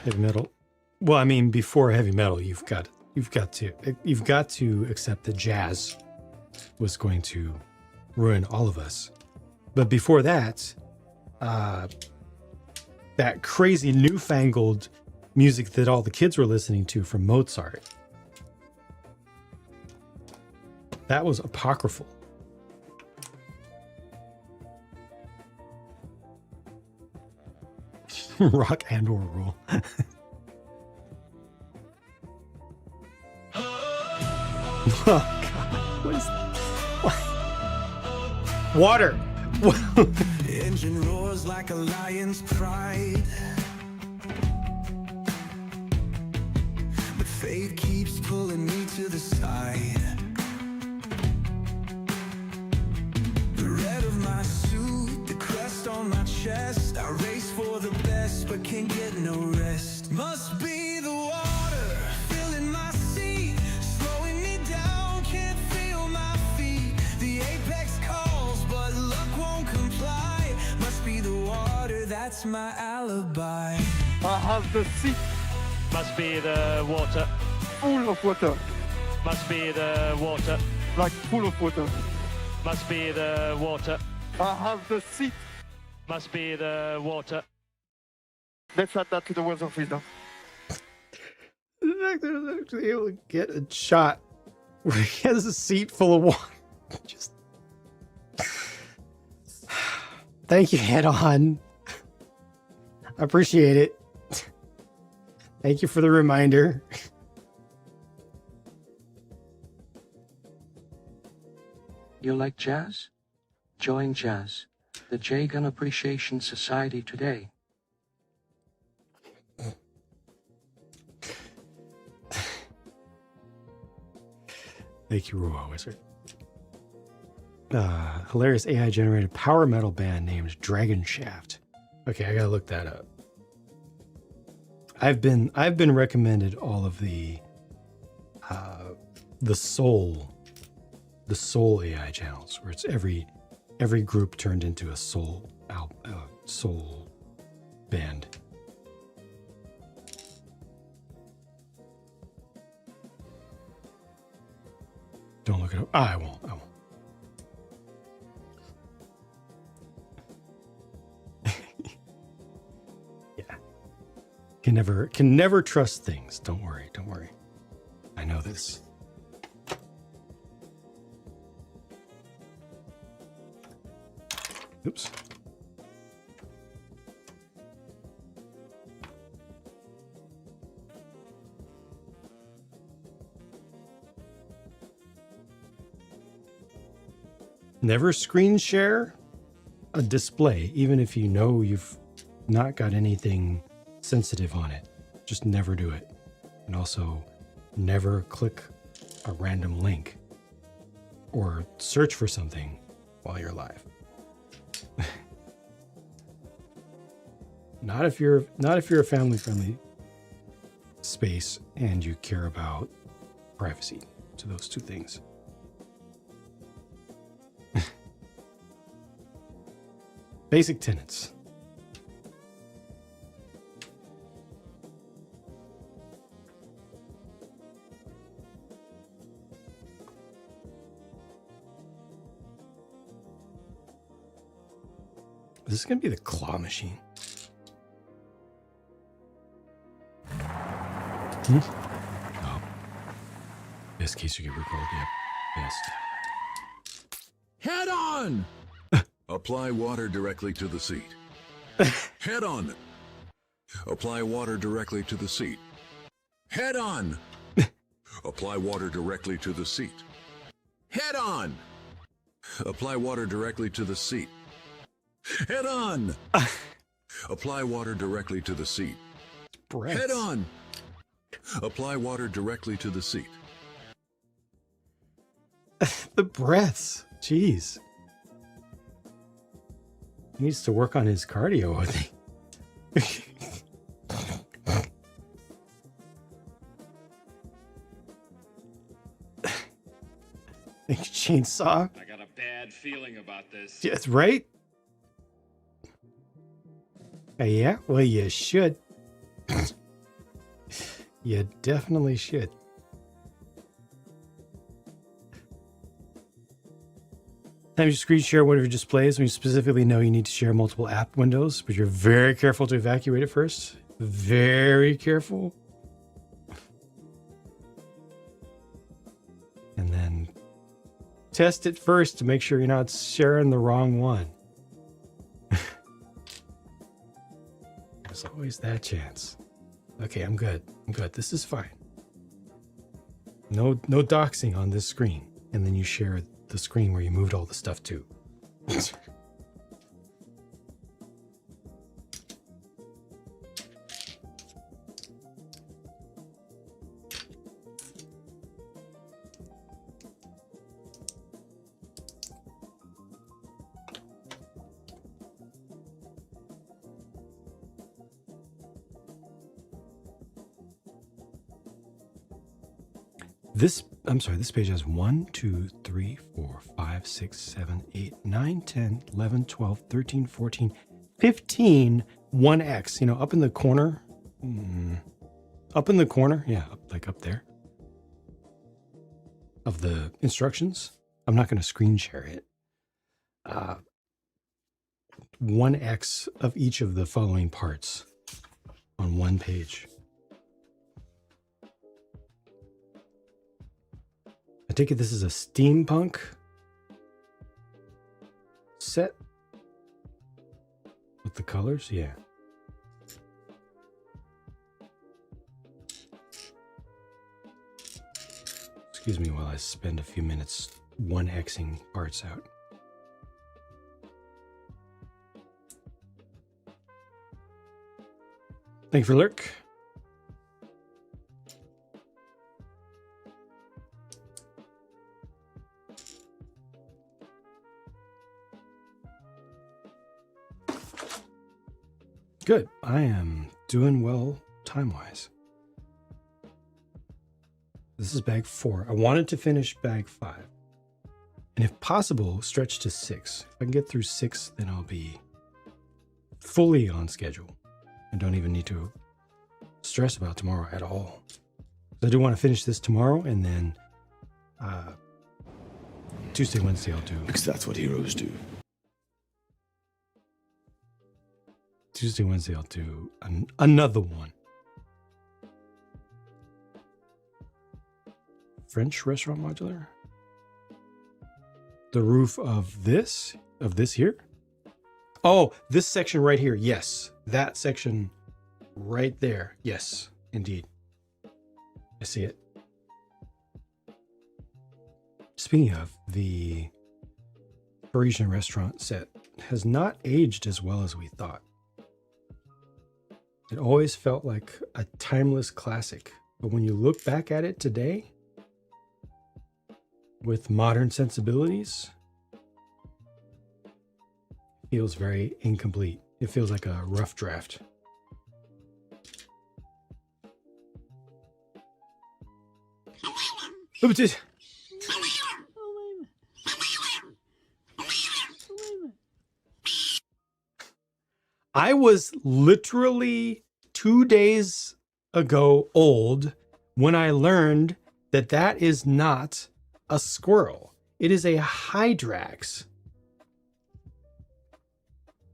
Heavy metal. Well, I mean, before heavy metal, you've got to accept that jazz was going to ruin all of us. But before that, that crazy newfangled music that all the kids were listening to from Mozart, that was apocryphal. Rock and or roll. Oh, God. What is what? Water. The engine roars like a lion's pride, but fate keeps pulling me to the side. The red of my suit, the crest on my chest, I race for the best but can't get no rest. Must be the water filling my seat, slowing me down, can't feel my feet. The apex calls but luck won't comply. Must be the water, that's my alibi. I have the seat Must be the water. full of water, Must be the water. like full of water. Must be the water. I have the seat. Must be the water. Let's add that to the words of wisdom. The fact that I was actually able to get a shot where he has a seat full of water. Just thank you, head on. I appreciate it. Thank you for the reminder. You like jazz? Join jazz, the J Gun Appreciation Society today. Thank you, Ruo Wizard. Hilarious AI generated power metal band named Dragon Shaft. Okay, I gotta look that up. I've been recommended all of the soul AI channels where it's every group turned into a soul band. Don't look it up. I won't. Yeah. Can never trust things. Don't worry. I know this. Oops. Never screen share a display, even if you know you've not got anything sensitive on it. Just never do it. And also, never click a random link or search for something while you're live. Not if you're a family-friendly space and you care about privacy. So those two things. Basic tenets. This is going to be the claw machine. Oh. Best case you get recalled. Yep. Best. Head on! Apply water directly to the seat. Head on! Apply water directly to the seat. Head on! Apply water directly to the seat. Head on! Apply water directly to the seat. Head on! Apply water directly to the seat. Head on! Apply water directly to the seat. The breaths. Jeez. He needs to work on his cardio, I think. Chainsaw. I got a bad feeling about this. Yes, right? Yeah, well, you should. You definitely should. Time you screen share one of your displays when you specifically know you need to share multiple app windows, but you're very careful to evacuate it first. Very careful. And then test it first to make sure you're not sharing the wrong one. There's always that chance. Okay, I'm good. I'm good. This is fine. No doxing on this screen. And then you share the screen where you moved all the stuff to. This page has 1, 2, 3, 4, 5, 6, 7, 8, 9, 10, 11, 12, 13, 14, 15 1x. You know, up in the corner. Up in the corner. Yeah, like up there. Of the instructions. I'm not going to screen share it. 1x of each of the following parts on one page. I take it this is a steampunk set with the colors? Yeah. Excuse me while I spend a few minutes 1xing parts out. Thank you for lurk. Good. I am doing well time-wise. This is bag 4. I wanted to finish bag 5. And if possible, stretch to 6. If I can get through 6, then I'll be fully on schedule. I don't even need to stress about tomorrow at all. So I do want to finish this tomorrow, and then Tuesday, Wednesday I'll do. Because that's what heroes do. Tuesday, Wednesday I'll do another one. French restaurant modular. The roof of this here. Oh, this section right here. Yes, that section right there. Yes, indeed. I see it. Speaking of, the Parisian restaurant set has not aged as well as we thought. It always felt like a timeless classic, but when you look back at it today, with modern sensibilities, it feels very incomplete. It feels like a rough draft. I was literally 2 days ago old when I learned that that is not a squirrel. It is a hydrax,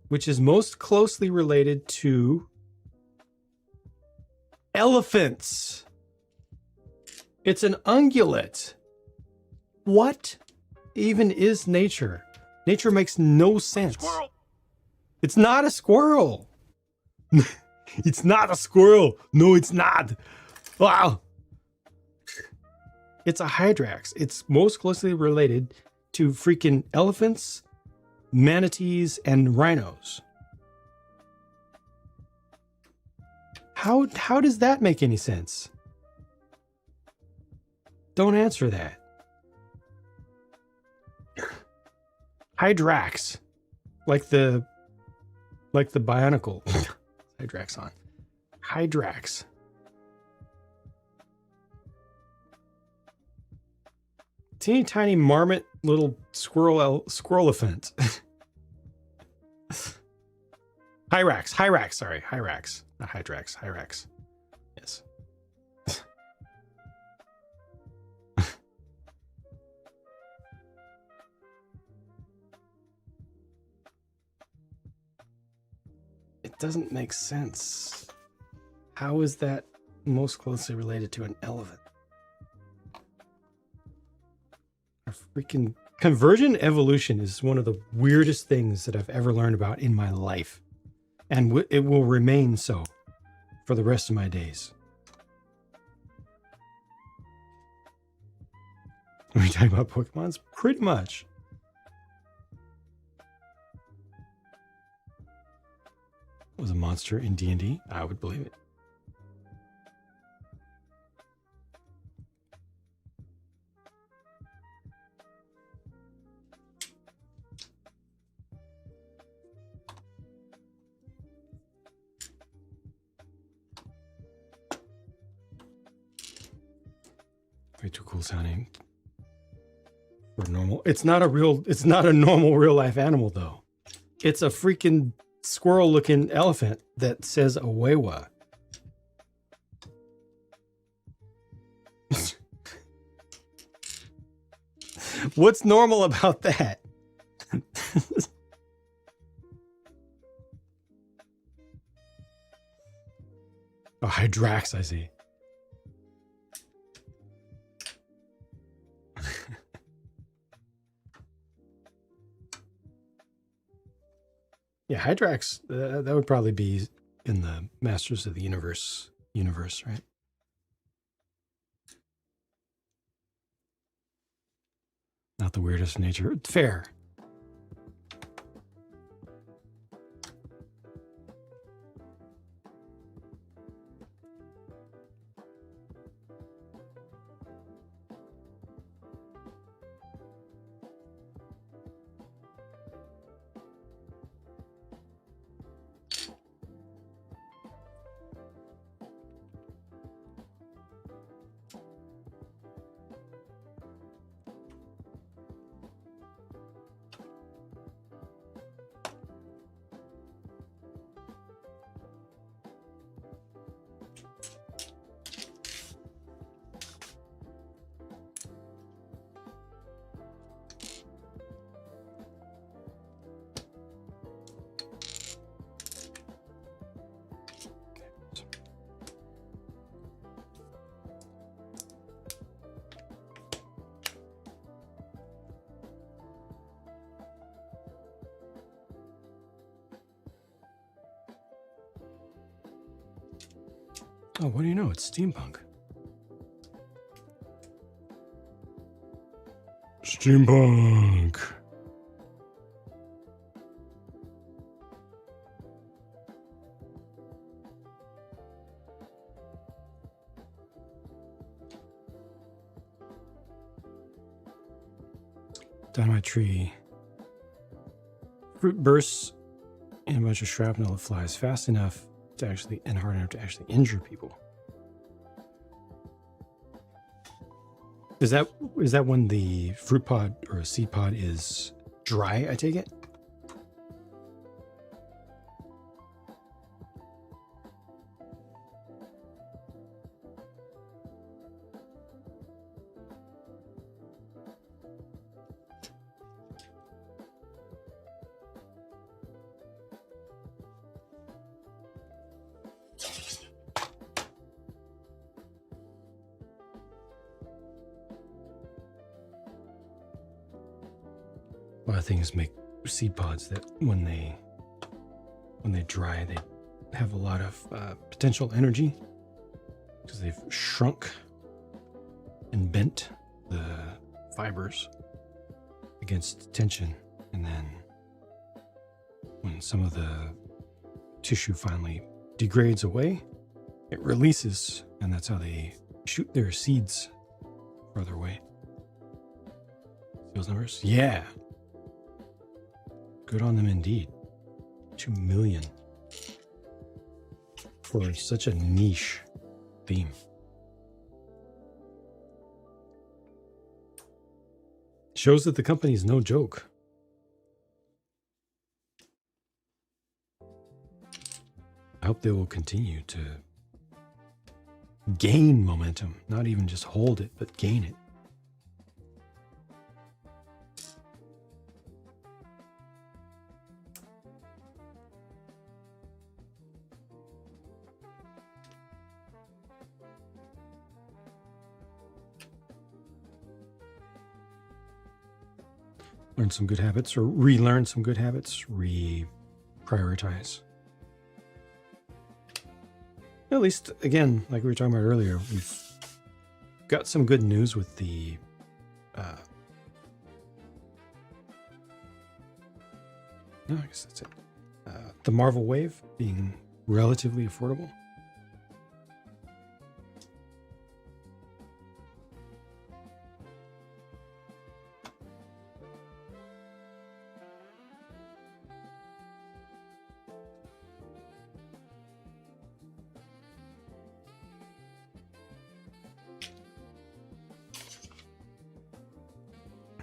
which is most closely related to elephants. It's an ungulate. What even is nature? Nature makes no sense. Squirrel. It's not a squirrel. It's not a squirrel. No, it's not. Wow. It's a hydrax. It's most closely related to freaking elephants, manatees, and rhinos. How does that make any sense? Don't answer that. Hydrax. Like the Bionicle. Hydraxon. Hydrax. Teeny tiny marmot little squirrel-elephant. Hyrax, sorry. Hyrax. Not Hydrax, Hyrax. Yes. It doesn't make sense. How is that most closely related to an elephant? A freaking convergent evolution is one of the weirdest things that I've ever learned about in my life. And it will remain so for the rest of my days. Are we talking about Pokemons? Pretty much. Was a monster in D&D? I would believe it. Way too cool sounding for normal. It's not a normal real life animal though. It's a freaking squirrel looking elephant that says Awewa. What's normal about that? Oh, Hydrax, I see. Yeah, Hydrax, that would probably be in the Masters of the universe, right? Not the weirdest in nature. Fair. Oh, what do you know? It's steampunk. Steampunk. Dynamite tree. Fruit bursts and a bunch of shrapnel that flies fast enough to actually, and hard enough to actually injure people. Is that when the fruit pod or a seed pod is dry, I take it? A lot of things make seed pods that when they dry, they have a lot of potential energy because they've shrunk and bent the fibers against tension. And then when some of the tissue finally degrades away, it releases, and that's how they shoot their seeds further away. See those numbers? Yeah. Good on them indeed. 2 million for such a niche theme. Shows that the company is no joke. I hope they will continue to gain momentum, not even just hold it, but gain it. Learn some good habits, or relearn some good habits, reprioritize. At least, again, like we were talking about earlier, we've got some good news with the no, I guess that's it. The Marvel Wave being relatively affordable.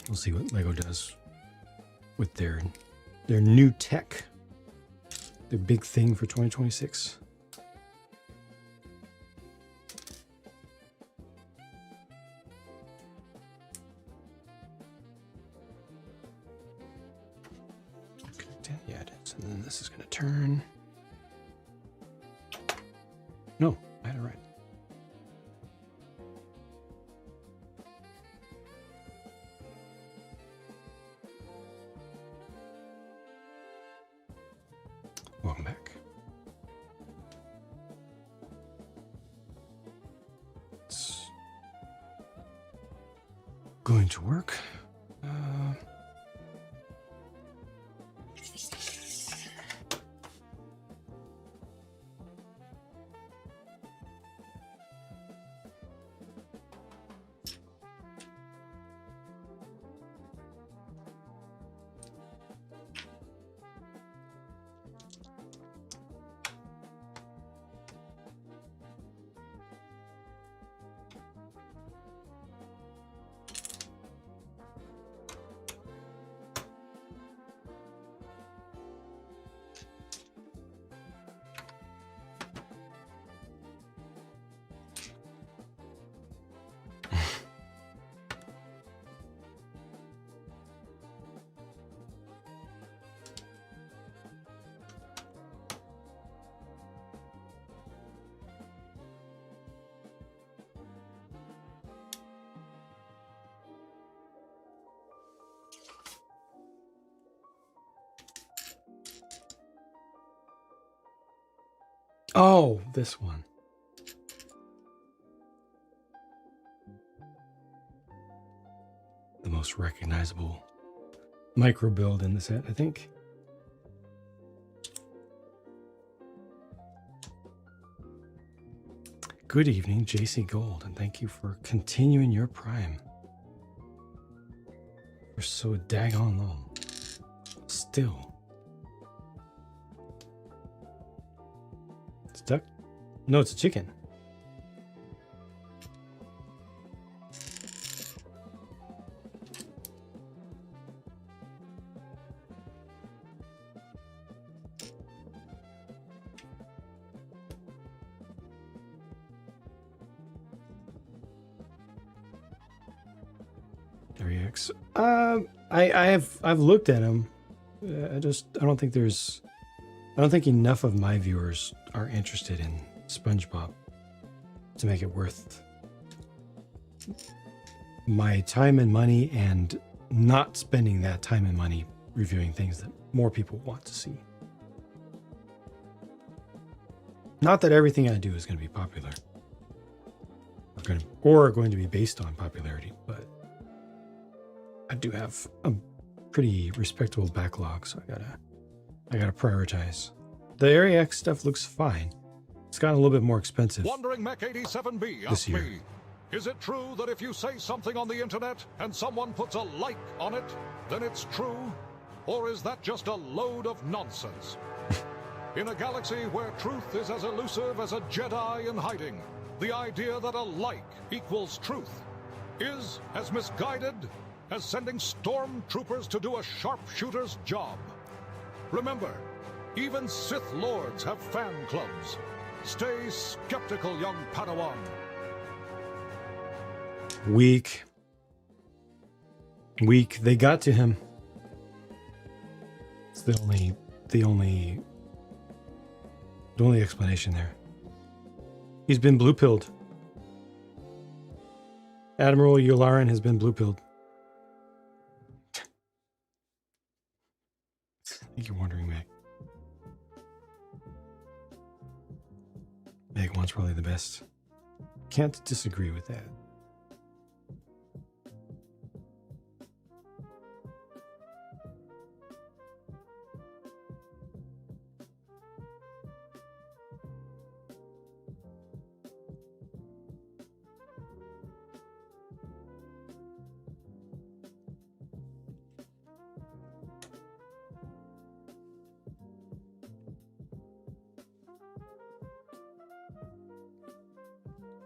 We'll see what Lego does with their new tech. Their big thing for 2026. Okay, yeah, it is. And then this is going to turn. No, I had it right. Welcome back. It's going to work. Oh, this one. The most recognizable micro build in the set, I think. Good evening, JC Gold, and thank you for continuing your Prime. We're so daggone long. Still. It's a duck? No, it's a chicken. REX. I've looked at them. I don't think enough of my viewers are interested in SpongeBob to make it worth my time and money, and not spending that time and money reviewing things that more people want to see. Not that everything I do is going to be popular or going to be based on popularity, but I do have a pretty respectable backlog, so I gotta prioritize. The Area X stuff looks fine. It's gotten a little bit more expensive Wandering Mech 87B this year. me, is it true that if you say something on the internet and someone puts a like on it, then it's true? Or is that just a load of nonsense? In a galaxy where truth is as elusive as a Jedi in hiding, the idea that a like equals truth is as misguided as sending stormtroopers to do a sharpshooter's job. Remember, even Sith Lords have fan clubs. Stay skeptical, young Padawan. Weak. They got to him. It's the only explanation there. He's been blue-pilled. Admiral Yularen has been blue-pilled. I think you're wondering, Mac. Mega one's probably the best. Can't disagree with that.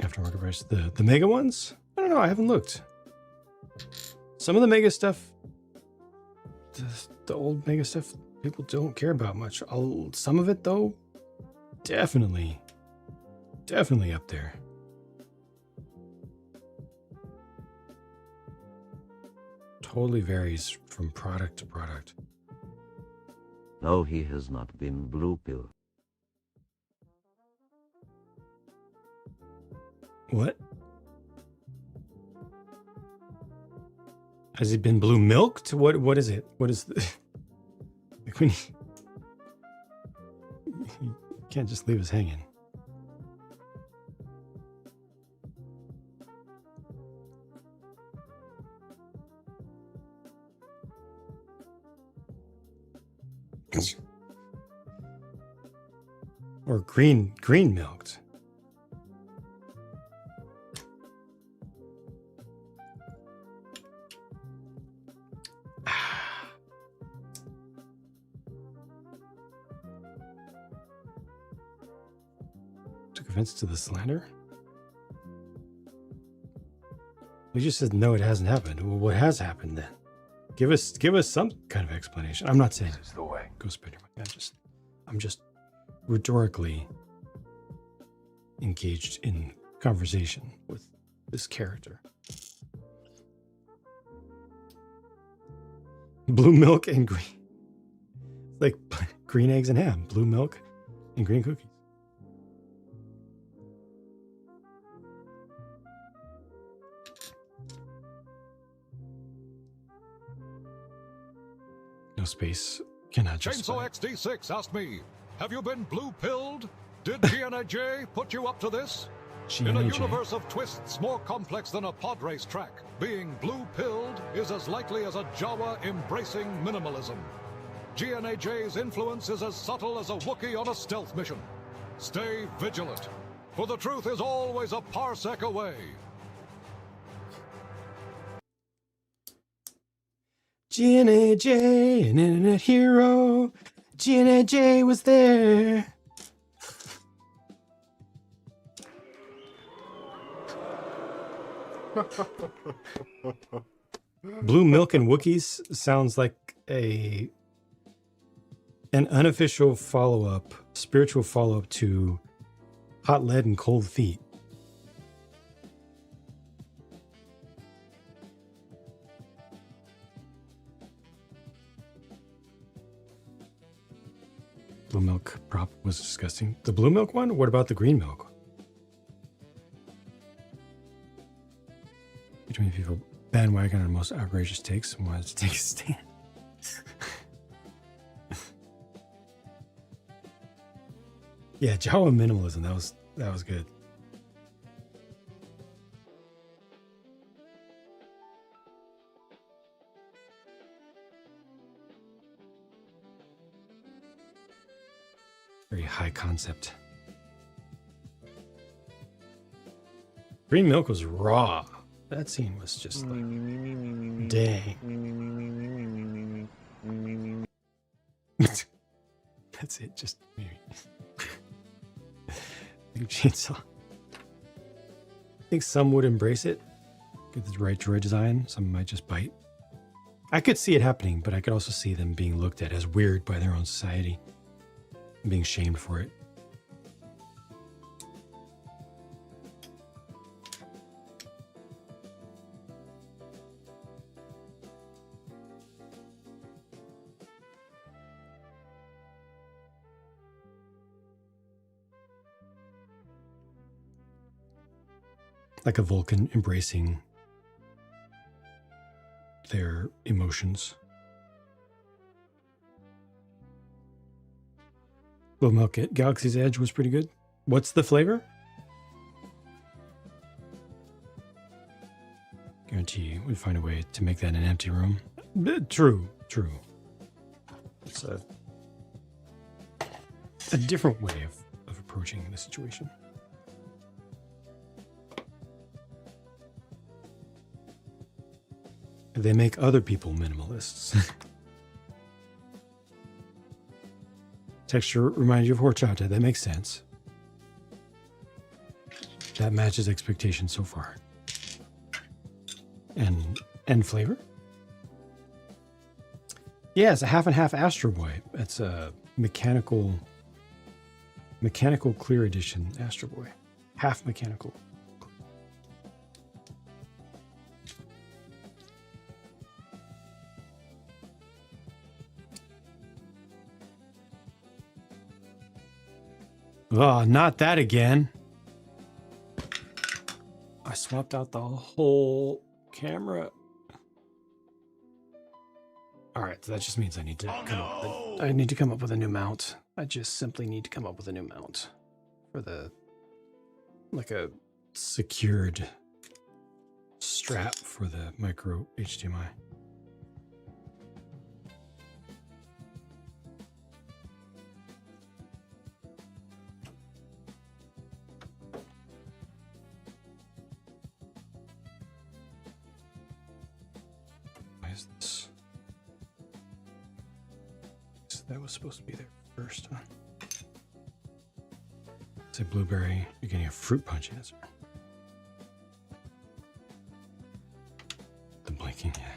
Aftermarket price. The Mega ones? I don't know. I haven't looked. Some of the Mega stuff, the old Mega stuff, people don't care about much. Some of it, though, definitely up there. Totally varies from product to product. No, he has not been blue pill. What? Has it been blue milked? What is it? What is the like when you can't just leave us hanging. Or green milked. Took offense to the slander? We just said no, it hasn't happened. Well, what has happened then? Give us some kind of explanation. I'm not saying it's the way. Go spend your money. I'm just rhetorically engaged in conversation with this character. Blue milk and green. It's like green eggs and ham. Blue milk and green cookies. No space. Cannot just. Chainsaw XD6 asked me, have you been blue-pilled? Did GNAJ put you up to this? In a universe of twists more complex than a pod race track, being blue-pilled is as likely as a Jawa embracing minimalism. GNAJ's influence is as subtle as a Wookiee on a stealth mission. Stay vigilant, for the truth is always a parsec away. GNAJ, an internet hero. GNAJ was there. Blue milk and Wookiees sounds like an unofficial follow-up, spiritual follow-up to Hot Lead and Cold Feet. Blue milk prop was disgusting. The blue milk one? What about the green milk? Between people bandwagon on most outrageous takes and wanted to take a stand. Yeah, Jawa minimalism. That was good. Very high concept. Green milk was raw. That scene was just like, dang. That's it. Just maybe. Big chainsaw. I think some would embrace it. Get the right droid design. Some might just bite. I could see it happening, but I could also see them being looked at as weird by their own society. Being shamed for it. Like a Vulcan embracing their emotions. Blue milk at Galaxy's Edge was pretty good. What's the flavor? Guarantee we'd find a way to make that an empty room. True. It's a different way of approaching the situation. They make other people minimalists. Texture reminds you of horchata. That makes sense. That matches expectations so far. And flavor? Yeah, it's a half and half Astro Boy. It's a mechanical clear edition Astro Boy. Half mechanical. Oh, not that again. I swapped out the whole camera. All right, so that just means I need to come up with a new mount. I just simply need to come up with a new mount for like a secured strap for the micro HDMI. This. So that was supposed to be there first, huh? It's a blueberry. You're getting a fruit punch answer. The blinking, yeah.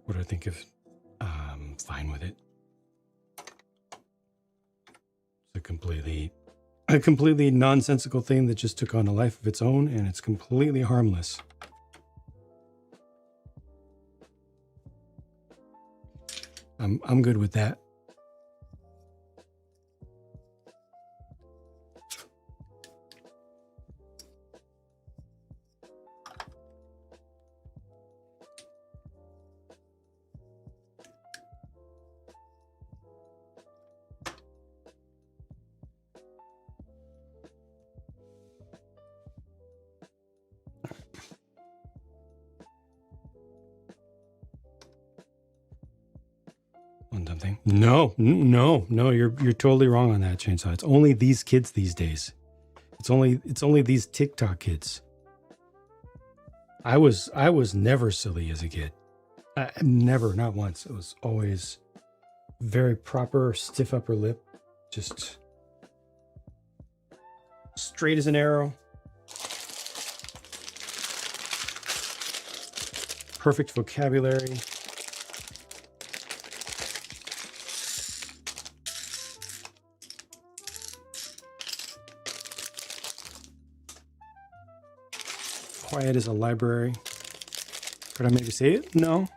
What do I think of? Fine with it. It's a completely nonsensical thing that just took on a life of its own, and it's completely harmless. I'm good with that. One dumb thing. No, you're totally wrong on that, Chainsaw. It's only these kids these days. It's only these TikTok kids. I was never silly as a kid. Never, not once. It was always very proper, stiff upper lip, just straight as an arrow. Perfect vocabulary. Quiet as a library. Could I maybe say it? No.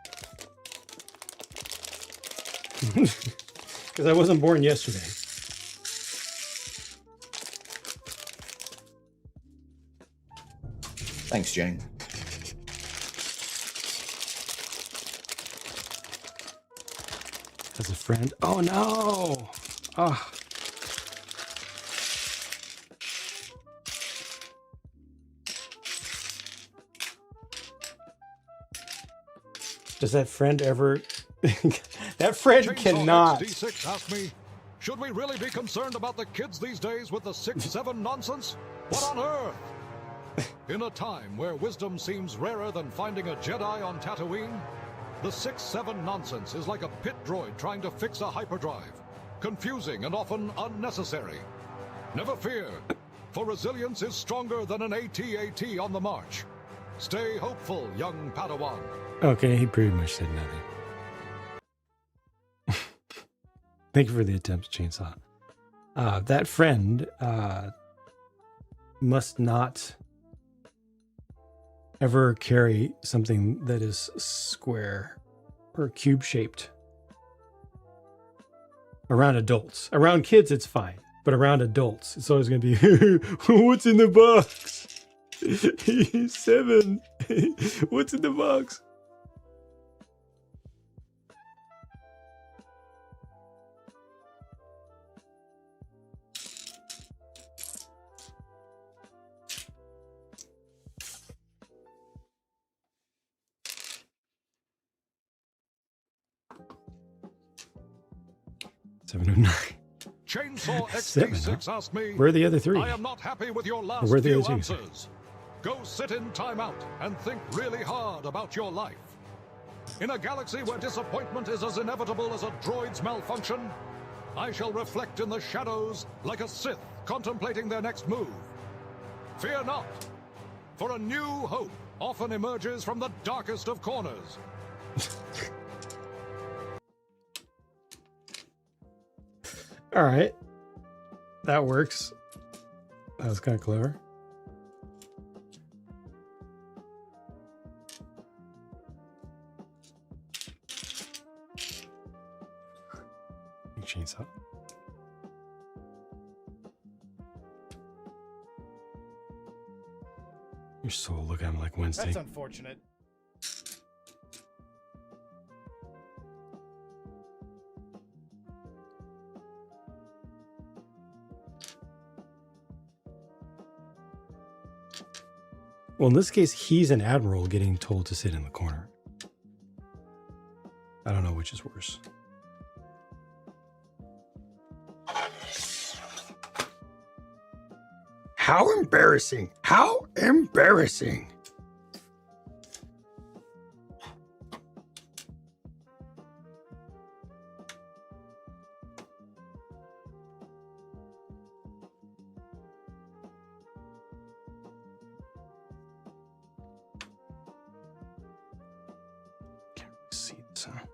Because I wasn't born yesterday. Thanks, Jane. As a friend. Oh no! Ah. Does that friend ever... that friend Chainsaw cannot... XD6 asked me, should we really be concerned about the kids these days with the 6-7 nonsense? What on earth? In a time where wisdom seems rarer than finding a Jedi on Tatooine, the 6-7 nonsense is like a pit droid trying to fix a hyperdrive. Confusing and often unnecessary. Never fear, for resilience is stronger than an AT-AT on the march. Stay hopeful, young Padawan. Okay, he pretty much said nothing. Thank you for the attempt, Chainsaw. That friend must not ever carry something that is square or cube-shaped around adults. Around kids, it's fine. But around adults, it's always going to be, what's in the box? 7. What's in the box? Chainsaw Seven, XD6 huh? asked me, Where are the other 3? I am not happy with your last where are the few other 2? answers. Go sit in timeout and think really hard about your life. In a galaxy where disappointment is as inevitable as a droid's malfunction, I shall reflect in the shadows like a Sith contemplating their next move. Fear not, for a new hope often emerges from the darkest of corners. All right. That works. That was kind of clever. Big chainsaw. Your soul look at him like Wednesday. That's unfortunate. Well, in this case, he's an admiral getting told to sit in the corner. I don't know which is worse. How embarrassing! How embarrassing! Can't really see this, huh?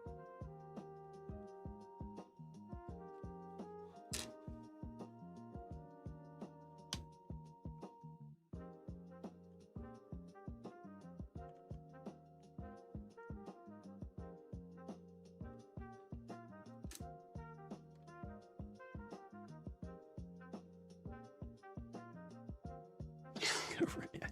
Over it.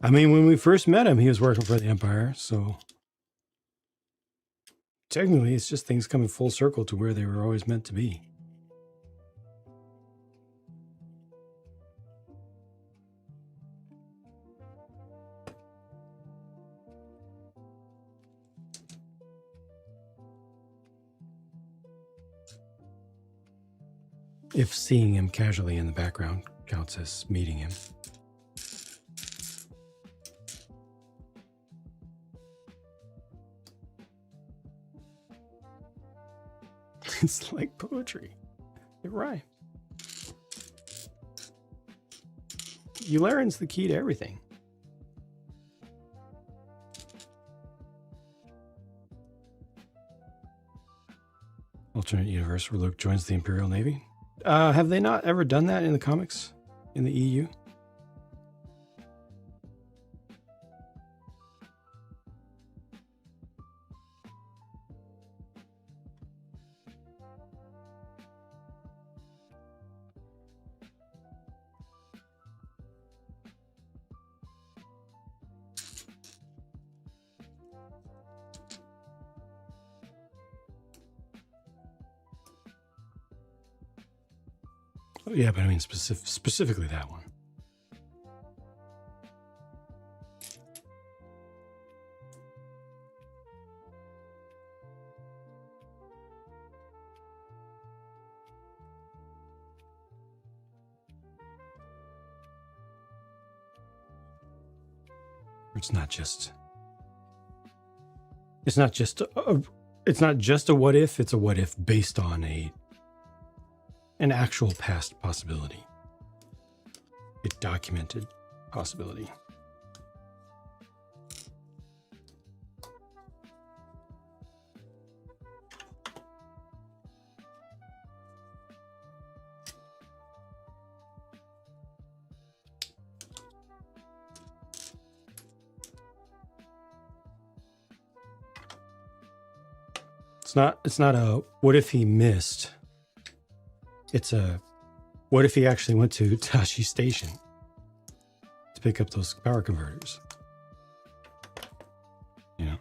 I mean, when we first met him, he was working for the Empire, so technically it's just things coming full circle to where they were always meant to be. If seeing him casually in the background counts as meeting him. It's like poetry. It rhymes. Yularen's the key to everything. Alternate universe where Luke joins the Imperial Navy. Have they not ever done that in the comics? In the EU? Oh, yeah, but I mean specifically that one. It's not just a what if, it's a what if based on an actual past possibility. a documented possibility. It's not a what if he missed. It's a what if he actually went to Tashi Station to pick up those power converters. You know.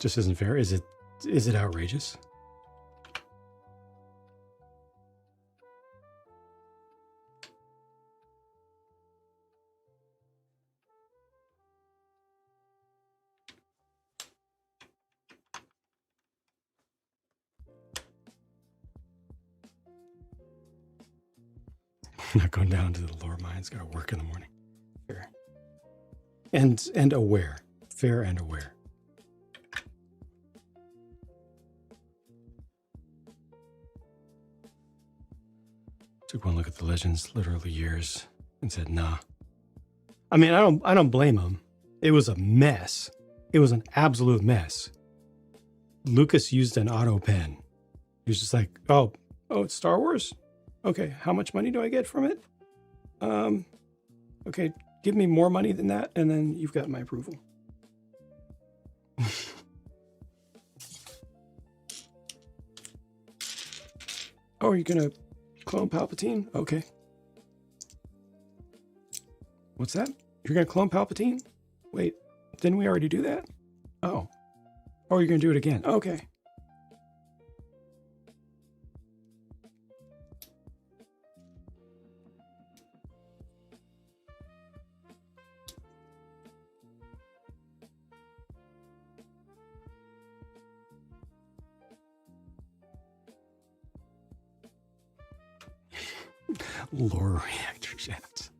Just isn't fair. Is it outrageous? Not going down to the lower mines. Got to work in the morning. Fair. And aware. Fair and aware. Took one look at the legends, literally years, and said, "Nah." I mean, I don't blame him. It was a mess. It was an absolute mess. Lucas used an auto pen. He was just like, "Oh, it's Star Wars. Okay, how much money do I get from it? Okay, give me more money than that, and then you've got my approval." Oh, are you gonna clone Palpatine? Okay. What's that? You're gonna clone Palpatine? Wait, didn't we already do that? Oh. Oh, you're gonna do it again. Okay. Lore reactor shafts.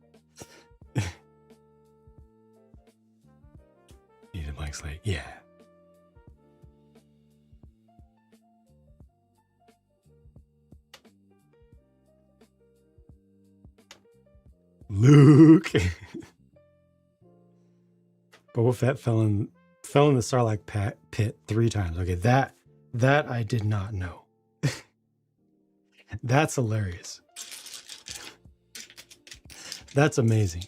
Needed blank slate. Yeah. Luke. Boba Fett fell in the Sarlacc pit 3 times. Okay, that I did not know. That's hilarious. That's amazing.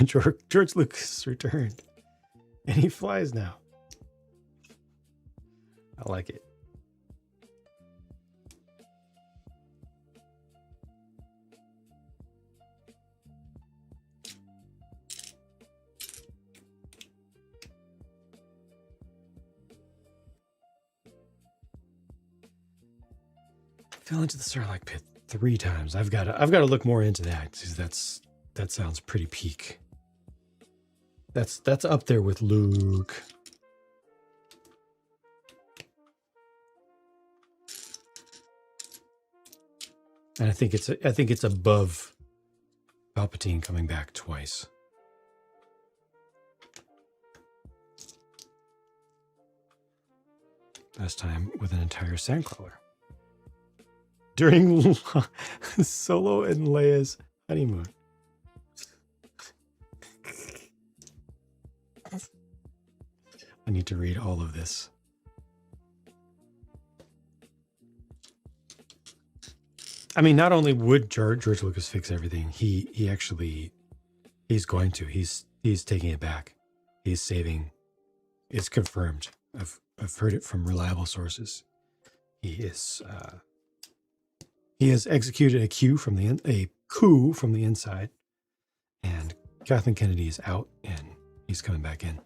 George Lucas returned, and he flies now. I like it. Fell into the Sarlacc pit 3 times. I've got to look more into that because that sounds pretty peak. That's up there with Luke. And I think it's above Palpatine coming back twice. Last time with an entire Sandcrawler. During Solo and Leia's honeymoon. I need to read all of this. I mean, not only would George Lucas fix everything, he's going to. He's taking it back. He's saving. It's confirmed. I've heard it from reliable sources. He has executed a coup from the inside, and Kathleen Kennedy is out, and he's coming back in.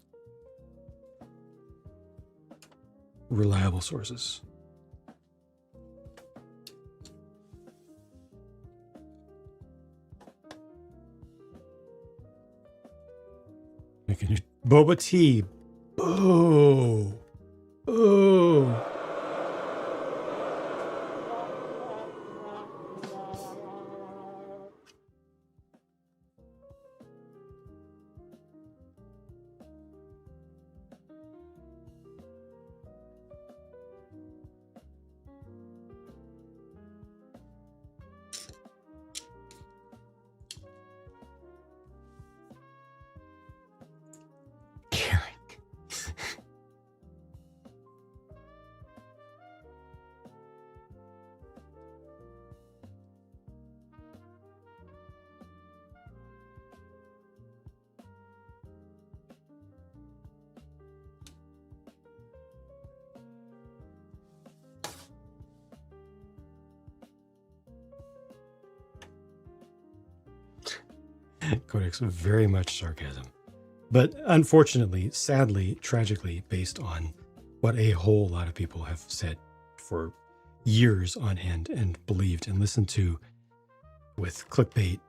Reliable sources. Making boba tea. Boo. Boo. Codex, very much sarcasm. But unfortunately, sadly, tragically, based on what a whole lot of people have said for years on end and believed and listened to with clickbait.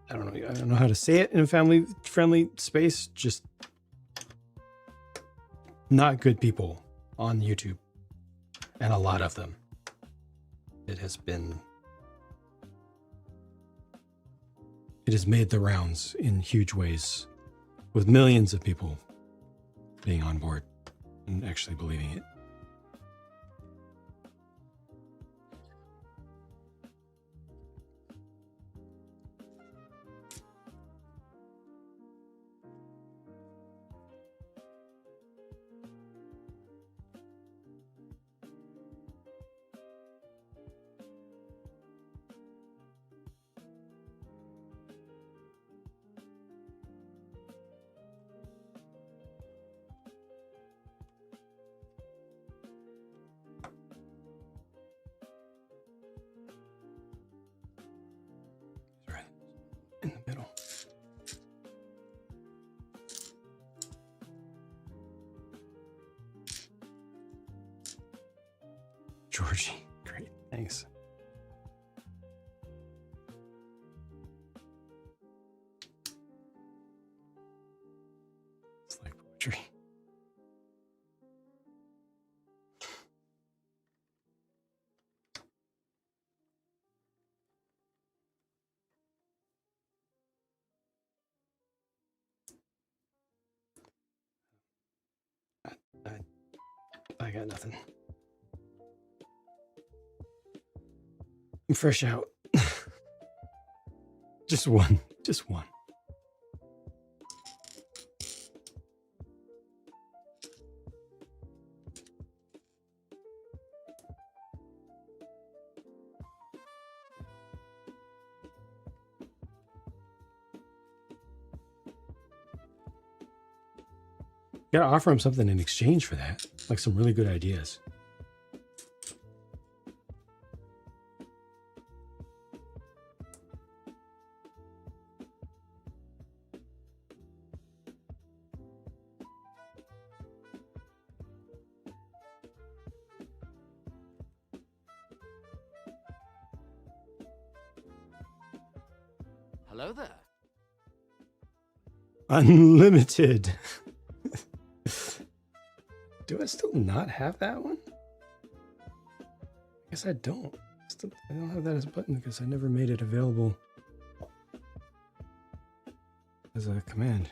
I don't know how to say it in a family-friendly space. Just not good people on YouTube. And a lot of them. It has made the rounds in huge ways, with millions of people being on board and actually believing it. In the middle. Georgie, great, thanks. It's like poetry. I got nothing. I'm fresh out. Just one. You gotta offer him something in exchange for that, like some really good ideas. Hello there. Unlimited. Do I still not have that one? I guess I don't. I don't have that as a button because I never made it available as a command.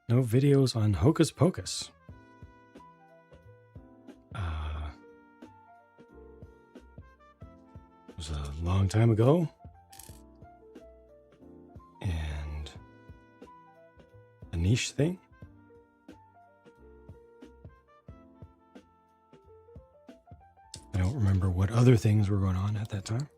No videos on Hocus Pocus. It was a long time ago. And a niche thing. I don't remember what other things were going on at that time.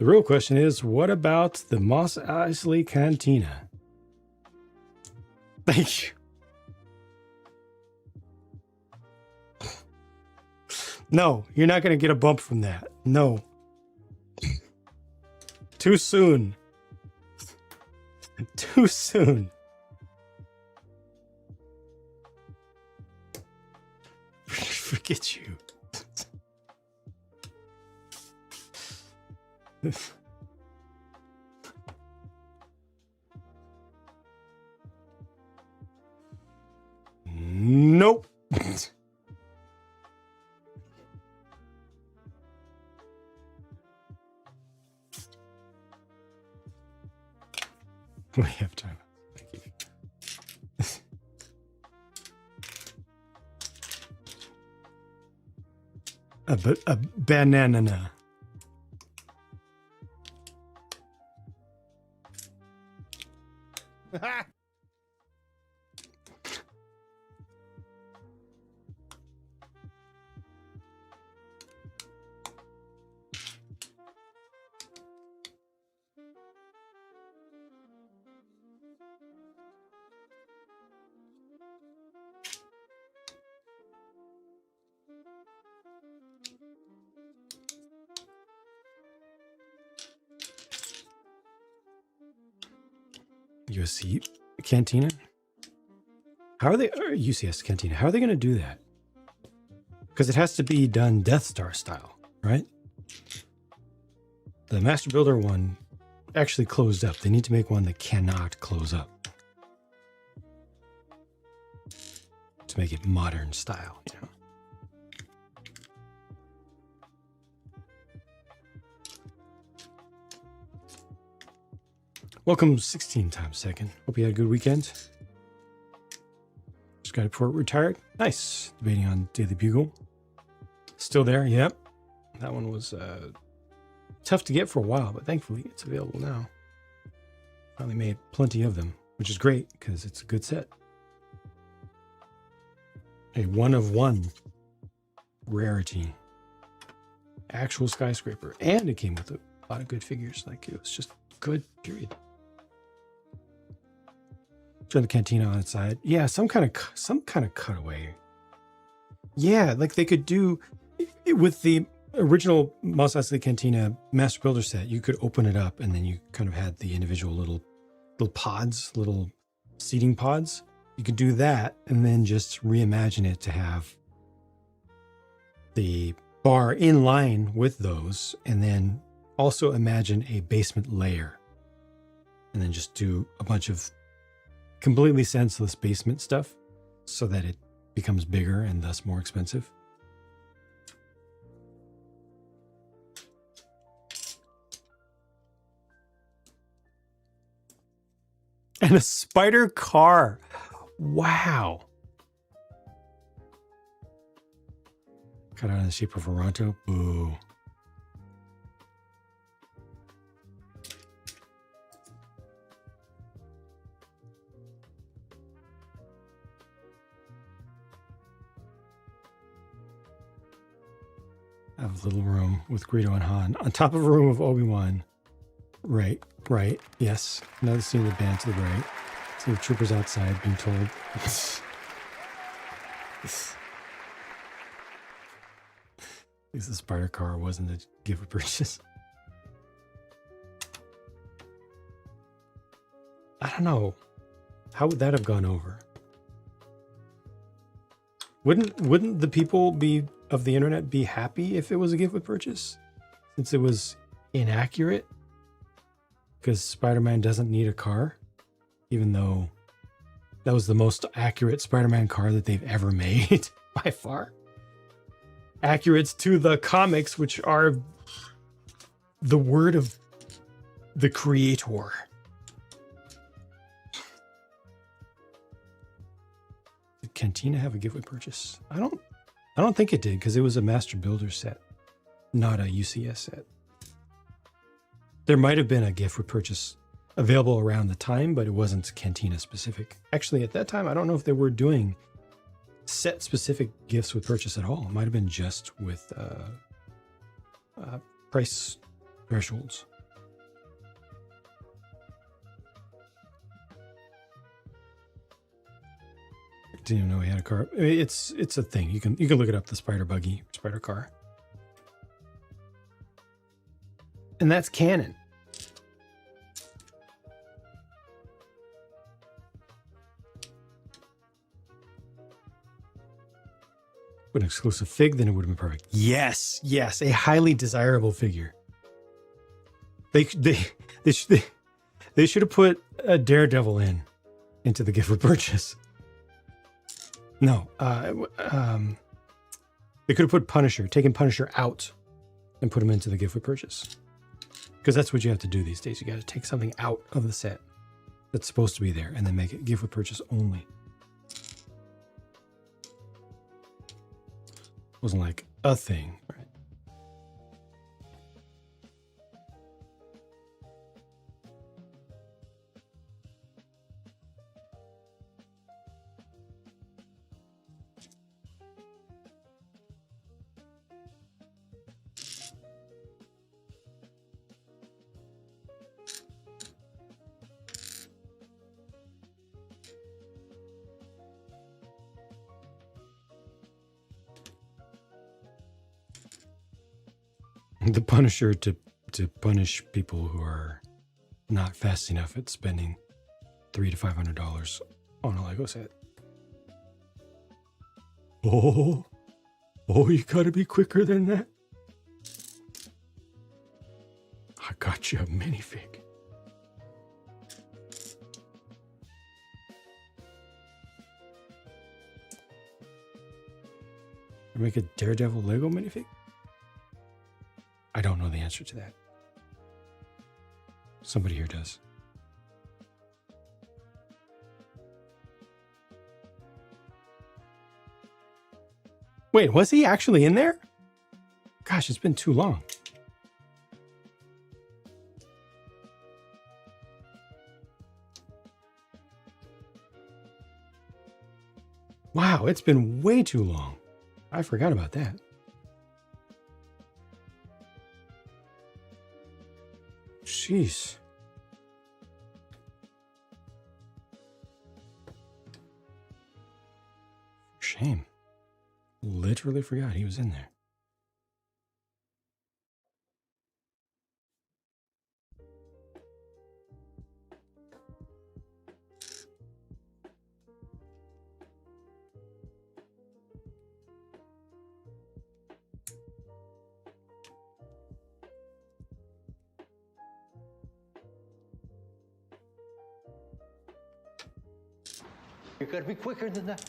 The real question is, what about the Mos Eisley Cantina? Thank you. No, you're not going to get a bump from that. No. Too soon. Too soon. Forget you. Nope. We have time. Thank you. A banana. USC Cantina? How are they, or UCS Cantina, how are they going to do that? Because it has to be done Death Star style, right? The Master Builder one actually closed up. They need to make one that cannot close up to make it modern style, you know? Welcome 16 times second. Hope you had a good weekend. Just got a report retired. Nice. Debating on Daily Bugle. Still there. Yep. That one was tough to get for a while, but thankfully it's available now. Finally made plenty of them, which is great because it's a good set. A one of one rarity. Actual skyscraper. And it came with a lot of good figures. Like, it was just good, period. Turn the cantina on its side. Yeah, some kind of cutaway. Yeah, like they could do with the original Mos Eisley Cantina Master Builder set. You could open it up, and then you kind of had the individual little pods, little seating pods. You could do that, and then just reimagine it to have the bar in line with those, and then also imagine a basement layer, and then just do a bunch of completely senseless basement stuff so that it becomes bigger and thus more expensive. And a spider car. Wow. Cut out in the shape of a Ronto. Boo. I have a little room with Greedo and Han on top of a room of Obi-Wan. Right, yes. Another scene of the band to the right. See the troopers outside being told. At least the spider car wasn't a gift purchase. I don't know. How would that have gone over? Wouldn't the people of the internet be happy if it was a gift with purchase? Since it was inaccurate? Because Spider-Man doesn't need a car? Even though that was the most accurate Spider-Man car that they've ever made, by far. Accurate to the comics, which are the word of the creator. Did Cantina have a gift with purchase? I don't think it did, because it was a Master Builder set, not a UCS set. There might have been a gift with purchase available around the time, but it wasn't Cantina specific. Actually, at that time, I don't know if they were doing set specific gifts with purchase at all. It might have been just with price thresholds. Didn't even know he had a car. It's a thing. You can look it up, the spider buggy, spider car. And that's canon. With an exclusive fig, then it would have been perfect. Yes, yes, a highly desirable figure. They should have put a Daredevil into the gift with purchase. No, they could have put Punisher, taken Punisher out, and put him into the gift with purchase. Because that's what you have to do these days. You got to take something out of the set that's supposed to be there, and then make it gift with purchase only. Wasn't like a thing, right? The Punisher to punish people who are not fast enough at spending $300 to $500 on a Lego set. Oh, you gotta be quicker than that. I got you a minifig. Make a Daredevil Lego minifig? I don't know the answer to that. Somebody here does. Wait, was he actually in there? Gosh, it's been too long. Wow, it's been way too long. I forgot about that. Jeez. Shame. Literally forgot he was in there. You gotta be quicker than that.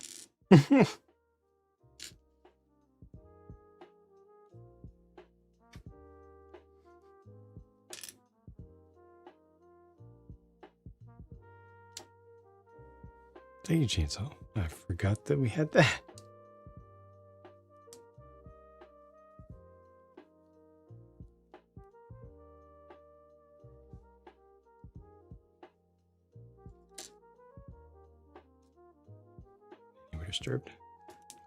Thank you, Chainsaw. I forgot that we had that. You were disturbed.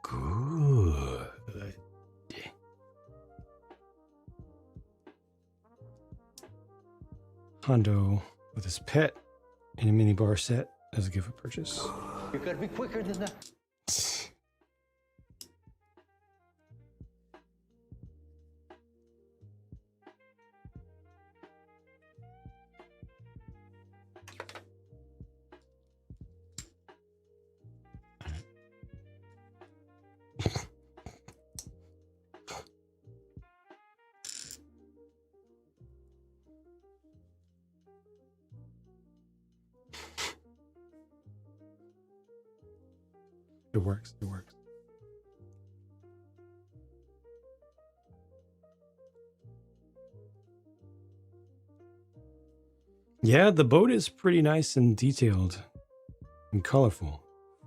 Good. Hondo with his pet in a mini bar set as a gift of purchase. You gotta be quicker than that. It works. It works. Yeah, the boat is pretty nice and detailed and colorful,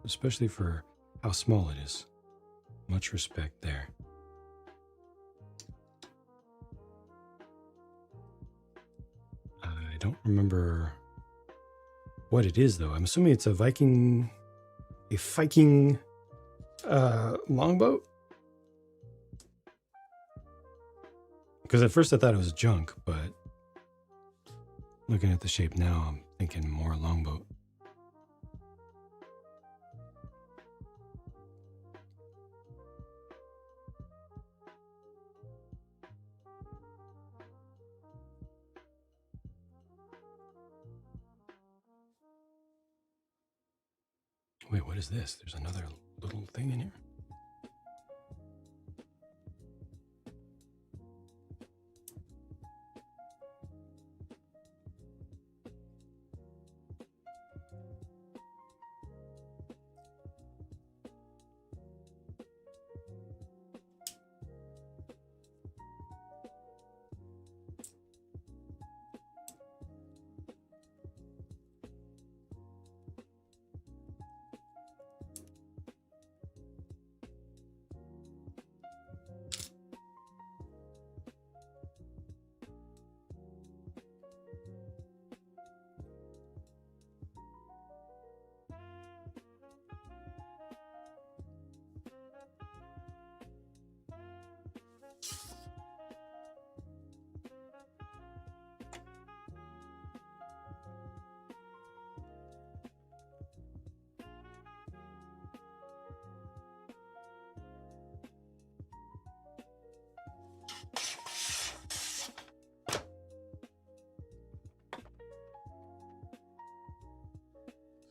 especially for how small it is. Much respect there. I don't remember what it is, though. I'm assuming it's a Viking longboat. Because at first I thought it was junk, but looking at the shape now, I'm thinking more longboat. Wait, what is this? There's another little thing in here.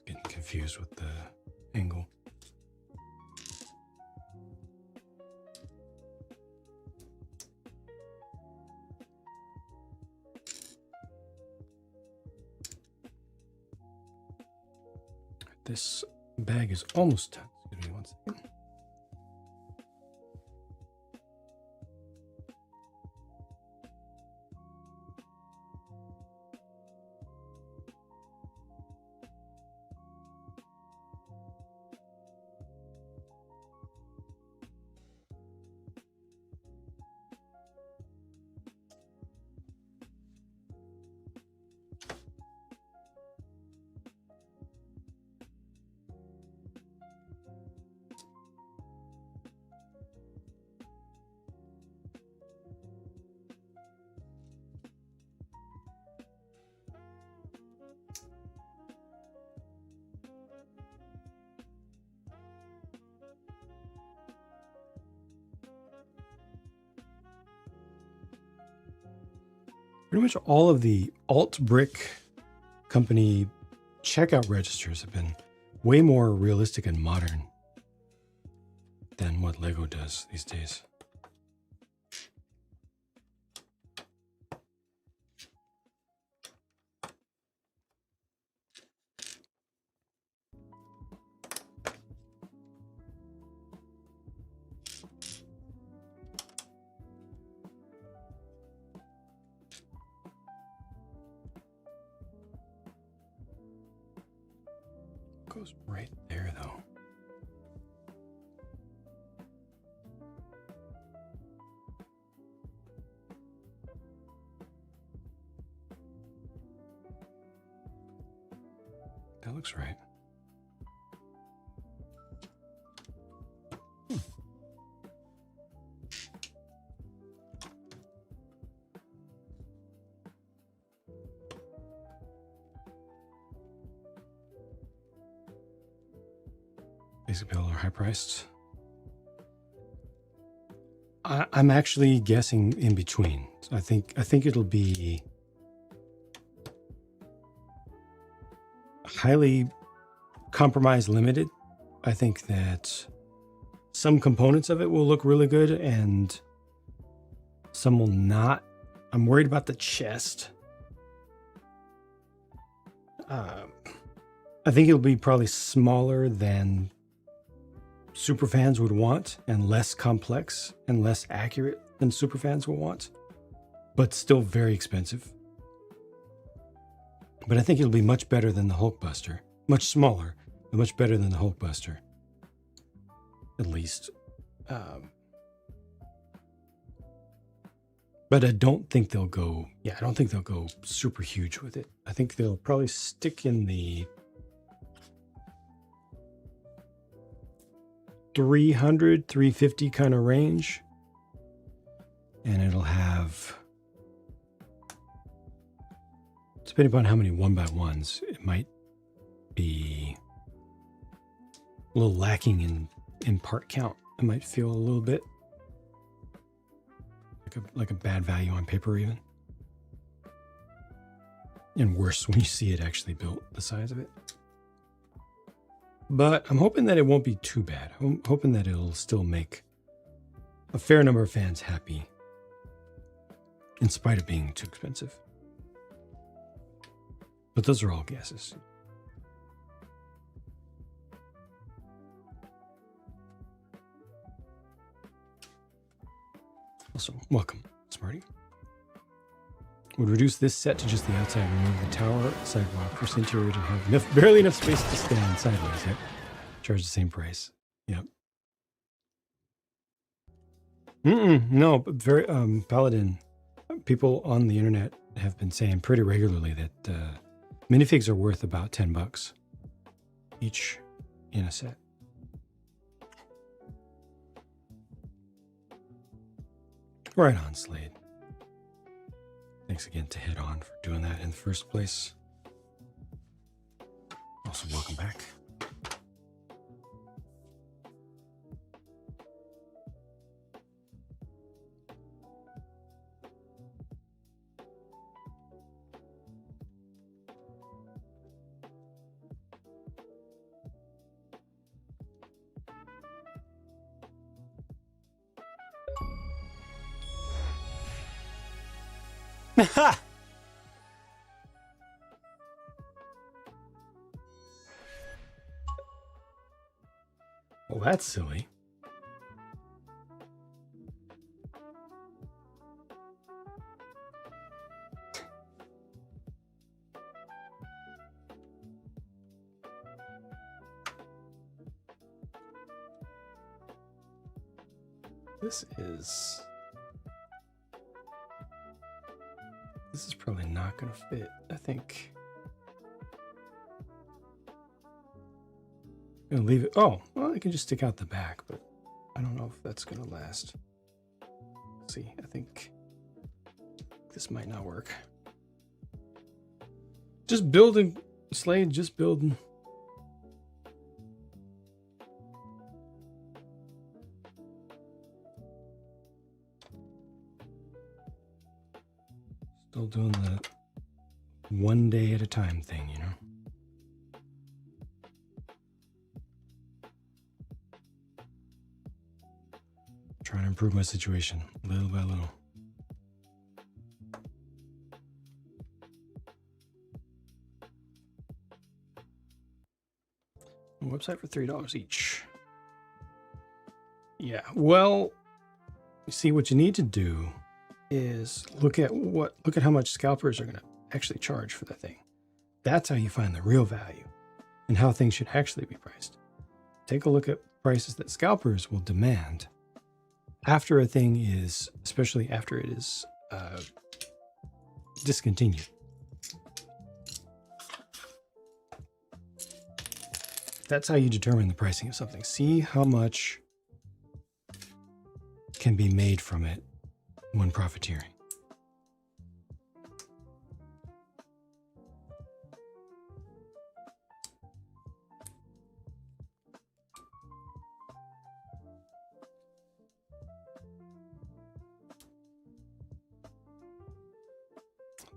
Getting confused with the angle. This bag is almost done. Excuse me one second. Pretty much all of the alt brick company checkout registers have been way more realistic and modern than what Lego does these days. Goes right there though. That looks right. Basic build are high priced. I'm actually guessing in between. So I think it'll be highly compromise limited. I think that some components of it will look really good and some will not. I'm worried about the chest. I think it'll be probably smaller than superfans would want and less complex and less accurate than superfans will want, but still very expensive. But I think it'll be much better than the Hulkbuster. Much smaller, but much better than the Hulkbuster. At least. But I don't think they'll go, I don't think they'll go super huge with it. I think they'll probably stick in the 300, 350 kind of range. And it'll have, depending upon how many 1x1s, it might be a little lacking in part count. It might feel a little bit like a bad value on paper even. And worse when you see it actually built, the size of it. But I'm hoping that it won't be too bad. I'm hoping that it'll still make a fair number of fans happy in spite of being too expensive. But those are all guesses. Also, welcome, Smarty. Would reduce this set to just the outside, remove the tower sidewalk, force the interior to have barely enough space to stand sideways. Yep. Charge the same price. Yep. No, but very Paladin. People on the internet have been saying pretty regularly that minifigs are worth about $10 each in a set. Right on, Slade. Thanks again to Head On for doing that in the first place. Also, welcome back. Well, that's silly. This is probably not going to fit, I think. I'm going to leave it. Oh, well, I can just stick out the back, but I don't know if that's going to last. Let's see, I think this might not work. Just building, Slade, just building. Still doing the one day at a time thing, you know? Trying to improve my situation little by little. A website for $3 each. Yeah, well, you see, what you need to do is look at how much scalpers are going to actually charge for the thing. That's how you find the real value and how things should actually be priced. Take a look at prices that scalpers will demand after a thing is, especially after it is discontinued. That's how you determine the pricing of something. See how much can be made from it when profiteering.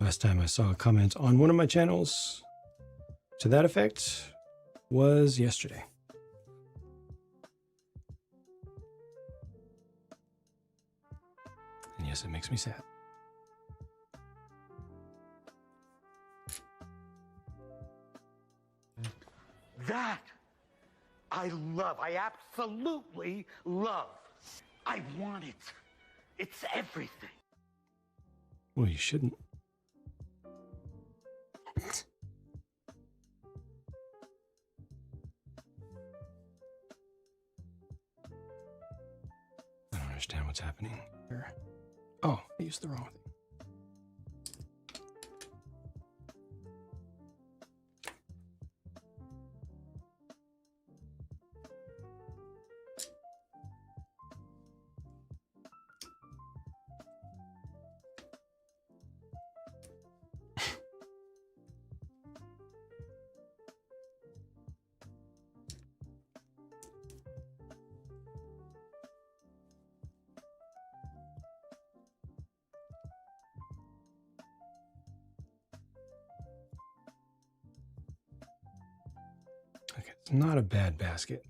Last time I saw a comment on one of my channels to that effect was yesterday. And yes, it makes me sad. That I love. I absolutely love. I want it. It's everything. Well, you shouldn't. I don't understand what's happening here. Oh, I used the wrong thing. It's not a bad basket.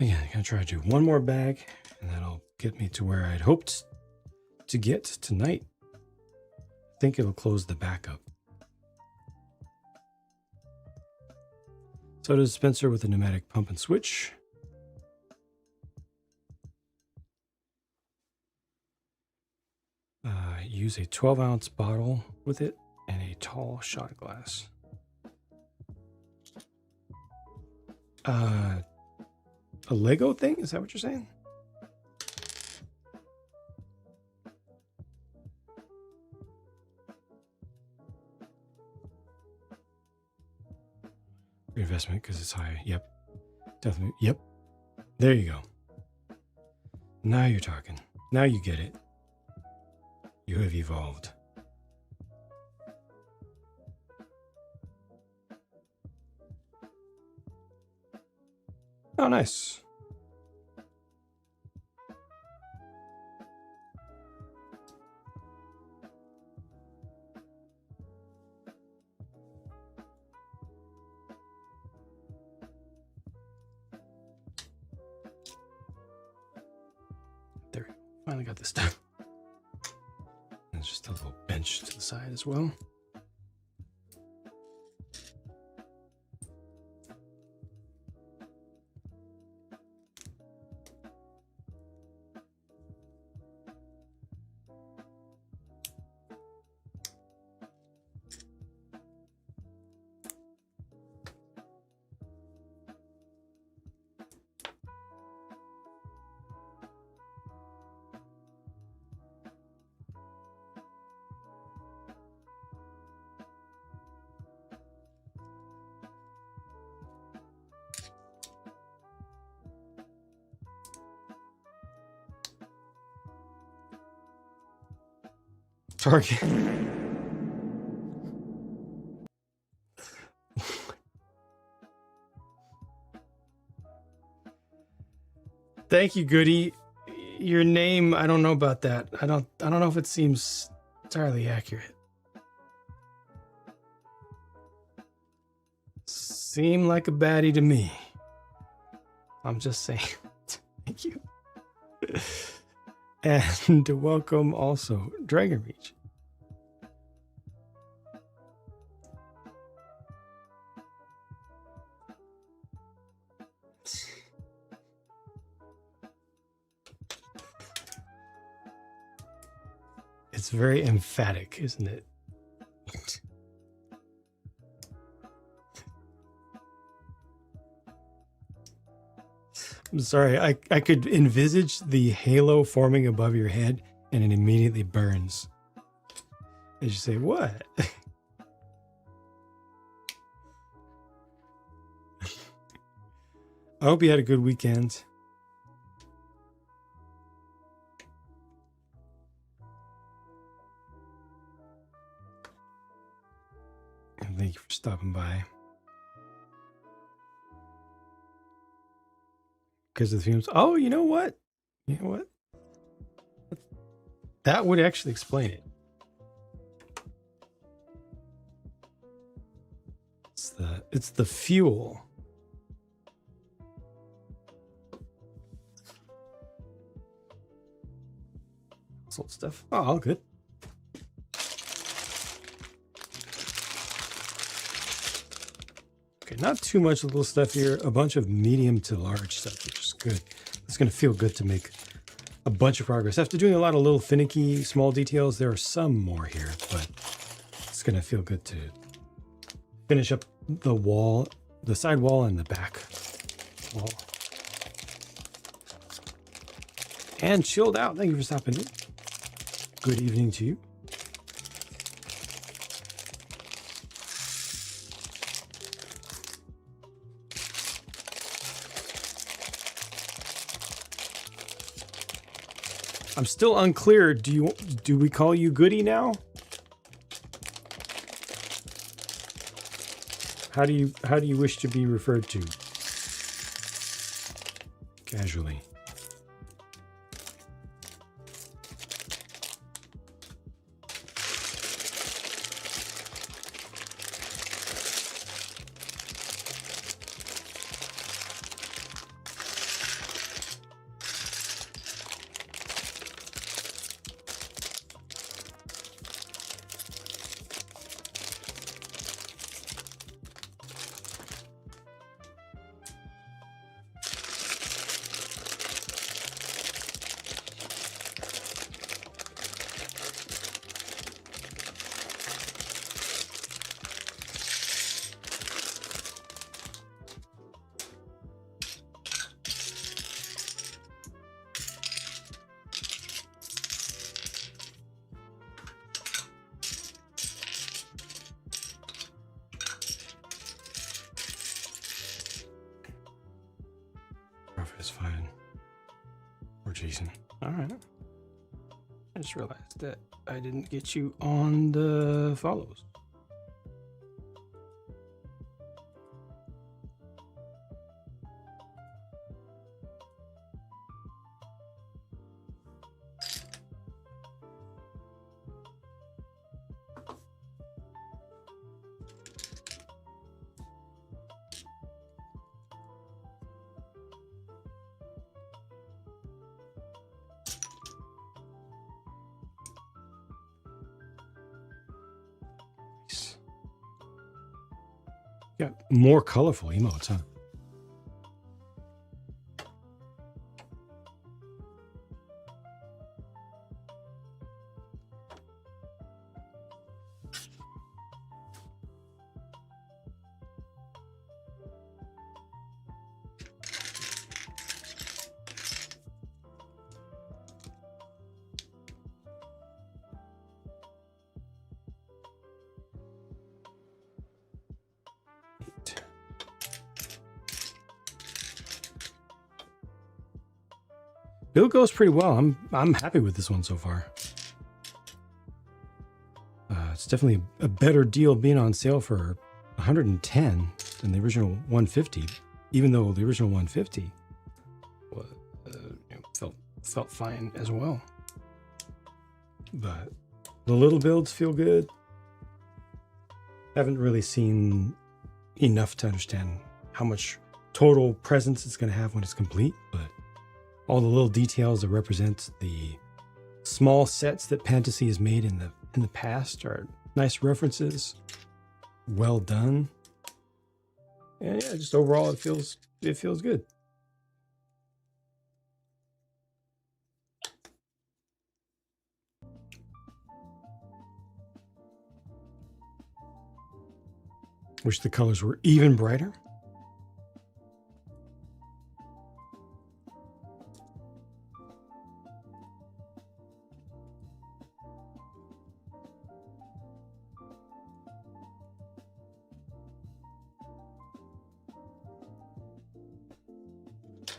Again, I'm gonna try to do one more bag, and that'll get me to where I'd hoped to get tonight. I think it'll close the back up. Soda dispenser with a pneumatic pump and switch. Use a 12-ounce bottle with it and a tall shot glass. A Lego thing? Is that what you're saying? Reinvestment because it's high. Yep. Definitely. Yep. There you go. Now you're talking. Now you get it. You have evolved. Oh, nice. There we go. Finally got this done. There's just a little bench to the side as well. Target. Thank you, Goody. Your name, I don't know about that. I don't know if it seems entirely accurate. Seem like a baddie to me. I'm just saying. Thank you. And welcome also, Dragon Reach. It's very emphatic, isn't it? I'm sorry, I could envisage the halo forming above your head and it immediately burns. As you say, what? I hope you had a good weekend. And thank you for stopping by. Because of the fumes. Oh, you know what? You know what? That would actually explain it. It's the fuel. Old stuff. Oh, all good. Okay, not too much little stuff here. A bunch of medium to large stuff, which is good. It's going to feel good to make a bunch of progress. After doing a lot of little finicky small details, there are some more here, but it's going to feel good to finish up the wall, the side wall and the back wall. And chilled out. Thank you for stopping in. Good evening to you. I'm still unclear. Do we call you Goody now? How do you wish to be referred to? Casually. Prophet is fine. Or Jason. Alright. I just realized that I didn't get you on the follows. Got more colorful emotes, huh? Build goes pretty well. I'm happy with this one so far. It's definitely a better deal being on sale for 110 than the original 150. Even though the original 150 was, felt fine as well. But the little builds feel good. Haven't really seen enough to understand how much total presence it's going to have when it's complete, but all the little details that represent the small sets that Pantasy has made in the past are nice references. Well done. And yeah, just overall it feels good. Wish the colors were even brighter.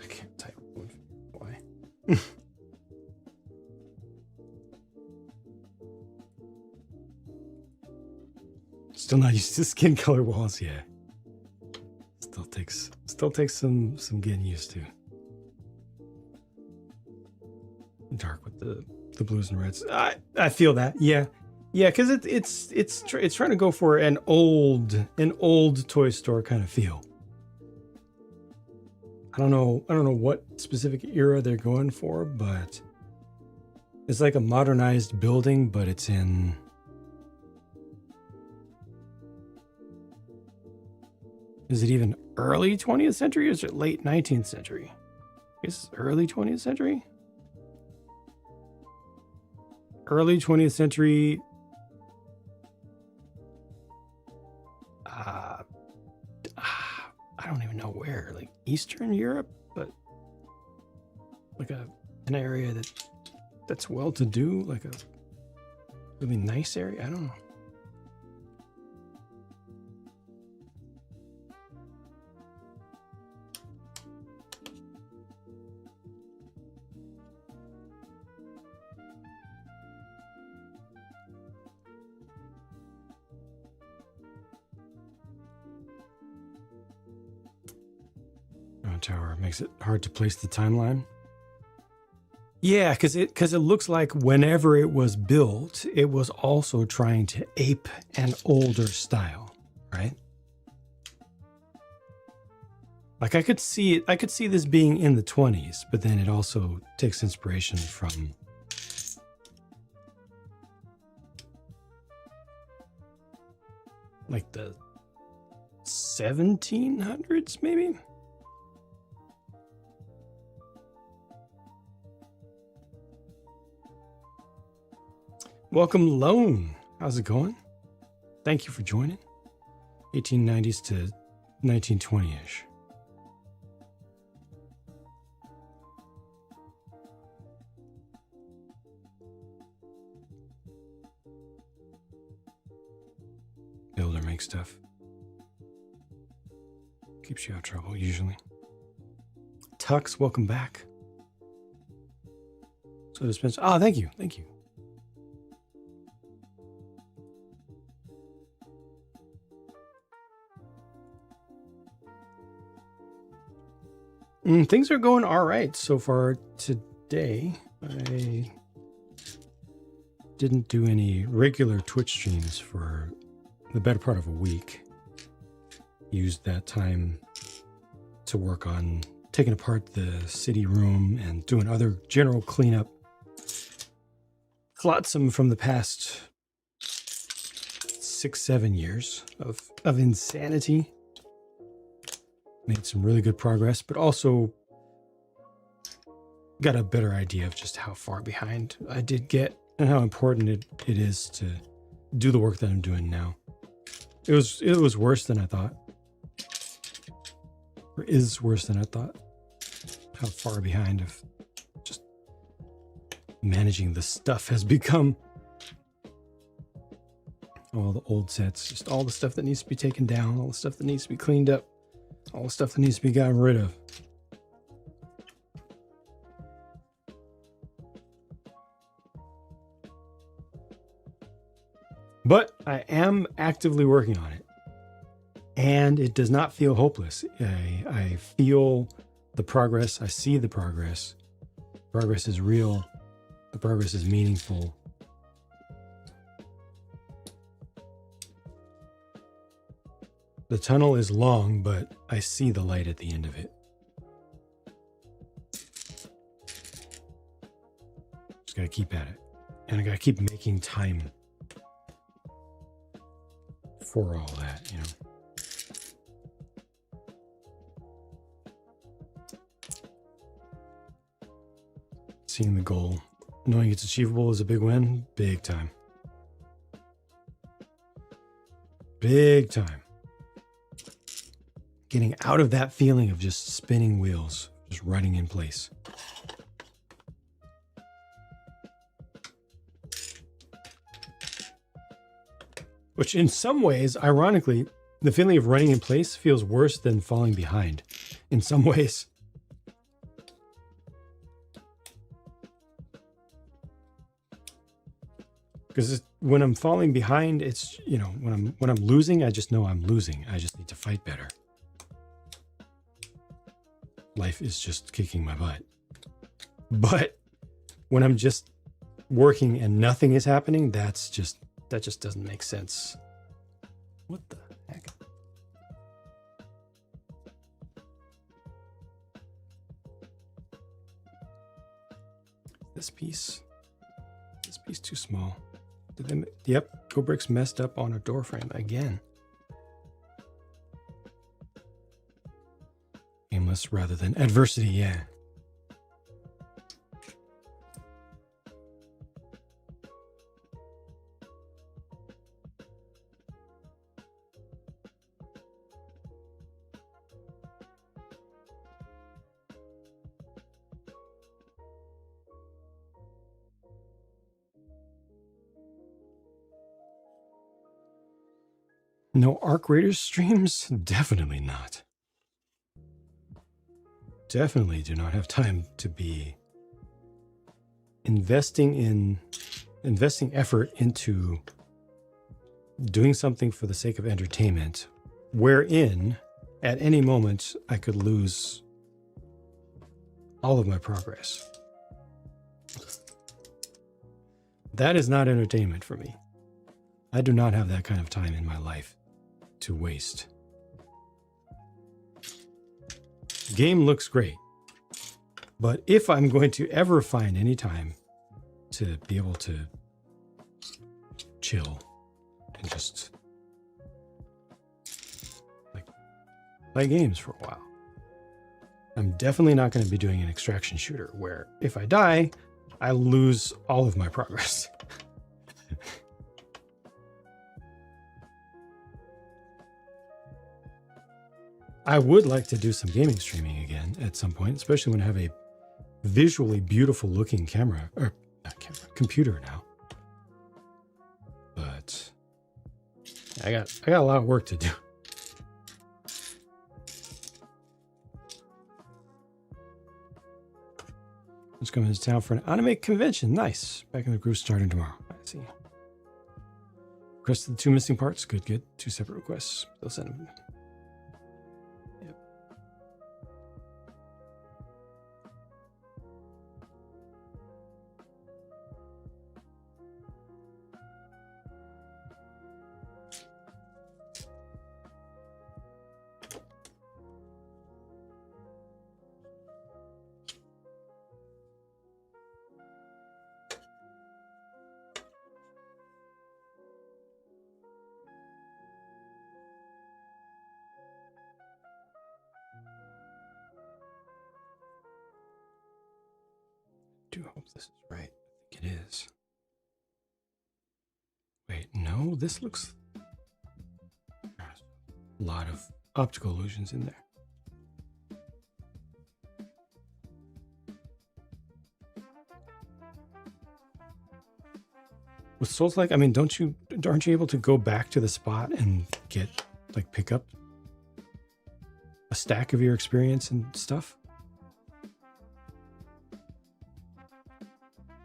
I can't type. Why? Still not used to skin color walls, yeah. Still takes some getting used to. Dark with the blues and reds. I feel that, yeah, because it's trying to go for an old toy store kind of feel. I don't know what specific era they're going for, but it's like a modernized building, but it's in. Is it even early 20th century or is it late 19th century? I guess early 20th century? Early 20th century. I don't even know where. Like Eastern Europe, but like an area that's well to do, like a really nice area. I don't know. Stone Tower makes it hard to place the timeline. Yeah, because it looks like whenever it was built, it was also trying to ape an older style, right? Like I could see this being in the 20s, but then it also takes inspiration from like the 1700s, maybe? Welcome, Lone. How's it going? Thank you for joining. 1890s to 1920-ish. Builder makes stuff. Keeps you out of trouble, usually. Tux, welcome back. So dispense. Oh, thank you. Thank you. Things are going all right so far today. I didn't do any regular Twitch streams for the better part of a week. Used that time to work on taking apart the city room and doing other general cleanup. Flotsam from the past 6-7 years of insanity. Made some really good progress, but also got a better idea of just how far behind I did get and how important it is to do the work that I'm doing now. It was worse than I thought. Or is worse than I thought. How far behind of just managing the stuff has become. All the old sets, just all the stuff that needs to be taken down, all the stuff that needs to be cleaned up. All the stuff that needs to be gotten rid of. But I am actively working on it. And it does not feel hopeless. I feel the progress. I see the progress. Progress is real. The progress is meaningful. The tunnel is long, but I see the light at the end of it. Just gotta keep at it. And I gotta keep making time for all that, you know. Seeing the goal, knowing it's achievable is a big win. Big time. Big time. Getting out of that feeling of just spinning wheels, just running in place. Which in some ways, ironically, the feeling of running in place feels worse than falling behind. In some ways. Because when I'm falling behind, it's, you know, when I'm losing, I just know I'm losing. I just need to fight better. Life is just kicking my butt. But when I'm just working and nothing is happening, that just doesn't make sense. What the heck? This piece too small. Yep, Go Bricks messed up on a door frame again. Aimless rather than adversity, yeah. No Arc Raiders streams? Definitely not. Definitely do not have time to be investing effort into doing something for the sake of entertainment, wherein at any moment I could lose all of my progress. That is not entertainment for me. I do not have that kind of time in my life to waste. Game looks great, but if I'm going to ever find any time to be able to chill and just like play games for a while, I'm definitely not going to be doing an extraction shooter where if I die, I lose all of my progress. I would like to do some gaming streaming again at some point, especially when I have a visually beautiful looking camera, or not camera, computer now. But I got a lot of work to do. Let's go into town for an anime convention. Nice. Back in the groove starting tomorrow. I see. Requested the 2 missing parts. Good, good. 2 separate requests. They'll send them. Yep. I do hope this is right. I think it is. Wait, no, this looks... There's a lot of optical illusions in there. With Souls-like, I mean, aren't you able to go back to the spot and get, like, pick up a stack of your experience and stuff?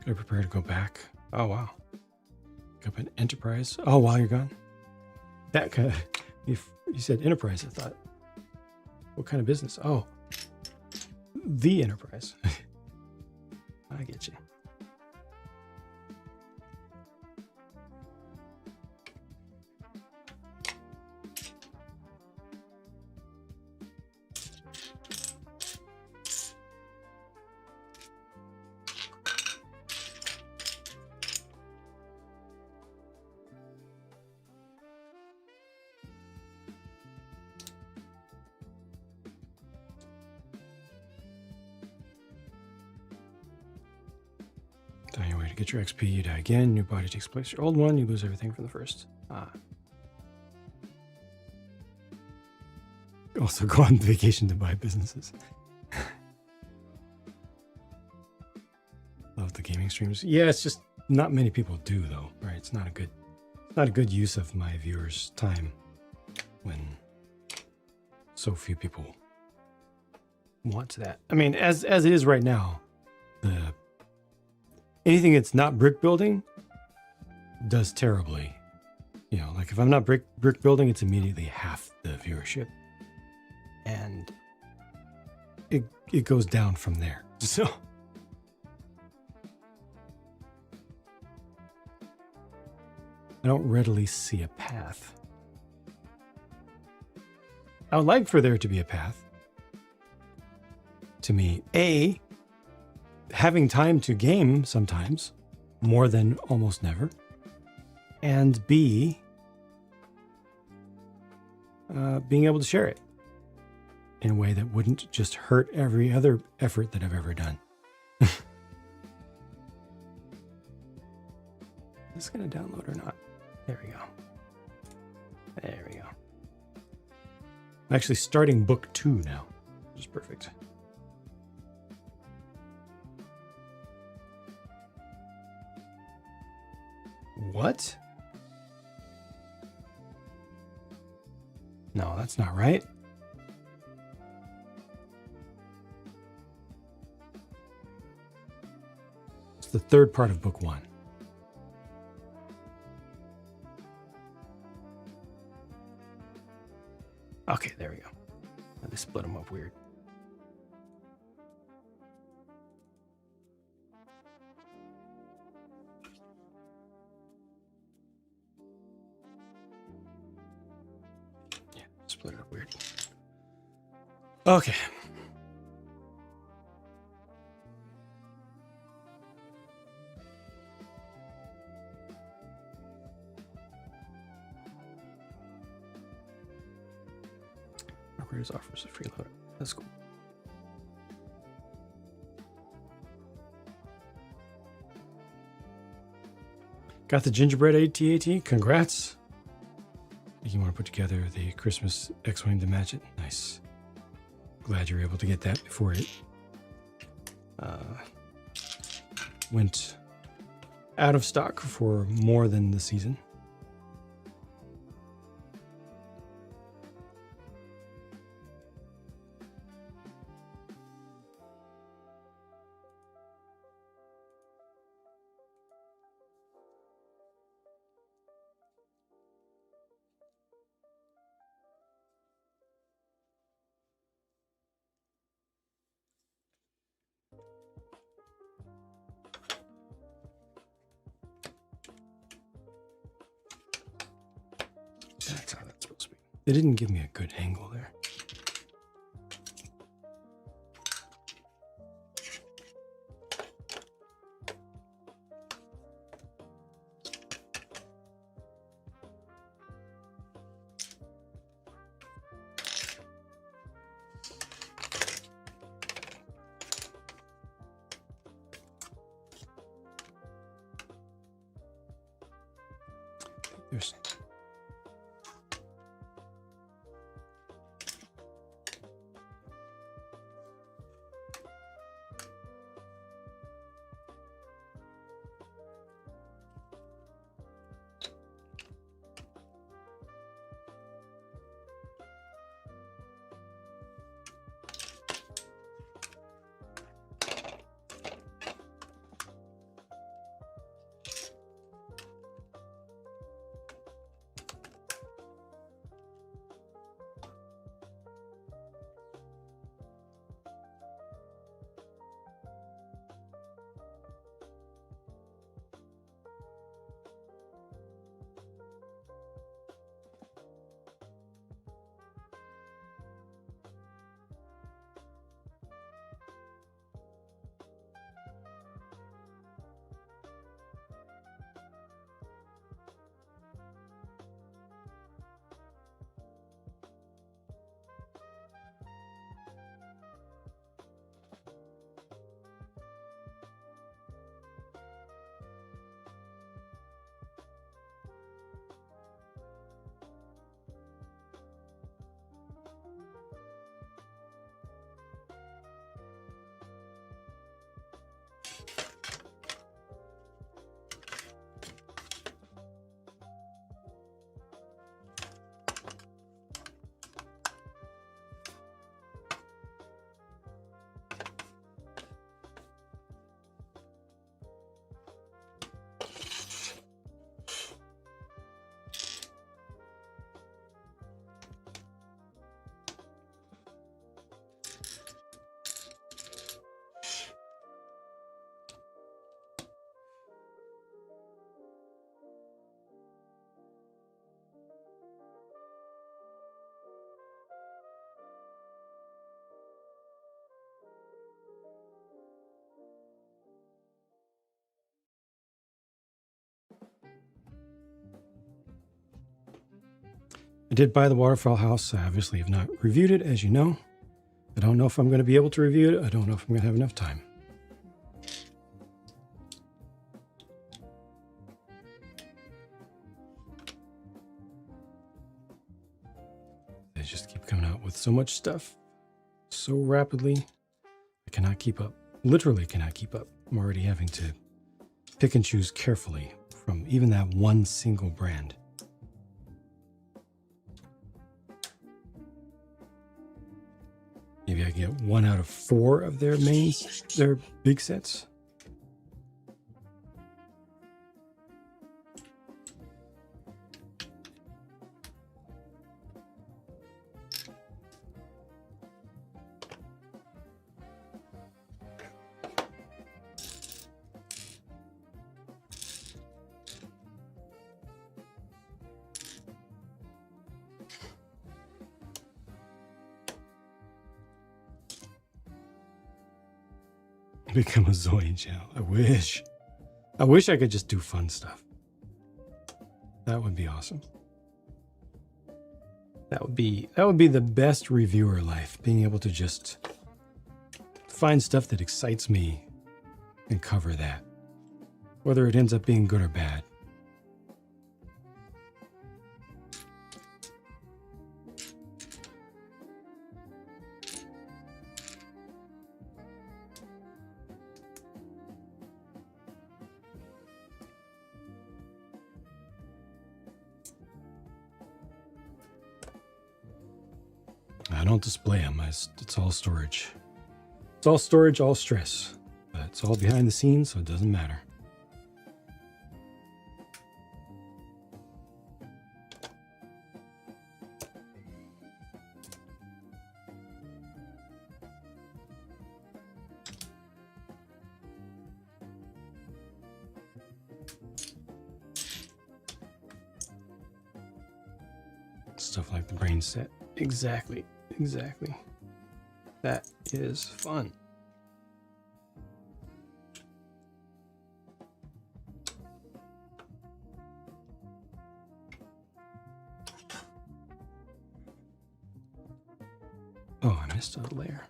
Could I prepare to go back? Oh, wow. Pick up an Enterprise. Oh, while you're gone? That kind of... If you said Enterprise, I thought, what kind of business? Oh, the Enterprise. I get you. Die away to get your XP, you die again, new body takes place. Your old one, you lose everything from the first. Also go on vacation to buy businesses. Love the gaming streams. Yeah, it's just not many people do though, right? It's not a good use of my viewers' time when so few people want that. I mean, as it is right now, anything that's not brick building does terribly. You know, like if I'm not brick building, it's immediately half the viewership. And it goes down from there. So I don't readily see a path. I would like for there to be a path. To me, A, having time to game sometimes, more than almost never. And B, being able to share it in a way that wouldn't just hurt every other effort that I've ever done. Is this going to download or not? There we go. There we go. I'm actually starting book 2 now, which is perfect. What? No, that's not right. It's the third part of book 1. Okay, there we go. They split them up weird. Split it up weird. Okay. Operators offers a free loader. That's cool. Got the gingerbread AT-AT. Congrats. You want to put together the Christmas X-Wing to match it. Nice. Glad you were able to get that before it went out of stock for more than the season. That's how that's supposed to be. They didn't give me a good angle there. There's I did buy the waterfall house. I obviously have not reviewed it, as you know. I don't know if I'm going to be able to review it. I don't know if I'm going to have enough time. They just keep coming out with so much stuff so rapidly. I cannot keep up. Literally cannot keep up. I'm already having to pick and choose carefully from even that one single brand. Maybe I get 1 out of 4 of their big sets. Become a Zoe channel. I wish. I wish I could just do fun stuff. That would be awesome. That would be the best reviewer life, being able to just find stuff that excites me and cover that. Whether it ends up being good or bad. I don't display them. It's all storage. It's all storage, all stress. But it's all behind the scenes, so it doesn't matter. Stuff like the brain set. Exactly. Exactly. That is fun. Oh, I missed a layer.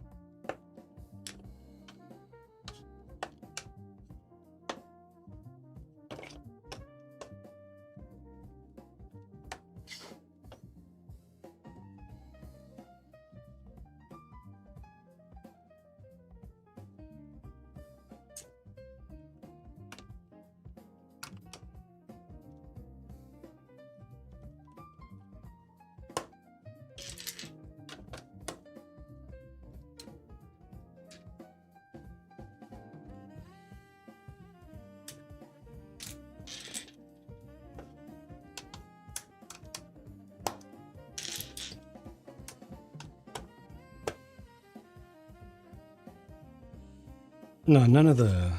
No, none of the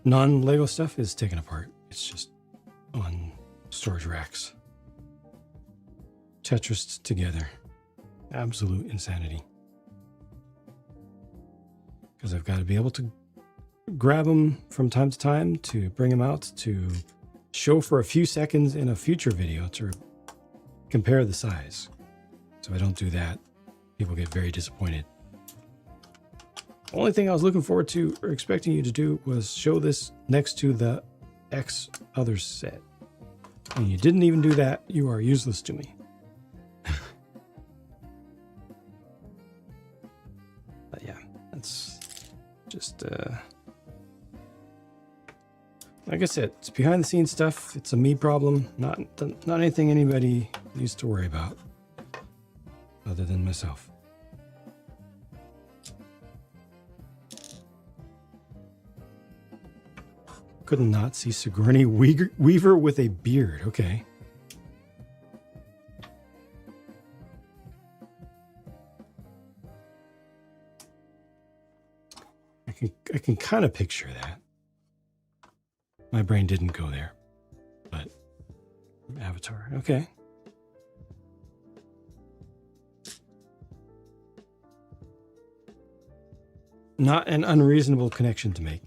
non-Lego stuff is taken apart. It's just on storage racks. Tetrised together. Absolute insanity. Because I've got to be able to grab them from time to time to bring them out to show for a few seconds in a future video to compare the size. So if I don't do that, people get very disappointed. Only thing I was looking forward to or expecting you to do was show this next to the X others set. And you didn't even do that. You are useless to me. But yeah, that's just like I said, it's behind the scenes stuff. It's a me problem, not anything anybody needs to worry about other than myself. Could not see Sigourney Weaver with a beard. Okay. I can kind of picture that. My brain didn't go there, but Avatar. Okay. Not an unreasonable connection to make.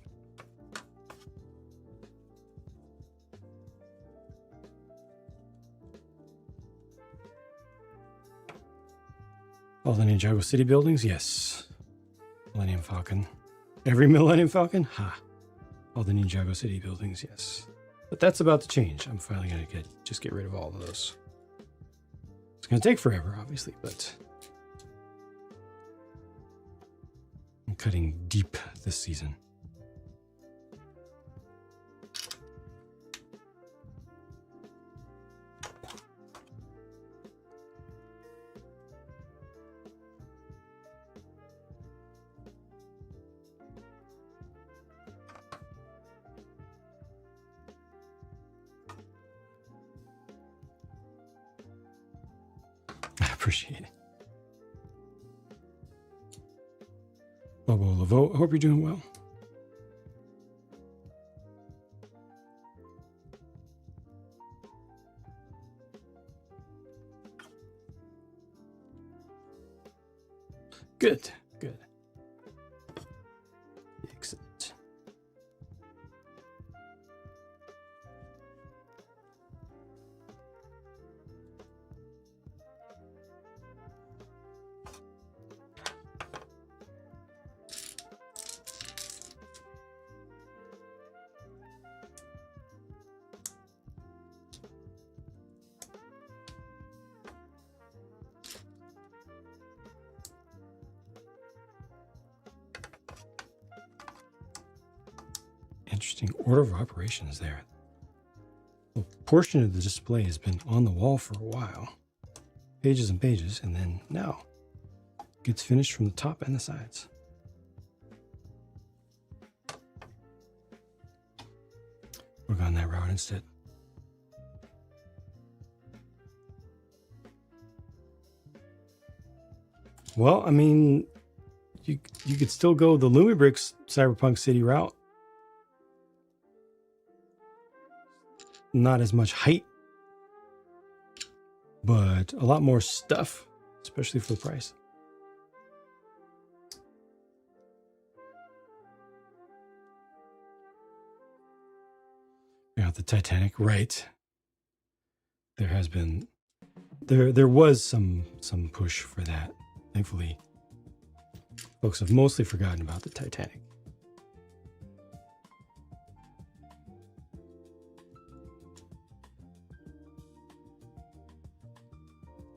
All the Ninjago City buildings? Yes. Millennium Falcon. Every Millennium Falcon? Ha. All the Ninjago City buildings, yes. But that's about to change. I'm finally going to just get rid of all of those. It's going to take forever, obviously, but I'm cutting deep this season. Appreciate it. Bobo Laveau, I hope you're doing well. Good, good. Interesting order of operations there. A portion of the display has been on the wall for a while. Pages and pages, and then now gets finished from the top and the sides. We're going that route instead. Well, I mean, you could still go the Lumibrix Cyberpunk City route. Not as much height, but a lot more stuff, especially for the price. Yeah, the Titanic, right? There has been, there was some push for that. Thankfully, folks have mostly forgotten about the Titanic.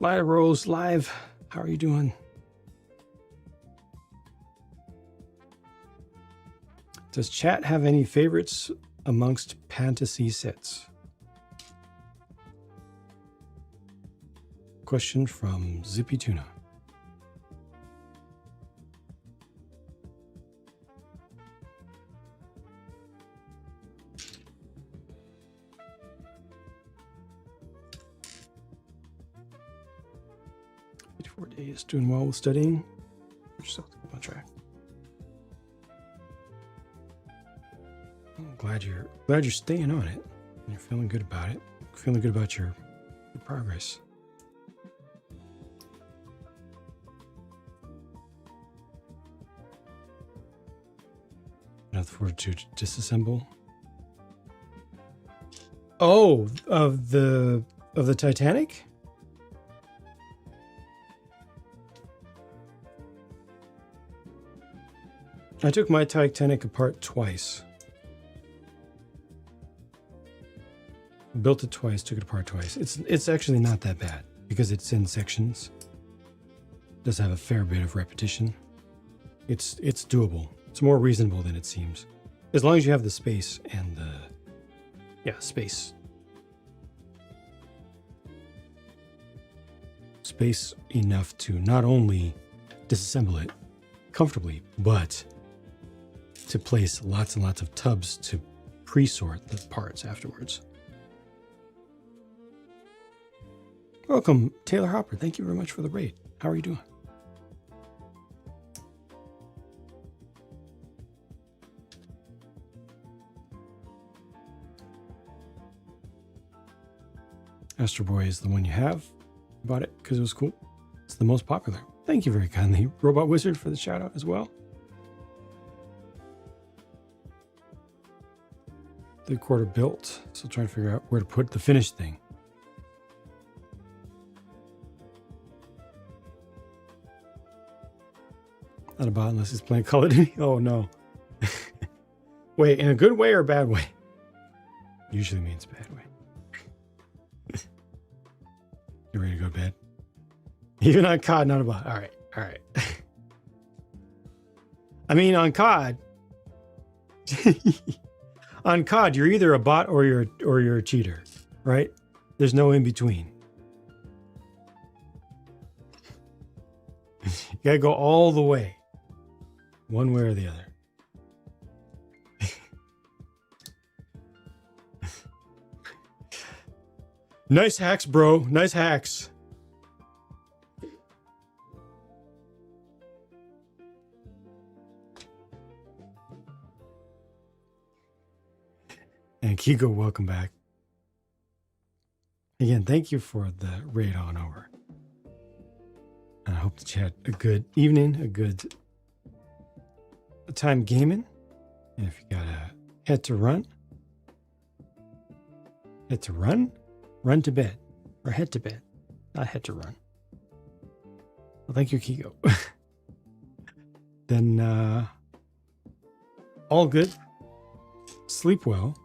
Lyra Rose live. How are you doing? Does chat have any favorites amongst fantasy sets? Question from Zippy Tuna. Days doing well with studying. Just have to keep on track. I'm glad you're staying on it. And you're feeling good about it. Feeling good about your progress. Enough for to disassemble. Oh, of the Titanic? I took my Titanic apart twice. Built it twice, took it apart twice. It's actually not that bad because it's in sections. It does have a fair bit of repetition. It's doable. It's more reasonable than it seems. As long as you have the space and the space. Space enough to not only disassemble it comfortably, but to place lots and lots of tubs to pre-sort the parts afterwards. Welcome, Taylor Hopper. Thank you very much for the raid. How are you doing? Astro Boy is the one you have. Bought it because it was cool. It's the most popular. Thank you very kindly, Robot Wizard, for the shout out as well. 3/4 built. Still trying to figure out where to put the finished thing. Not a bot unless he's playing Call of Duty. Oh no. Wait, in a good way or a bad way? Usually means bad way. You ready to go to bed? Even on COD, not a bot. All right. I mean, on COD, you're either a bot or you're a cheater, right? There's no in between. You gotta go all the way, one way or the other. Nice hacks, bro. Nice hacks. And Kiko, welcome back. Again, thank you for the raid on over. And I hope that you had a good evening, a good time gaming. And if you got a head to run, run to bed, or head to bed, not head to run. Well, thank you, Kiko. Then, all good. Sleep well.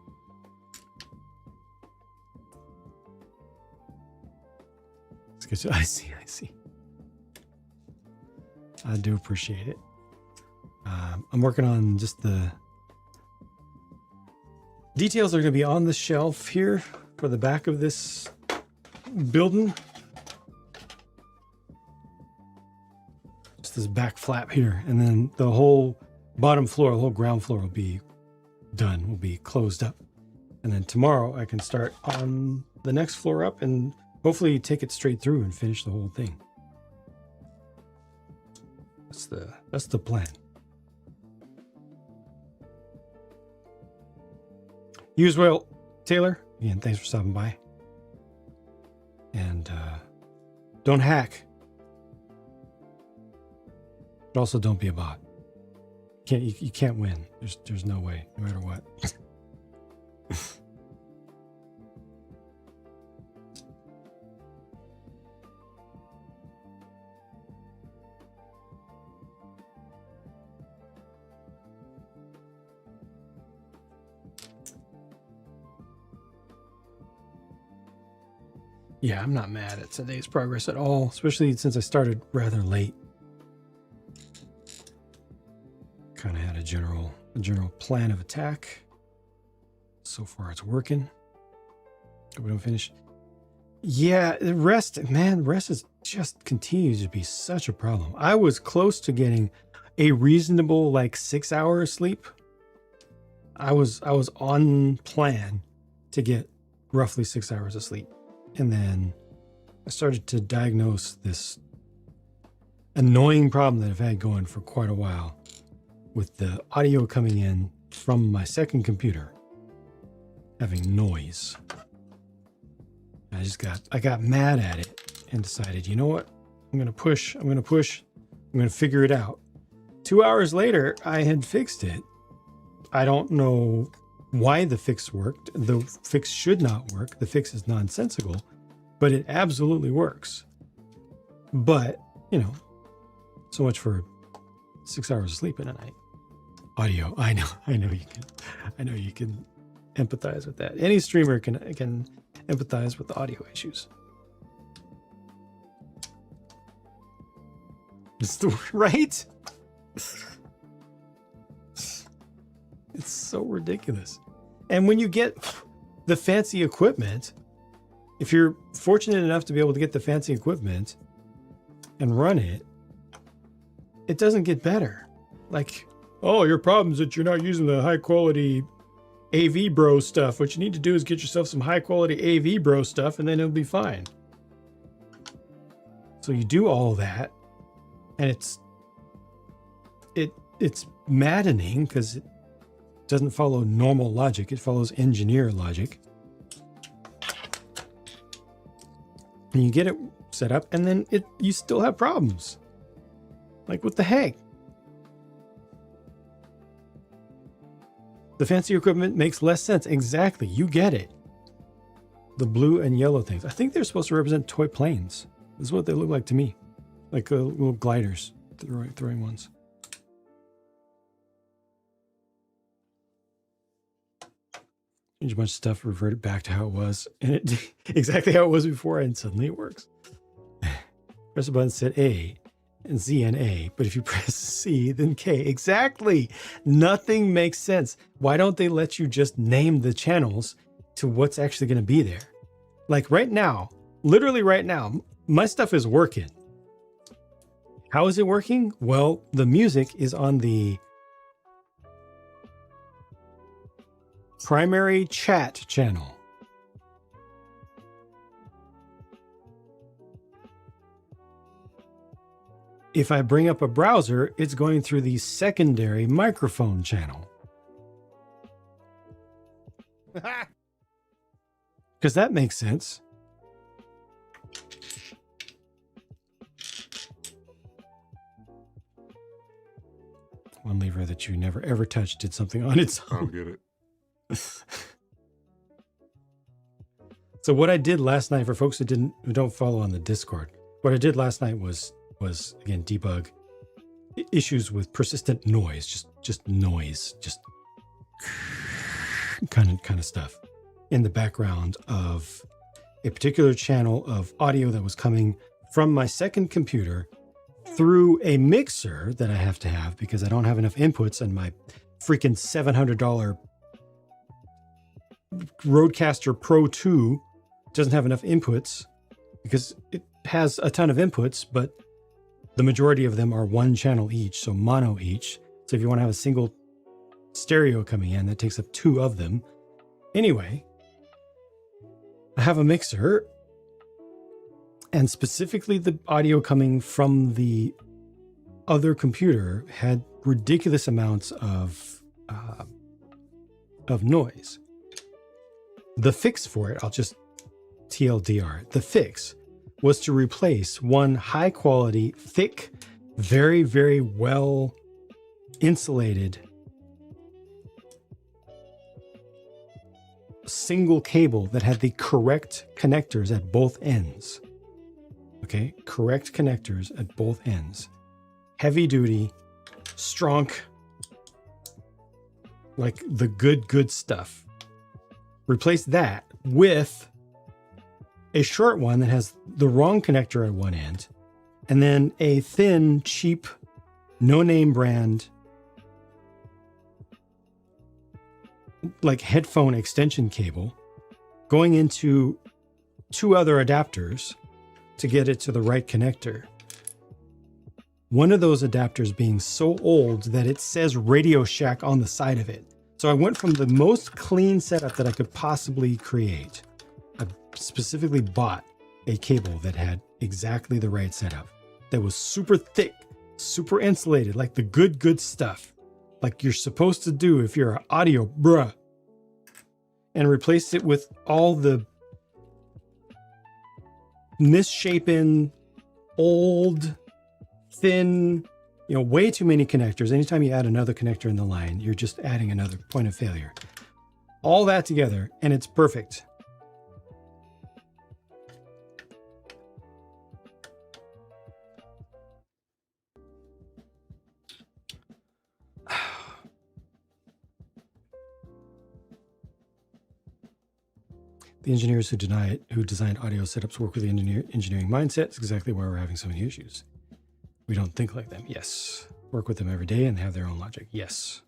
I see. I do appreciate it. I'm working on just the Details are going to be on the shelf here for the back of this building. Just this back flap here. And then the whole bottom floor, the whole ground floor will be done, will be closed up. And then tomorrow I can start on the next floor up and hopefully take it straight through and finish the whole thing. That's the plan. You as well, Taylor. Again, thanks for stopping by. And don't hack. But also don't be a bot. You can't win. There's no way, no matter what. Yeah, I'm not mad at today's progress at all, especially since I started rather late. Kind of had a general plan of attack. So far it's working. Hope we don't finish. Yeah, rest is just continues to be such a problem. I was close to getting a reasonable 6 hours sleep. I was on plan to get roughly 6 hours of sleep. And then I started to diagnose this annoying problem that I've had going for quite a while with the audio coming in from my second computer having noise. I got mad at it and decided, you know what? I'm going to figure it out. 2 hours later, I had fixed it. I don't know why the fix worked. The fix should not work. The fix is nonsensical, but it absolutely works. But, so much for 6 hours of sleep in a night. Audio, I know you can empathize with that. Any streamer can empathize with the audio issues. Right? It's so ridiculous. And when you get the fancy equipment, if you're fortunate enough to be able to get the fancy equipment and run it, it doesn't get better. Your problem is that you're not using the high quality AV Bro stuff. What you need to do is get yourself some high quality AV Bro stuff and then it'll be fine. So you do all that and it's maddening because it doesn't follow normal logic. It follows engineer logic. And you get it set up and then you still have problems. What the heck? The fancy equipment makes less sense. Exactly. You get it. The blue and yellow things. I think they're supposed to represent toy planes. This is what they look like to me. Little gliders, throwing ones. Change a bunch of stuff, revert it back to how it was. And it exactly how it was before, and suddenly it works. Press a button, set A, and Z and A. But if you press C, then K. Exactly. Nothing makes sense. Why don't they let you just name the channels to what's actually going to be there? Right now, literally right now, my stuff is working. How is it working? Well, the music is on the primary chat channel. If I bring up a browser, it's going through the secondary microphone channel. Because that makes sense. One lever that you never ever touched did something on its own. I'll get it. So what I did last night, for folks who don't follow on the Discord, what I did last night was again debug issues with persistent noise, just noise, just kind of stuff in the background of a particular channel of audio that was coming from my second computer through a mixer that I have to have because I don't have enough inputs on my freaking $700 Rodecaster Pro 2 doesn't have enough inputs because it has a ton of inputs, but the majority of them are one channel each, so mono each. So if you want to have a single stereo coming in, that takes up 2 of them. Anyway, I have a mixer, and specifically the audio coming from the other computer had ridiculous amounts of noise. The fix for it, I'll just TLDR, the fix was to replace one high quality, thick, very, very well insulated single cable that had the correct connectors at both ends. Okay, correct connectors at both ends. Heavy duty, strong, like the good stuff. Replace that with a short one that has the wrong connector at one end, and then a thin, cheap, no-name brand, like headphone extension cable, going into 2 other adapters to get it to the right connector. One of those adapters being so old that it says Radio Shack on the side of it. So I went from the most clean setup that I could possibly create. I specifically bought a cable that had exactly the right setup, that was super thick, super insulated, like the good stuff, like you're supposed to do if you're an audio bruh, and replaced it with all the misshapen, old, thin, way too many connectors. Anytime you add another connector in the line, you're just adding another point of failure. All that together, and it's perfect. The engineers who designed audio setups work with the engineering mindset. It's exactly why we're having so many issues. We don't think like them. Yes. Work with them every day and have their own logic. Yes.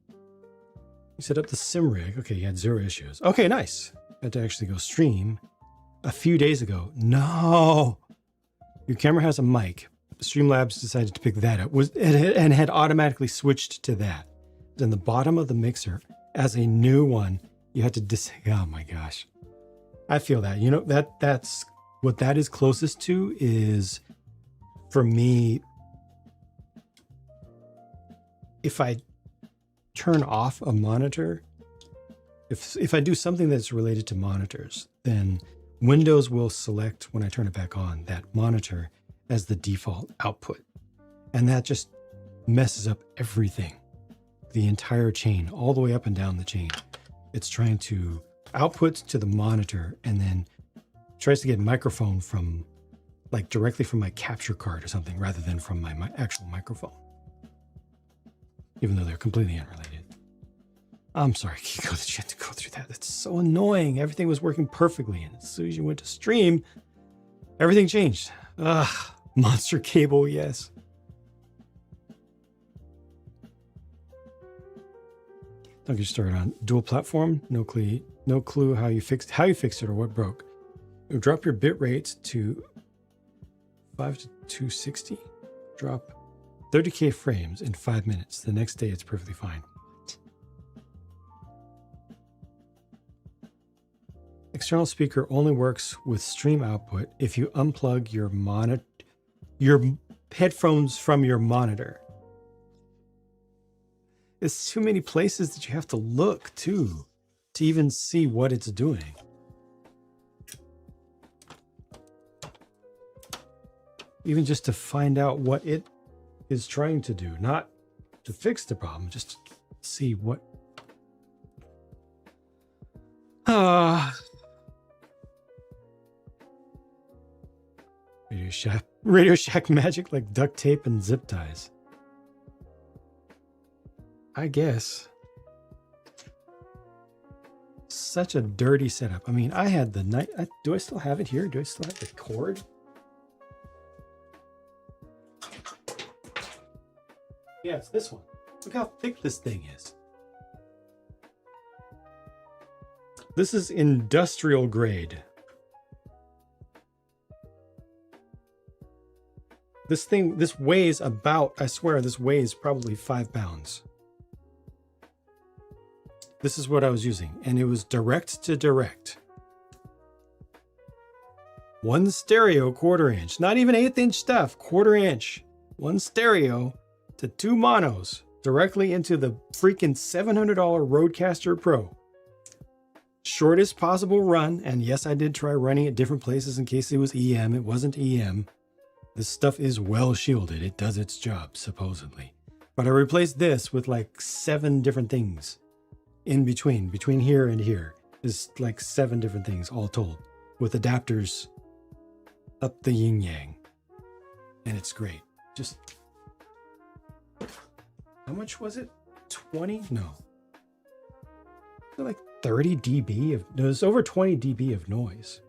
You set up the sim rig. Okay, you had 0 issues. Okay, nice. Had to actually go stream a few days ago. No. Your camera has a mic. Streamlabs decided to pick that up and had automatically switched to that. Then the bottom of the mixer as a new one, you had to oh my gosh. I feel that. That's what that is closest to is, for me, if I turn off a monitor, if I do something that's related to monitors, then Windows will select, when I turn it back on, that monitor as the default output. And that just messes up everything. The entire chain, all the way up and down the chain. It's trying to output to the monitor and then tries to get microphone from, like, directly from my capture card or something, rather than from my actual microphone. Even though they're completely unrelated. I'm sorry, you had to go through that. That's so annoying. Everything was working perfectly, and as soon as you went to stream, everything changed. Monster cable, yes. Don't get started on dual platform. No clue how you fixed it or what broke. You drop your bit rate to 5 to 260. Drop 30K frames in 5 minutes. The next day it's perfectly fine. What? External speaker only works with stream output if you unplug your headphones from your monitor. It's too many places that you have to look to even see what it's doing. Even just to find out what it is trying to do, not to fix the problem, just to see what. Radio Shack magic, like duct tape and zip ties. I guess. Such a dirty setup. I mean, I had the night. Do I still have it here? Do I still have the cord? Yeah, it's this one. Look how thick this thing is. This is industrial grade. This weighs about, I swear, this weighs probably 5 pounds. This is what I was using, and it was direct to direct. One stereo 1/4 inch, not even 1/8 inch stuff, 1/4 inch. One stereo to 2 monos directly into the freaking $700 Rodecaster Pro. Shortest possible run, and yes, I did try running at different places in case it was EM. It wasn't EM. This stuff is well shielded. It does its job, supposedly. But I replaced this with like 7 different things in between here and here. There's like 7 different things all told, with adapters up the yin yang. And it's great. Just, how much was it? 20? No. Like 30 dB of, no, it's over 20 dB of noise.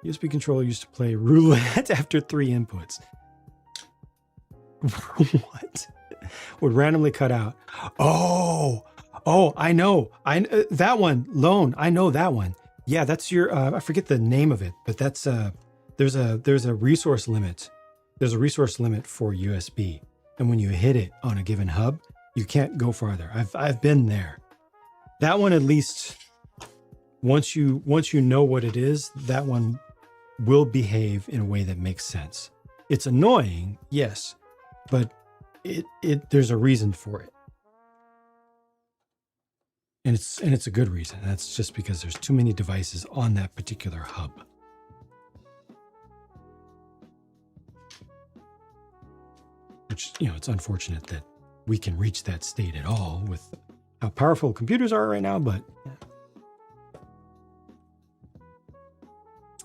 USB controller used to play roulette after 3 inputs. What? Would randomly cut out. Oh, I know. That one, Lone. I know that one. Yeah, that's your. I forget the name of it, but that's there's a resource limit. There's a resource limit for USB, and when you hit it on a given hub, you can't go farther. I've been there. That one, at least, once you know what it is, that one will behave in a way that makes sense. It's annoying, yes, but there's a reason for it. And it's a good reason. That's just because there's too many devices on that particular hub. Which, it's unfortunate that we can reach that state at all with how powerful computers are right now, but yeah.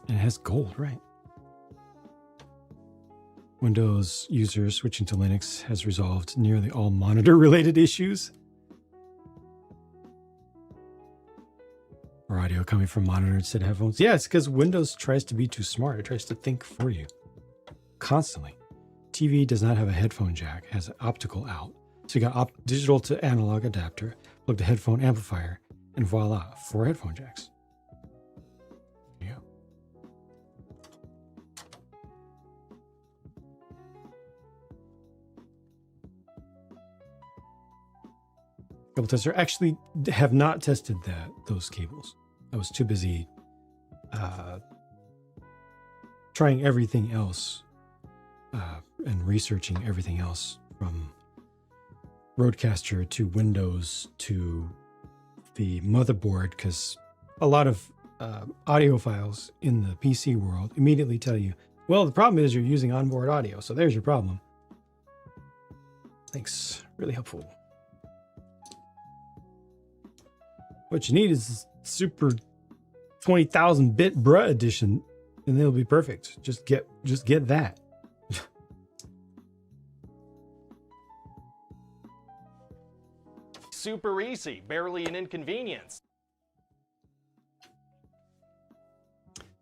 And it has gold, right? Windows users switching to Linux has resolved nearly all monitor-related issues. Or audio coming from monitor instead of headphones. Yeah, it's because Windows tries to be too smart. It tries to think for you. Constantly. TV does not have a headphone jack. It has an optical out. So you got digital to analog adapter, plug the headphone amplifier, and voila, 4 headphone jacks. Yeah. Cable tester. Actually, have not tested those cables. I was too busy trying everything else and researching everything else from Rodecaster to Windows to the motherboard, because a lot of audiophiles in the PC world immediately tell you, well, the problem is you're using onboard audio, so there's your problem. Thanks. Really helpful. What you need is super 20,000 bit bruh edition, and it'll be perfect. Just get that. Super easy, barely an inconvenience.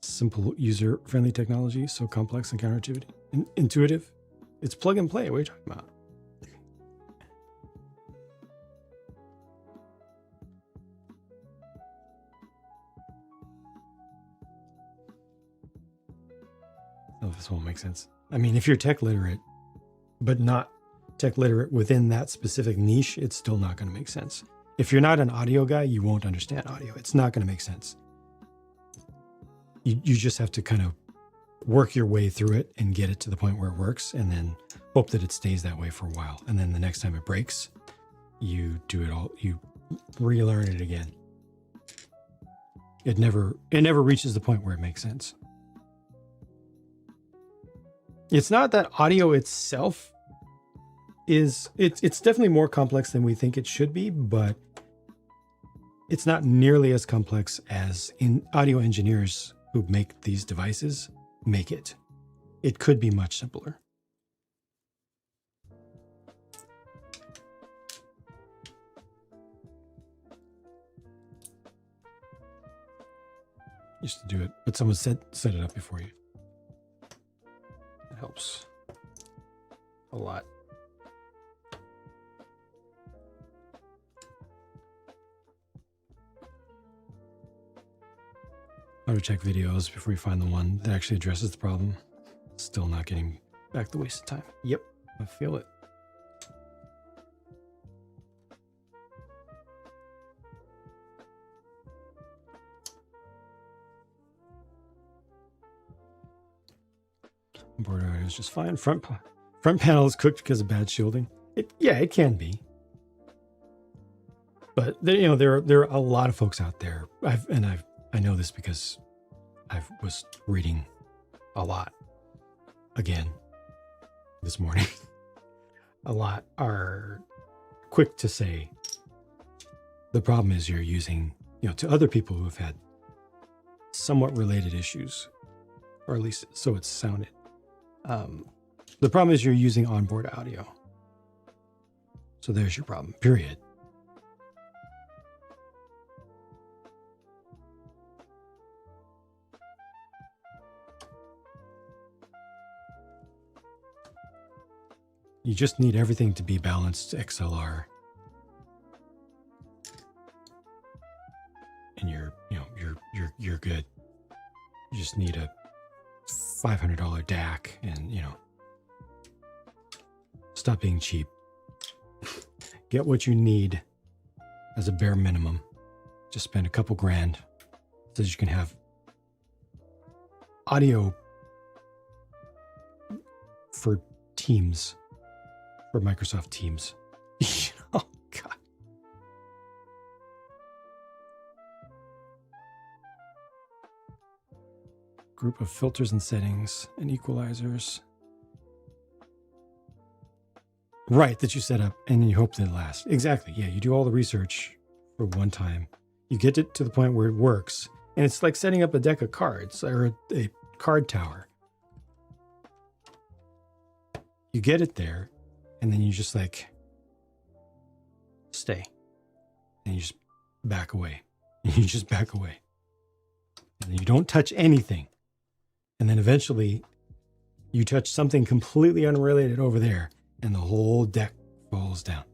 Simple, user-friendly technology, so complex and counterintuitive. It's plug and play. What are you talking about? Oh, this won't make sense. I mean, if you're tech literate, but not tech literate within that specific niche, it's still not going to make sense. If you're not an audio guy, you won't understand audio. It's not going to make sense. You just have to kind of work your way through it and get it to the point where it works, and then hope that it stays that way for a while. And then the next time it breaks, you do it all, you relearn it again. It never reaches the point where it makes sense. It's not that audio itself it's definitely more complex than we think it should be, but it's not nearly as complex as audio engineers who make these devices make it. It could be much simpler. Used to do it, but someone set it up before you. helps a lot. Auto check videos before you find the one that actually addresses the problem. Still not getting back the waste of time. Yep, I feel it. Board audio is just fine. Front panel is cooked because of bad shielding. Yeah, it can be. But there, there are a lot of folks out there. I know this because I was reading a lot again this morning. A lot are quick to say the problem is you're using, to other people who have had somewhat related issues, or at least so it's sounded. The problem is you're using onboard audio. So there's your problem, period. You just need everything to be balanced XLR. And you're good. You just need a $500 DAC and, stop being cheap. Get what you need as a bare minimum. Just spend a couple grand so that you can have audio for Teams, for Microsoft Teams. Oh, God. Group of filters and settings and equalizers. Right, that you set up and you hope that it lasts. Exactly. Yeah, you do all the research for one time. You get it to the point where it works. And it's like setting up a deck of cards or a card tower. You get it there and then you just stay. And you just back away. And you just back away. And then you don't touch anything. And then eventually you touch something completely unrelated over there and the whole deck falls down.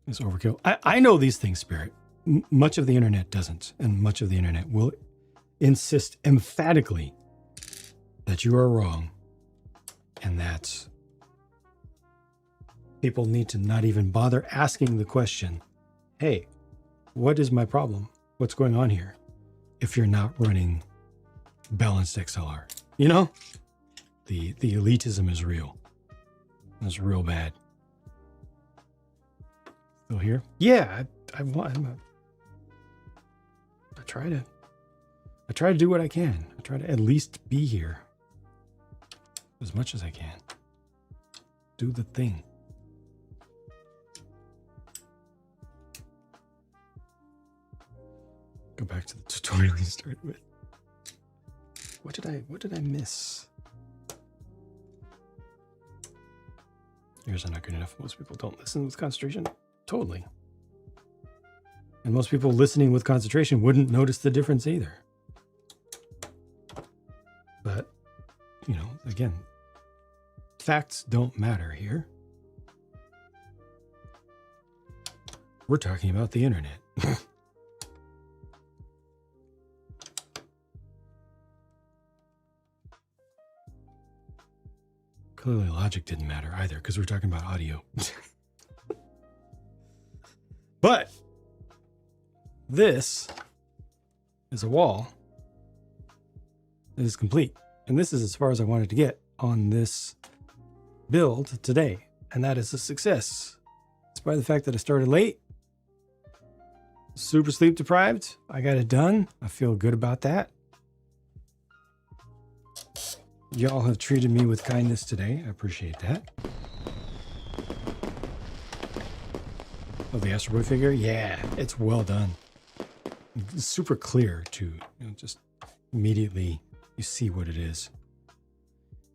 It's overkill. I know these things, Spirit. Much of the internet doesn't. And much of the internet will insist emphatically that you are wrong. And that people need to not even bother asking the question, hey, what is my problem? What's going on here? If you're not running balanced XLR, the elitism is real. It's real bad. Still here? Yeah, I try to do what I can. I try to at least be here as much as I can. Do the thing. Go back to the tutorial you started with. What did I miss? Ears are not good enough. Most people don't listen with concentration. Totally. And most people listening with concentration wouldn't notice the difference either. But, again, facts don't matter here. We're talking about the internet. Clearly logic didn't matter either because we're talking about audio. But this is a wall that is complete. And this is as far as I wanted to get on this build today. And that is a success. Despite the fact that I started late, super sleep deprived, I got it done. I feel good about that. Y'all have treated me with kindness today. I appreciate that. Oh, the Astro Boy figure? Yeah, it's well done. It's super clear, too. Just immediately you see what it is.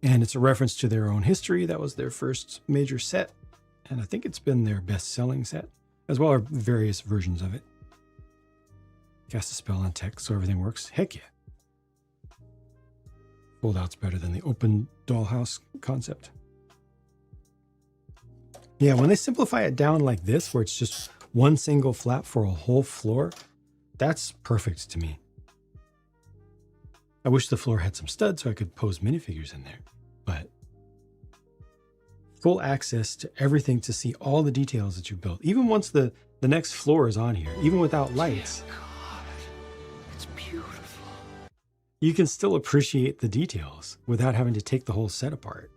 And it's a reference to their own history. That was their first major set. And I think it's been their best-selling set, as well as various versions of it. Cast a spell on text so everything works. Heck yeah. Fold out's better than the open dollhouse concept. Yeah, when they simplify it down like this, where it's just one single flap for a whole floor, that's perfect to me. I wish the floor had some studs so I could pose minifigures in there, but full access to everything to see all the details that you built. Even once the next floor is on here, even without lights, It's beautiful. you can still appreciate the details without having to take the whole set apart.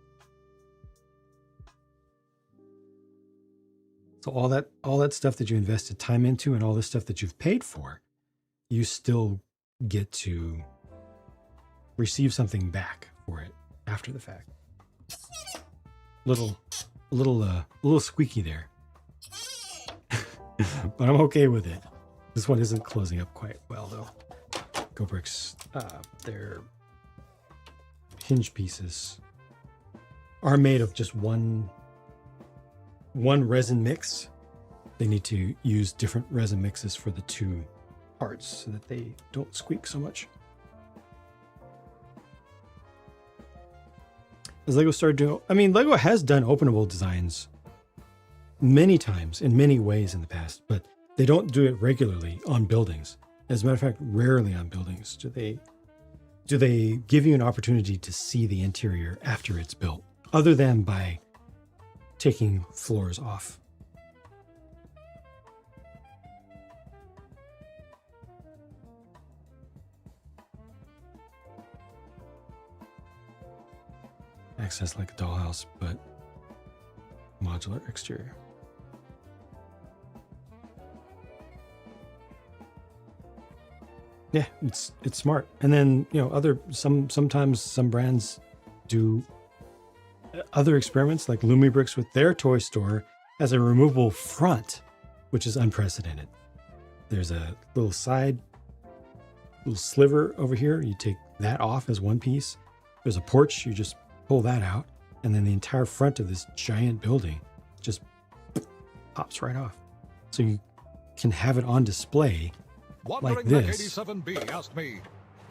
So all that stuff that you invested time into and all the stuff that you've paid for, you still get to receive something back for it after the fact. A little squeaky there. But I'm okay with it. This one isn't closing up quite well though. Go Bricks, their hinge pieces are made of just one resin mix. They need to use different resin mixes for the two parts so that they don't squeak so much. As Lego started doing, I mean, Lego has done openable designs many times in many ways in the past, but they don't do it regularly on buildings. As a matter of fact, rarely on buildings do they give you an opportunity to see the interior after it's built, other than by taking floors off. Access like a dollhouse, but modular exterior. Yeah, it's smart. And then, you know, sometimes some brands do other experiments, like Lumibricks with their toy store as a removable front, which is unprecedented. There's a little sliver over here. You take that off as one piece. There's a porch. You just pull that out, and then the entire front of this giant building just pops right off. So you can have it on display like this, asked me,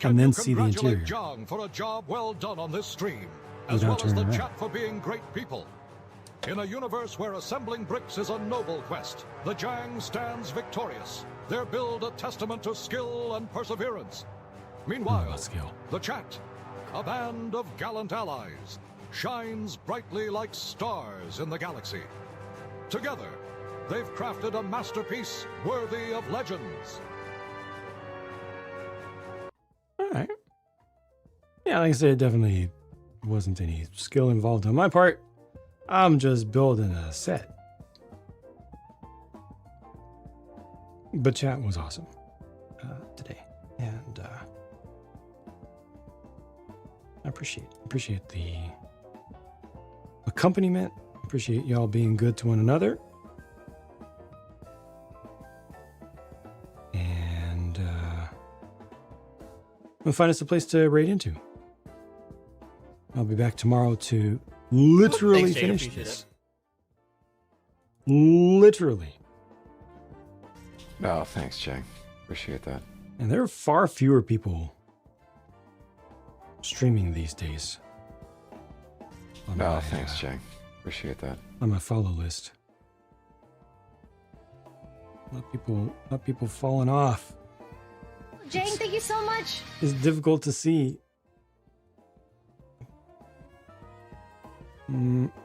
and then see the interior. Jang for a job well done on this stream, as well as the chat for being great people. In a universe where assembling bricks is a noble quest, the Jang stands victorious. Their build a testament to skill and perseverance. Meanwhile, the chat, a band of gallant allies, shines brightly like stars in the galaxy. Together, they've crafted a masterpiece worthy of legends. All right. Yeah, like I said, it definitely wasn't any skill involved on my part. I'm just building a set. But chat was awesome today, and I appreciate the accompaniment. Appreciate y'all being good to one another. And we'll find us a place to raid into. I'll be back tomorrow to literally finish this. Literally. Oh, thanks, Jay. Appreciate that. And there are far fewer people streaming these days. Oh, thanks, Jay. Appreciate that. On my follow list. A lot of people falling off. Jang, thank you so much. It's difficult to see.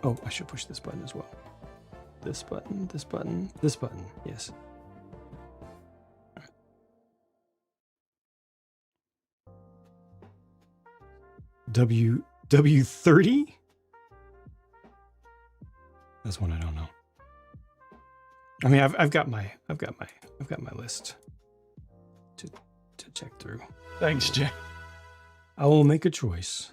Oh, I should push this button as well. This button, this button, this button. Yes. W30? That's one I don't know. I mean, I've got my list to check through. Thanks, Jay. I will make a choice.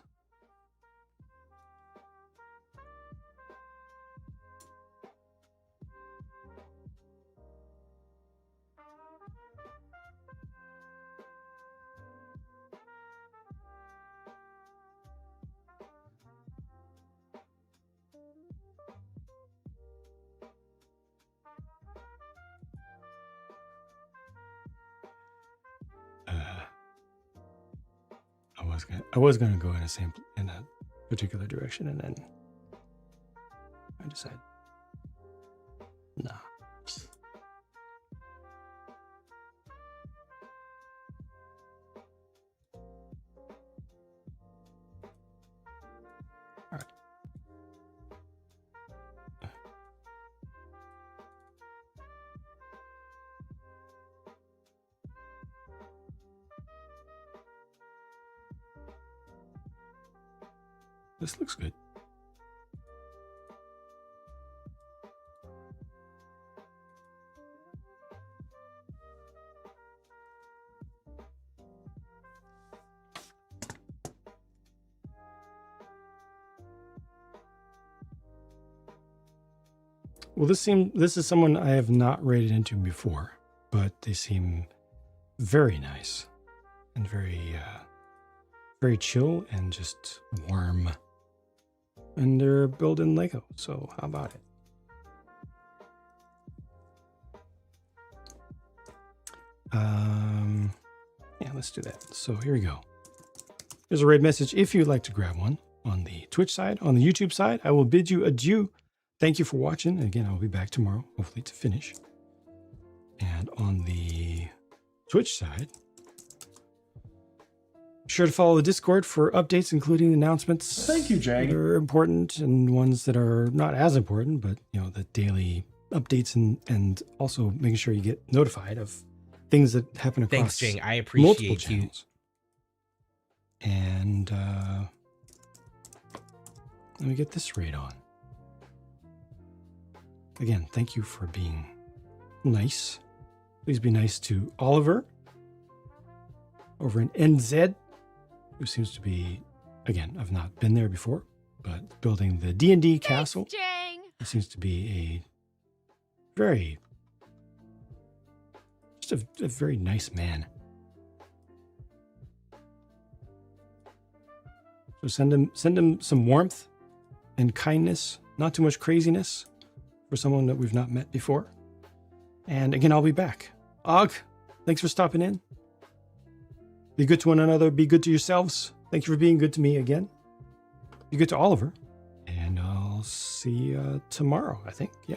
I was gonna go in a particular direction, and then I decided, nah. All right. This looks good. Well, this is someone I have not raided into before, but they seem very nice and very chill and just warm. And they're building Lego, so how about it? Yeah, let's do that. So here we go. There's a raid message. If you'd like to grab one on the Twitch side, on the YouTube side, I will bid you adieu. Thank you for watching. Again, I'll be back tomorrow, hopefully to finish. And on the Twitch side, be sure to follow the Discord for updates, including announcements. Thank you, Jay. That are important and ones that are not as important, but the daily updates and also making sure you get notified of things that happen across Thanks, Jing. I appreciate multiple channels. And let me get this raid on. Again, thank you for being nice. Please be nice to Oliver over in NZ, who seems to be, again, I've not been there before, but building the D&D castle. Jang. It seems to be a very nice man. So send him some warmth and kindness, not too much craziness for someone that we've not met before. And again, I'll be back. Og, thanks for stopping in. Be good to one another. Be good to yourselves. Thank you for being good to me again. Be good to Oliver. And I'll see you tomorrow, I think. Yeah.